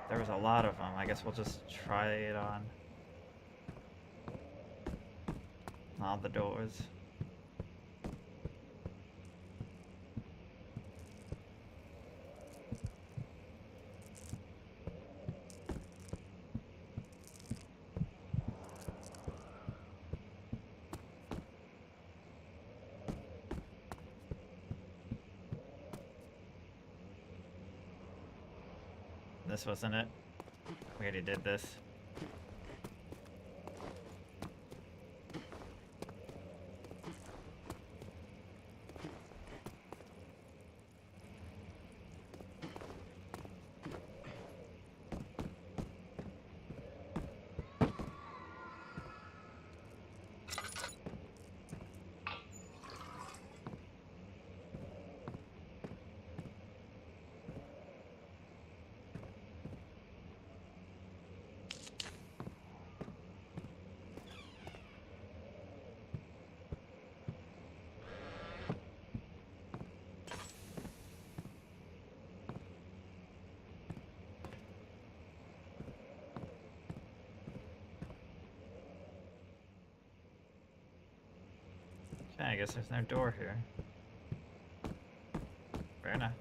There was a lot of them. I guess we'll just try it on all the doors. This wasn't it. We already did this. Okay, I guess there's no door here. Fair enough.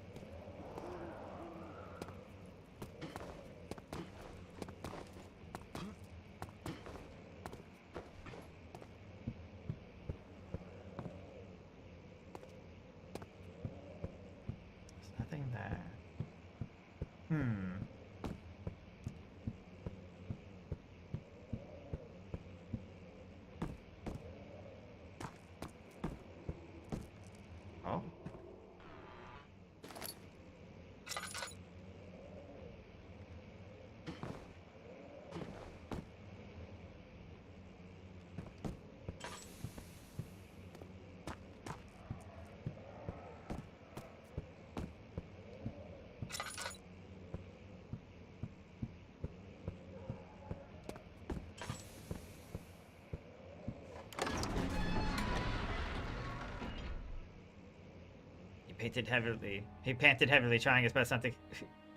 There's nothing there. Oh. He panted heavily, trying his best not to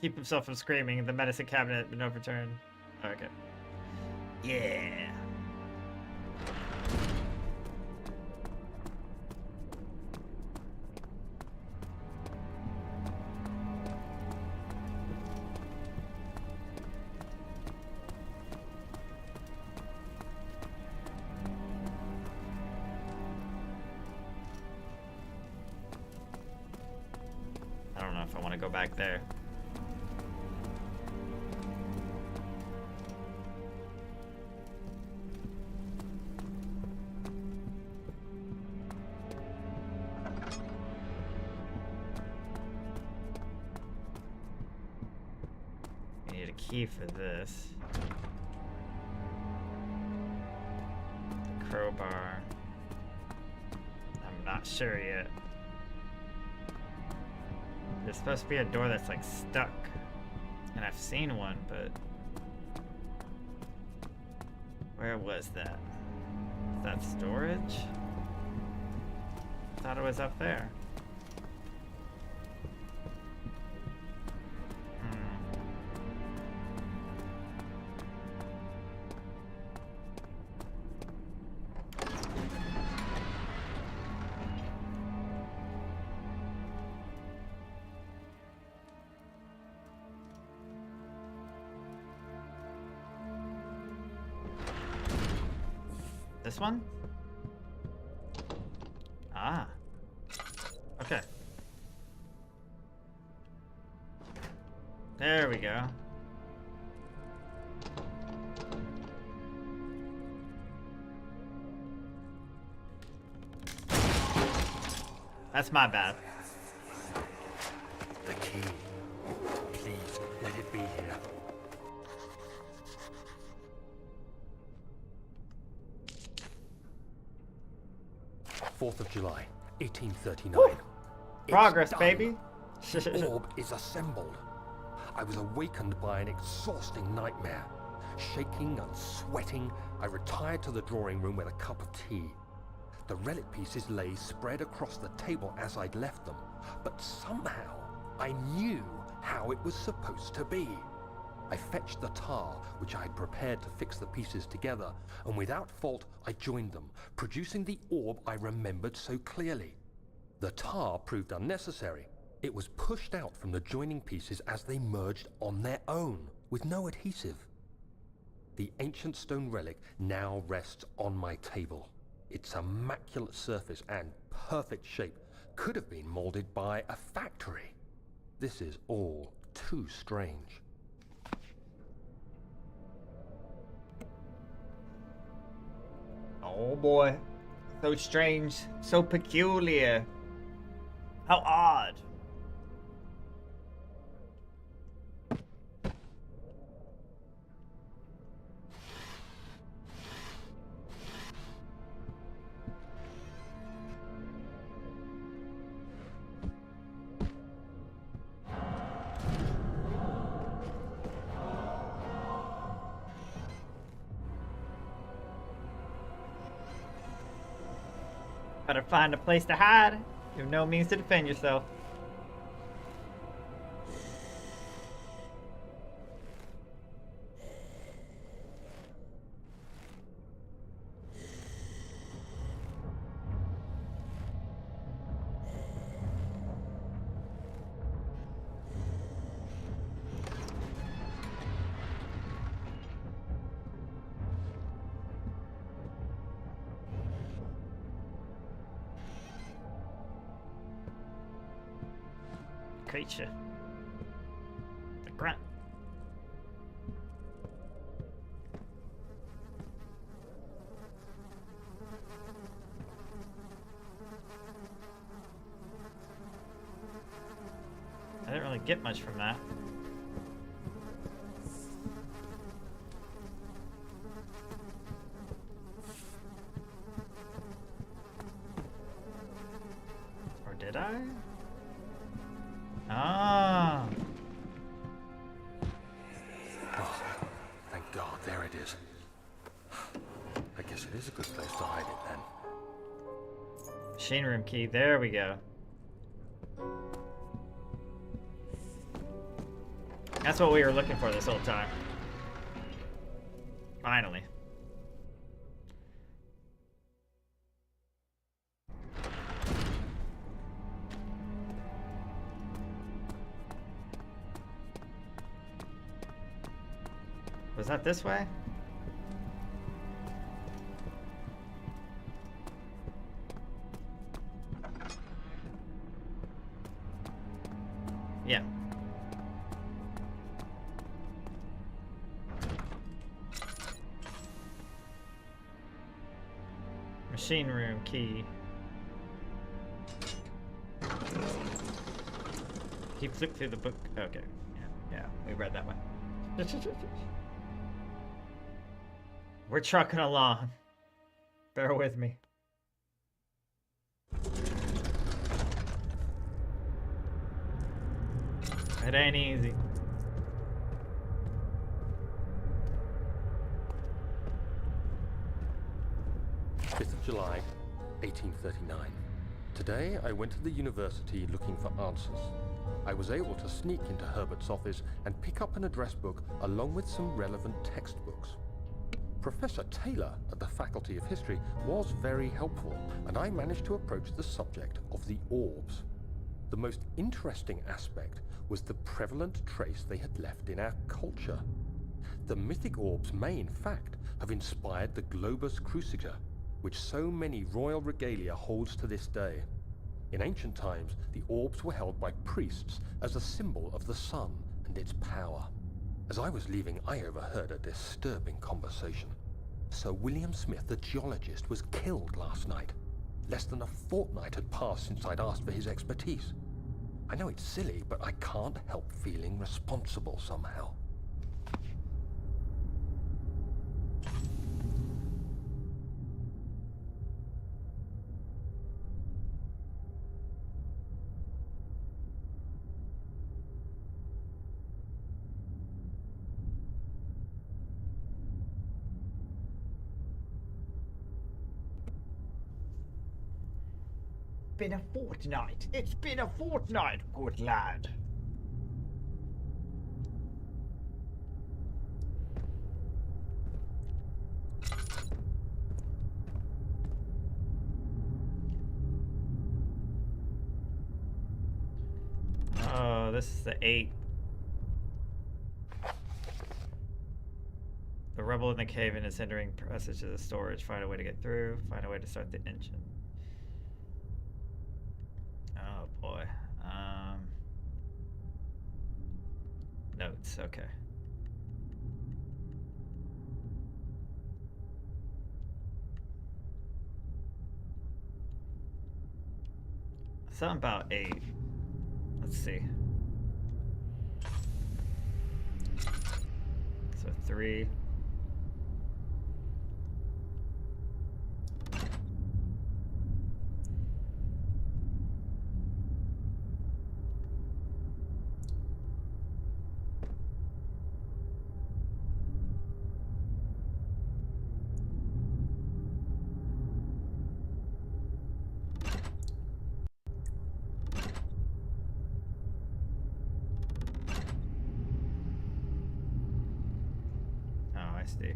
keep himself from screaming. The medicine cabinet had been overturned. Okay. Yeah. I don't know if I want to go back there. Need a key for this. Crowbar. I'm not sure yet. There's supposed to be a door that's like stuck. And I've seen one, but where was that? Is that storage? I thought it was up there. This one? Ah. Okay. There we go. That's my bad. The key. Please, let it be here. 4th of July, 1839. Woo! Progress, It's baby. done. The orb is assembled. I was awakened by an exhausting nightmare. Shaking and sweating, I retired to the drawing room with a cup of tea. The relic pieces lay spread across the table as I'd left them, but somehow I knew how it was supposed to be. I fetched the tar, which I had prepared to fix the pieces together, and without fault I joined them, producing the orb I remembered so clearly. The tar proved unnecessary. It was pushed out from the joining pieces as they merged on their own, with no adhesive. The ancient stone relic now rests on my table. Its immaculate surface and perfect shape could have been molded by a factory. This is all too strange. Oh boy. So strange. So peculiar. How odd. Better find a place to hide. You have no means to defend yourself. Creature. The grunt. I didn't really get much from that. Or did I? Ah. Oh, thank God, there it is. I guess it is a good place to hide it then. Machine room key. There we go. That's what we were looking for this whole time. Finally. Was that this way? Yeah. Machine room key. Keep flip through the book. Okay. Yeah, we read that one. We're trucking along. Bear with me. It ain't easy. July 1839. Today I went to the university looking for answers. I was able to sneak into Herbert's office and pick up an address book along with some relevant textbooks. Professor Taylor at the Faculty of History was very helpful, and I managed to approach the subject of the orbs. The most interesting aspect was the prevalent trace they had left in our culture. The mythic orbs may in fact have inspired the globus cruciger, which so many royal regalia holds to this day. In ancient times, the orbs were held by priests as a symbol of the sun and its power. As I was leaving, I overheard a disturbing conversation. Sir William Smith, the geologist, was killed last night. Less than a fortnight had passed since I'd asked for his expertise. I know it's silly, but I can't help feeling responsible somehow. Been a fortnight. It's been a fortnight, good lad. Oh, this is the 8. The rubble in the cave and is hindering passage to the storage. Find a way to get through. Find a way to start the engine. Oh boy. Notes. Okay. Something about 8. Let's see. So 3. See.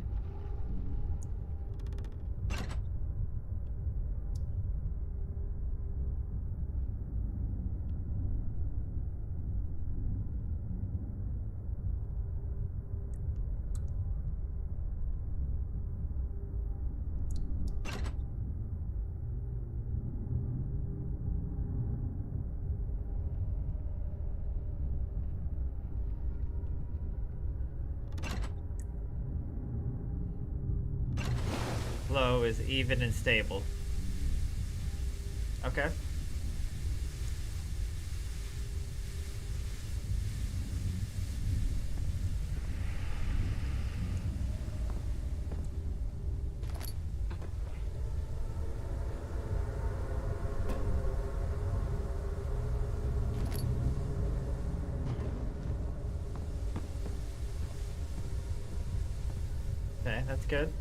Flow is even and stable. Okay. Okay, that's good.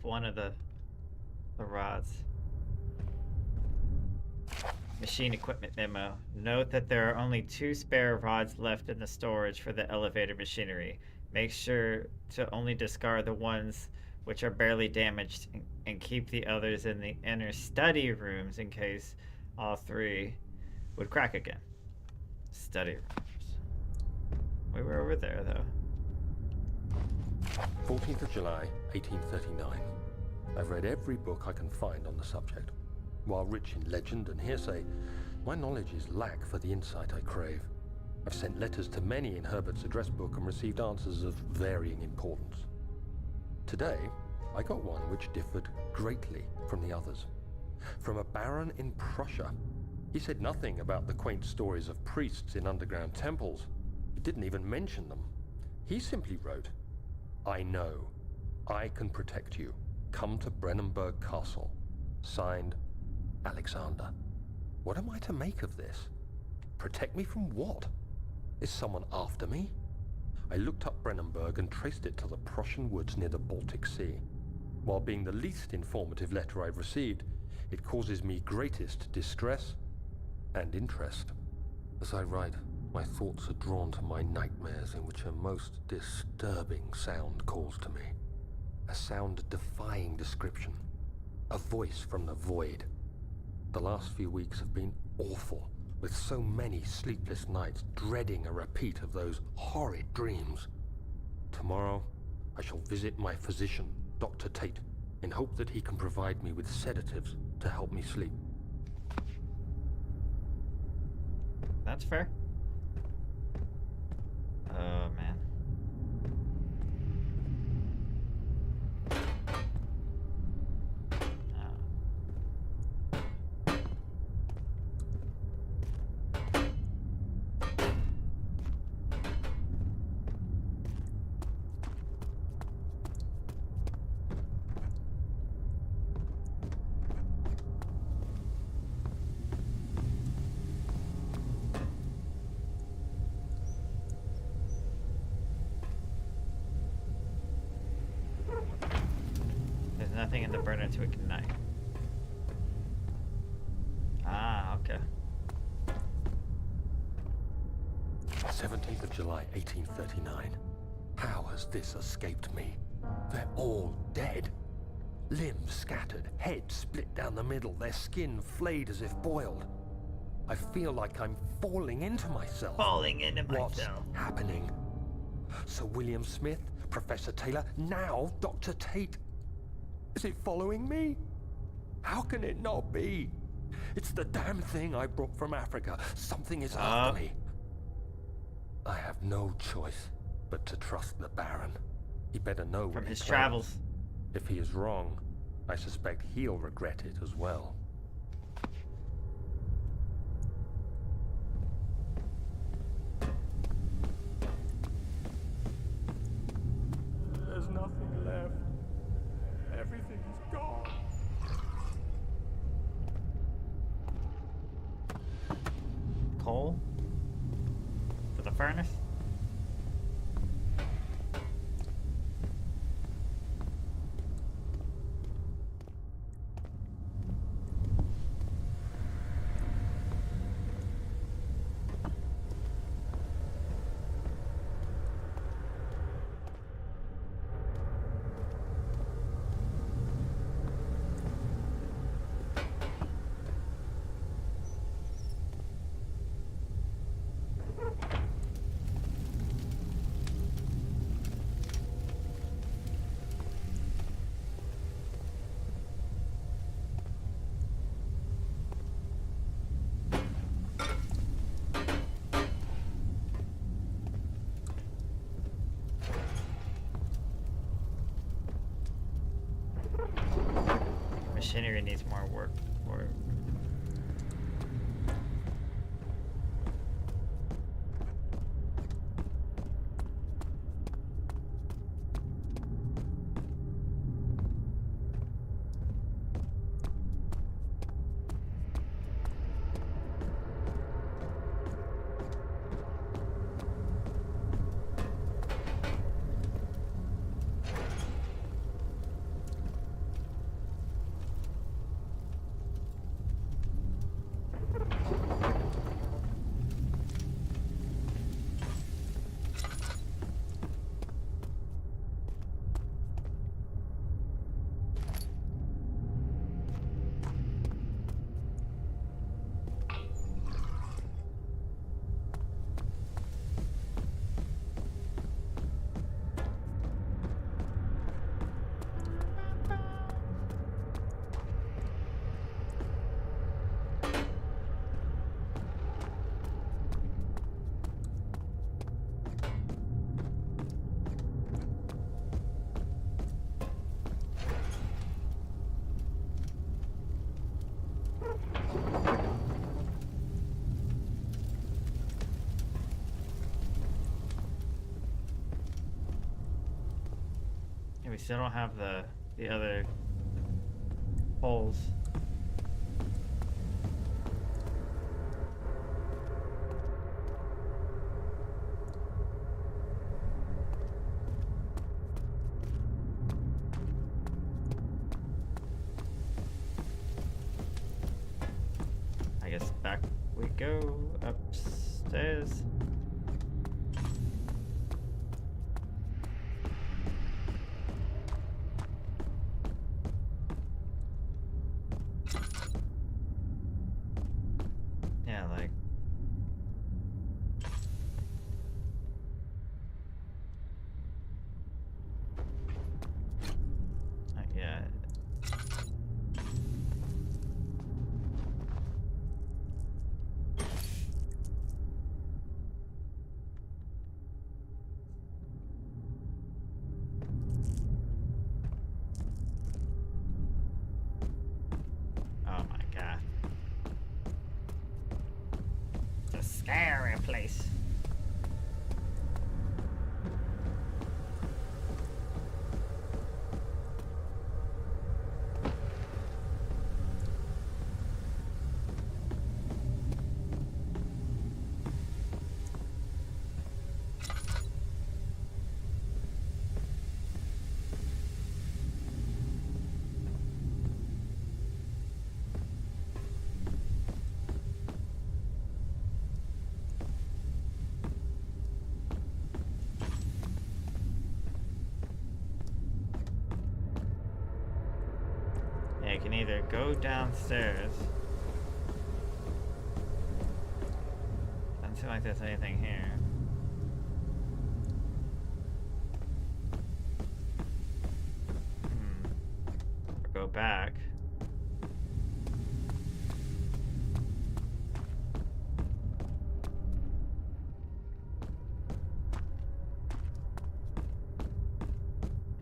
One of the rods. Machine equipment memo. Note that there are only 2 spare rods left in the storage for the elevator machinery. Make sure to only discard the ones which are barely damaged and keep the others in the inner study rooms in case all 3 would crack again. Study rooms. We were over there, though. 14th of July, 1839. I've read every book I can find on the subject. While rich in legend and hearsay, my knowledge is lack for the insight I crave. I've sent letters to many in Herbert's address book and received answers of varying importance. Today, I got one which differed greatly from the others. From a baron in Prussia. He said nothing about the quaint stories of priests in underground temples. He didn't even mention them. He simply wrote, "I know. I can protect you. Come to Brennenburg Castle. Signed, Alexander." What am I to make of this? Protect me from what? Is someone after me? I looked up Brennenburg and traced it to the Prussian woods near the Baltic Sea. While being the least informative letter I've received, it causes me greatest distress and interest. As I write, my thoughts are drawn to my nightmares in which a most disturbing sound calls to me. A sound defying description. A voice from the void. The last few weeks have been awful, with so many sleepless nights dreading a repeat of those horrid dreams. Tomorrow, I shall visit my physician, Dr. Tate, in hope that he can provide me with sedatives to help me sleep. That's fair. Oh, man. Nothing in the burner to ignite. Ah, okay. 17th of July, 1839. How has this escaped me? They're all dead. Limbs scattered, heads split down the middle, their skin flayed as if boiled. I feel like I'm falling into myself. Falling into What's myself. happening? Sir William Smith, Professor Taylor, now Dr. Tate. Is it following me? How can it not be? It's the damn thing I brought from Africa. Something is after me. I have no choice but to trust the Baron. He better know From what his he travels. plans. If he is wrong, I suspect he'll regret it as well. There's nothing left. Everything is gone. Coal? For the furnace? Machinery needs more work for it. We still don't have the other holes. I guess back we go upstairs. Yeah, like yeah. Oh my god. It's a scary place. Yeah, you can either go downstairs. Doesn't seem like there's anything here. Or go back.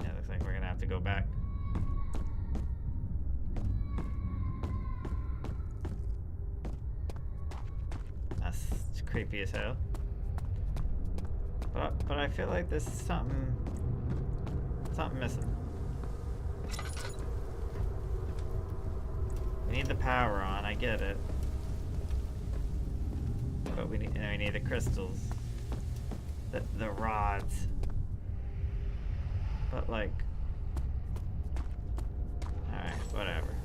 Yeah, looks like we're gonna have to go back. That's creepy as hell. But I feel like there's something missing. We need the power on, I get it. But we need the crystals. The rods. But like, alright, whatever.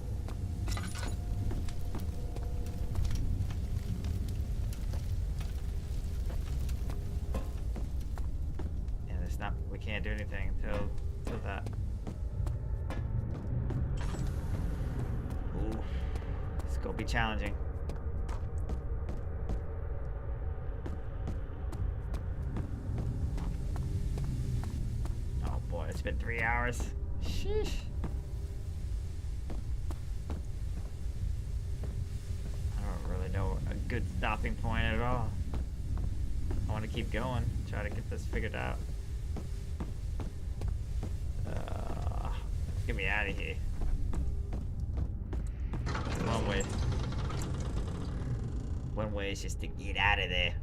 We can't do anything until that. Ooh, it's gonna be challenging. Oh boy, it's been 3 hours. Sheesh. I don't really know a good stopping point at all. I want to keep going, try to get this figured out. Get me out of here. One way. One way is just to get out of there.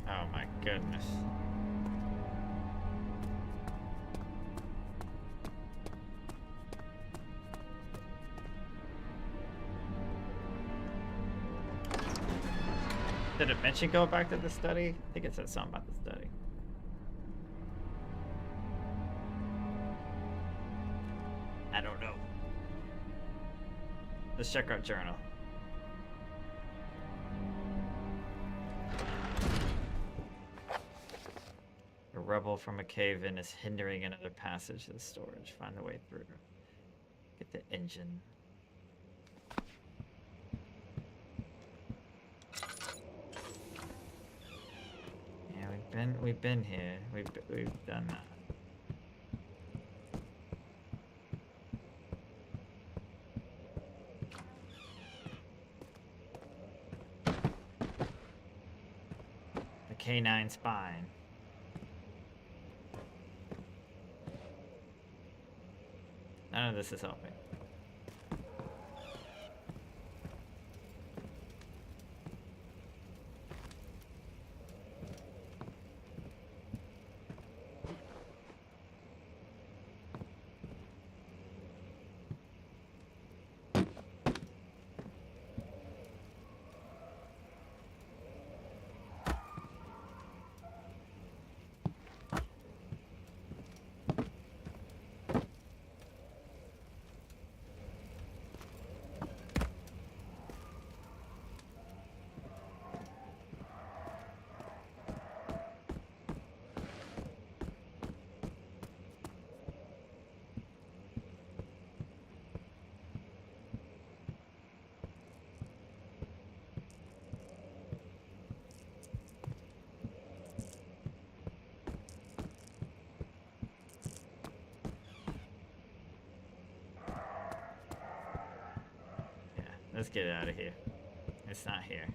Oh my goodness. Did it mention go back to the study? I think it said something about the study. I don't know. Let's check our journal. rubble from a cave-in is hindering another passage to the storage. Find the way through. Get the engine. Yeah, we've been here. We've done that. The canine spine. None of this is helping. Let's get it out of here. It's not here.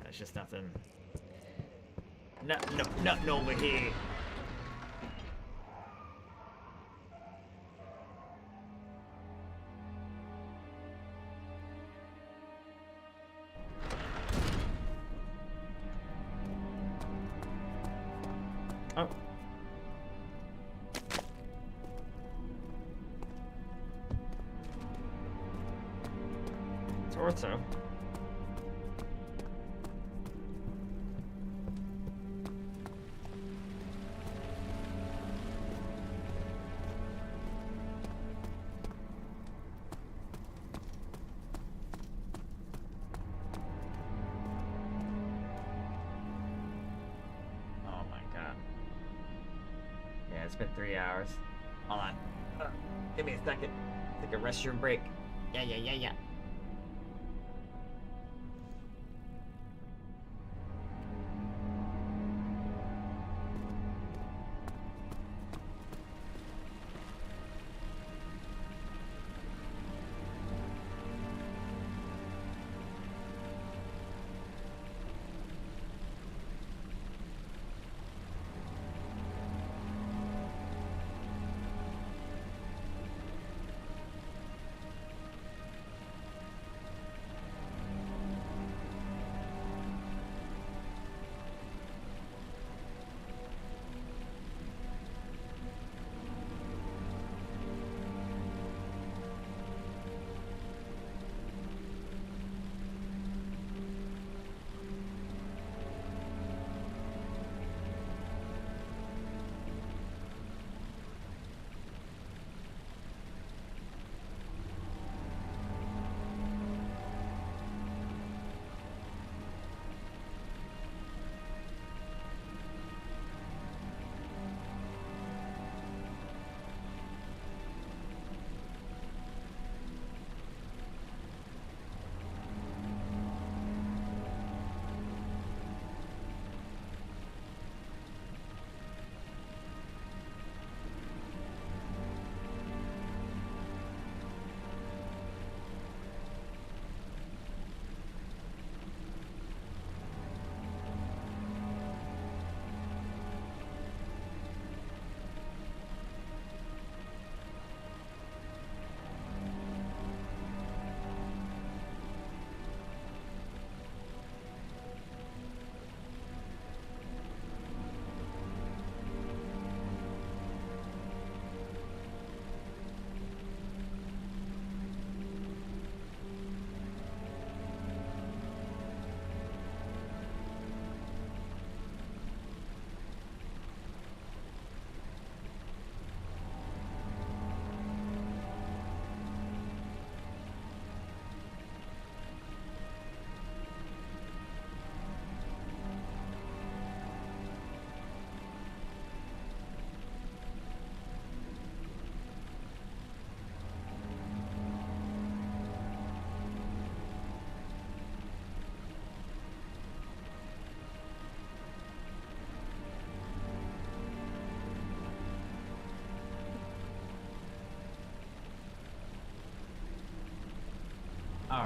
There's just nothing. Nothing over here. Oh. Torso. Oh my god. Yeah, it's been 3 hours. Hold on. Give me a second. Take a restroom break. Yeah.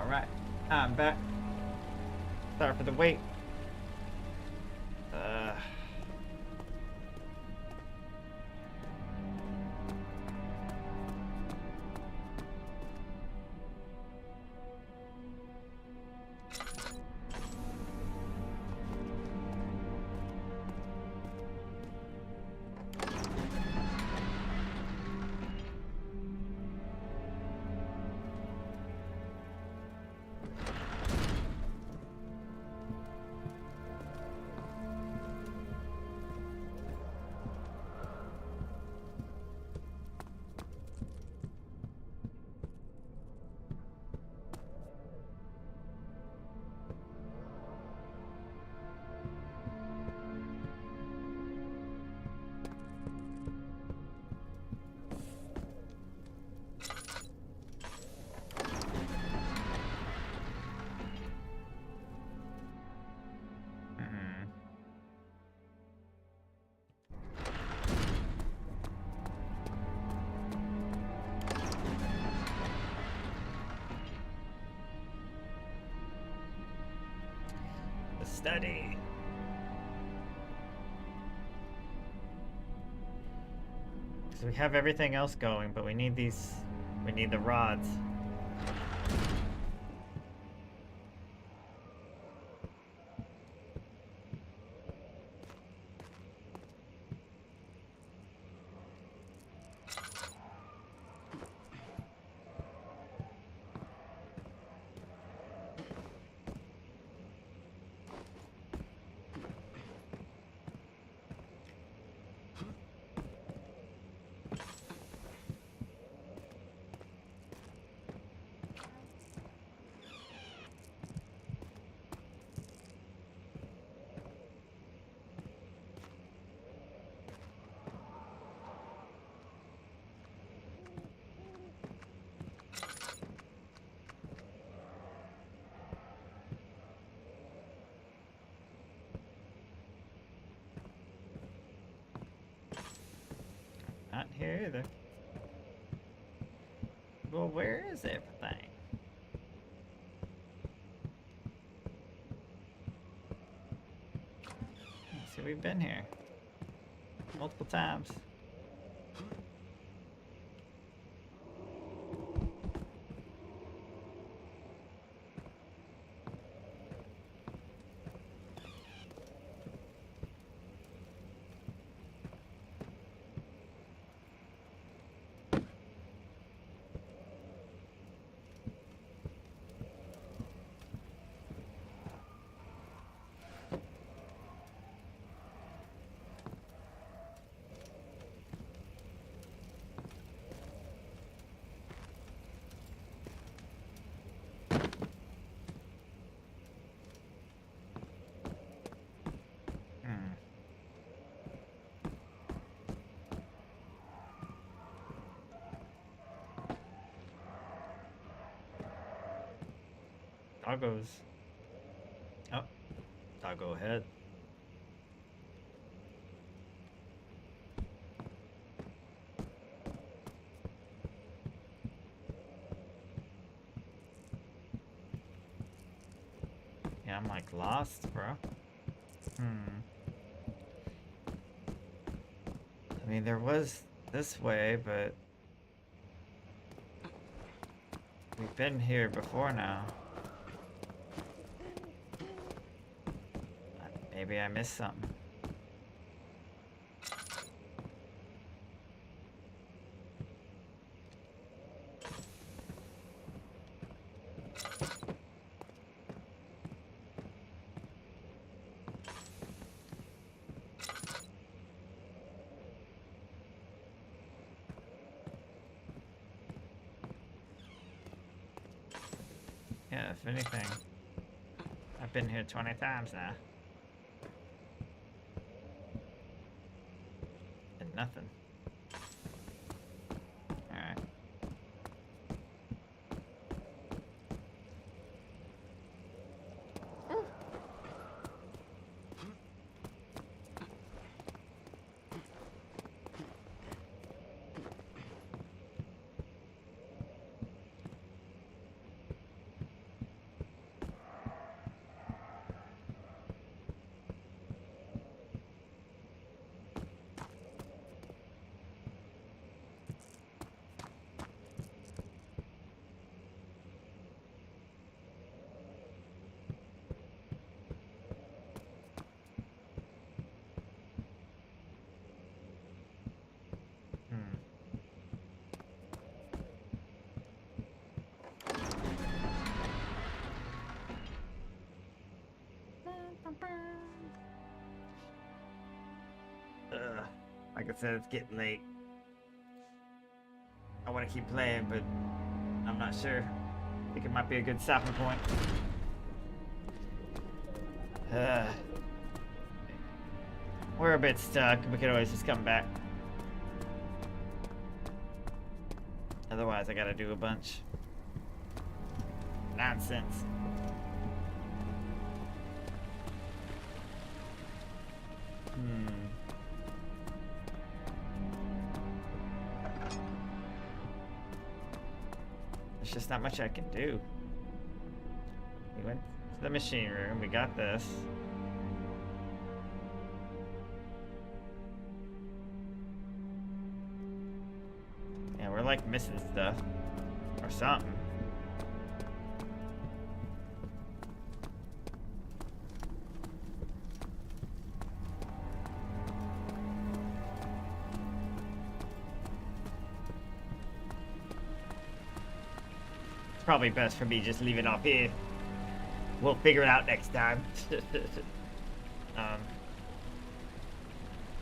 Alright, I'm back. Sorry for the wait. Study. Because we have everything else going, but we need these. We need the rods. Not here either. Well, where is everything? See, we've been here multiple times. Doggo's. Oh, doggo head. Yeah, I'm like lost, bro. I mean, there was this way, but we've been here before now. Maybe I missed something. Yeah, if anything, I've been here 20 times now. And nothing. Alright. Like I said, it's getting late. I want to keep playing, but I'm not sure. I think it might be a good stopping point. We're a bit stuck. We could always just come back. Otherwise, I gotta do a bunch. Nonsense. There's just not much I can do. We went to the machine room. We got this. Yeah, we're like missing stuff. Or something. Probably best for me just leave it off here. We'll figure it out next time.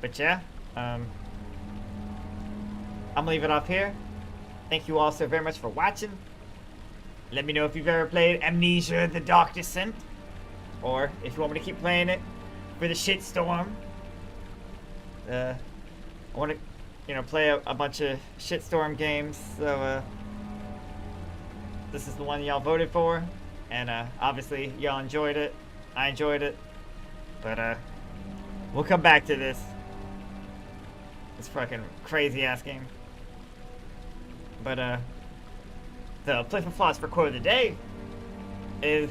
But yeah, I'm gonna leave it off here. Thank you all so very much for watching. Let me know if you've ever played Amnesia: The Dark Descent, or if you want me to keep playing it for the Shitstorm. I want to, play a bunch of Shitstorm games, so this is the one y'all voted for, and obviously y'all enjoyed it. I enjoyed it, but we'll come back to this. It's fucking crazy ass game. But the playful flaws for quote of the day is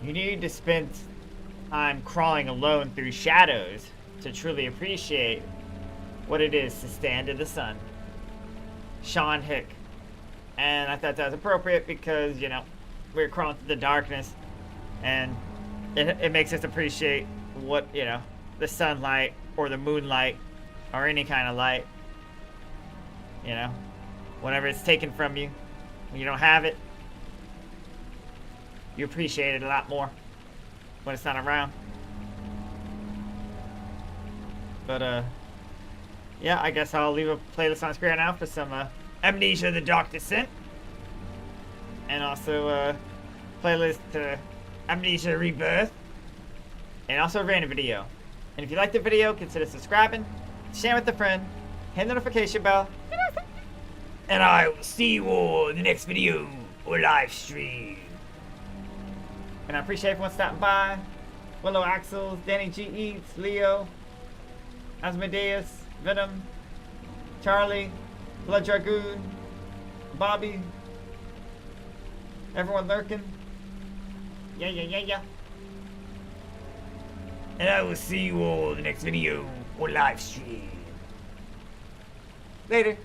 you need to spend time crawling alone through shadows to truly appreciate what it is to stand in the sun. Shaun Hick. And I thought that was appropriate because, we're crawling through the darkness, and it makes us appreciate what, the sunlight or the moonlight or any kind of light, whenever it's taken from you, when you don't have it, you appreciate it a lot more when it's not around. But, yeah, I guess I'll leave a playlist on screen now for some, Amnesia: The Dark Descent, and also playlist to Amnesia Rebirth, and also a random video. And if you like the video, consider subscribing, sharing with a friend, hit the notification bell, and I will see you all in the next video or live stream. And I appreciate everyone stopping by. Willow Axels, Danny G Eats, Leo, Asmodeus, Venom, Charlie, Blood Dragoon, Bobby, everyone lurking. Yeah. And I will see you all in the next video or live stream. Later.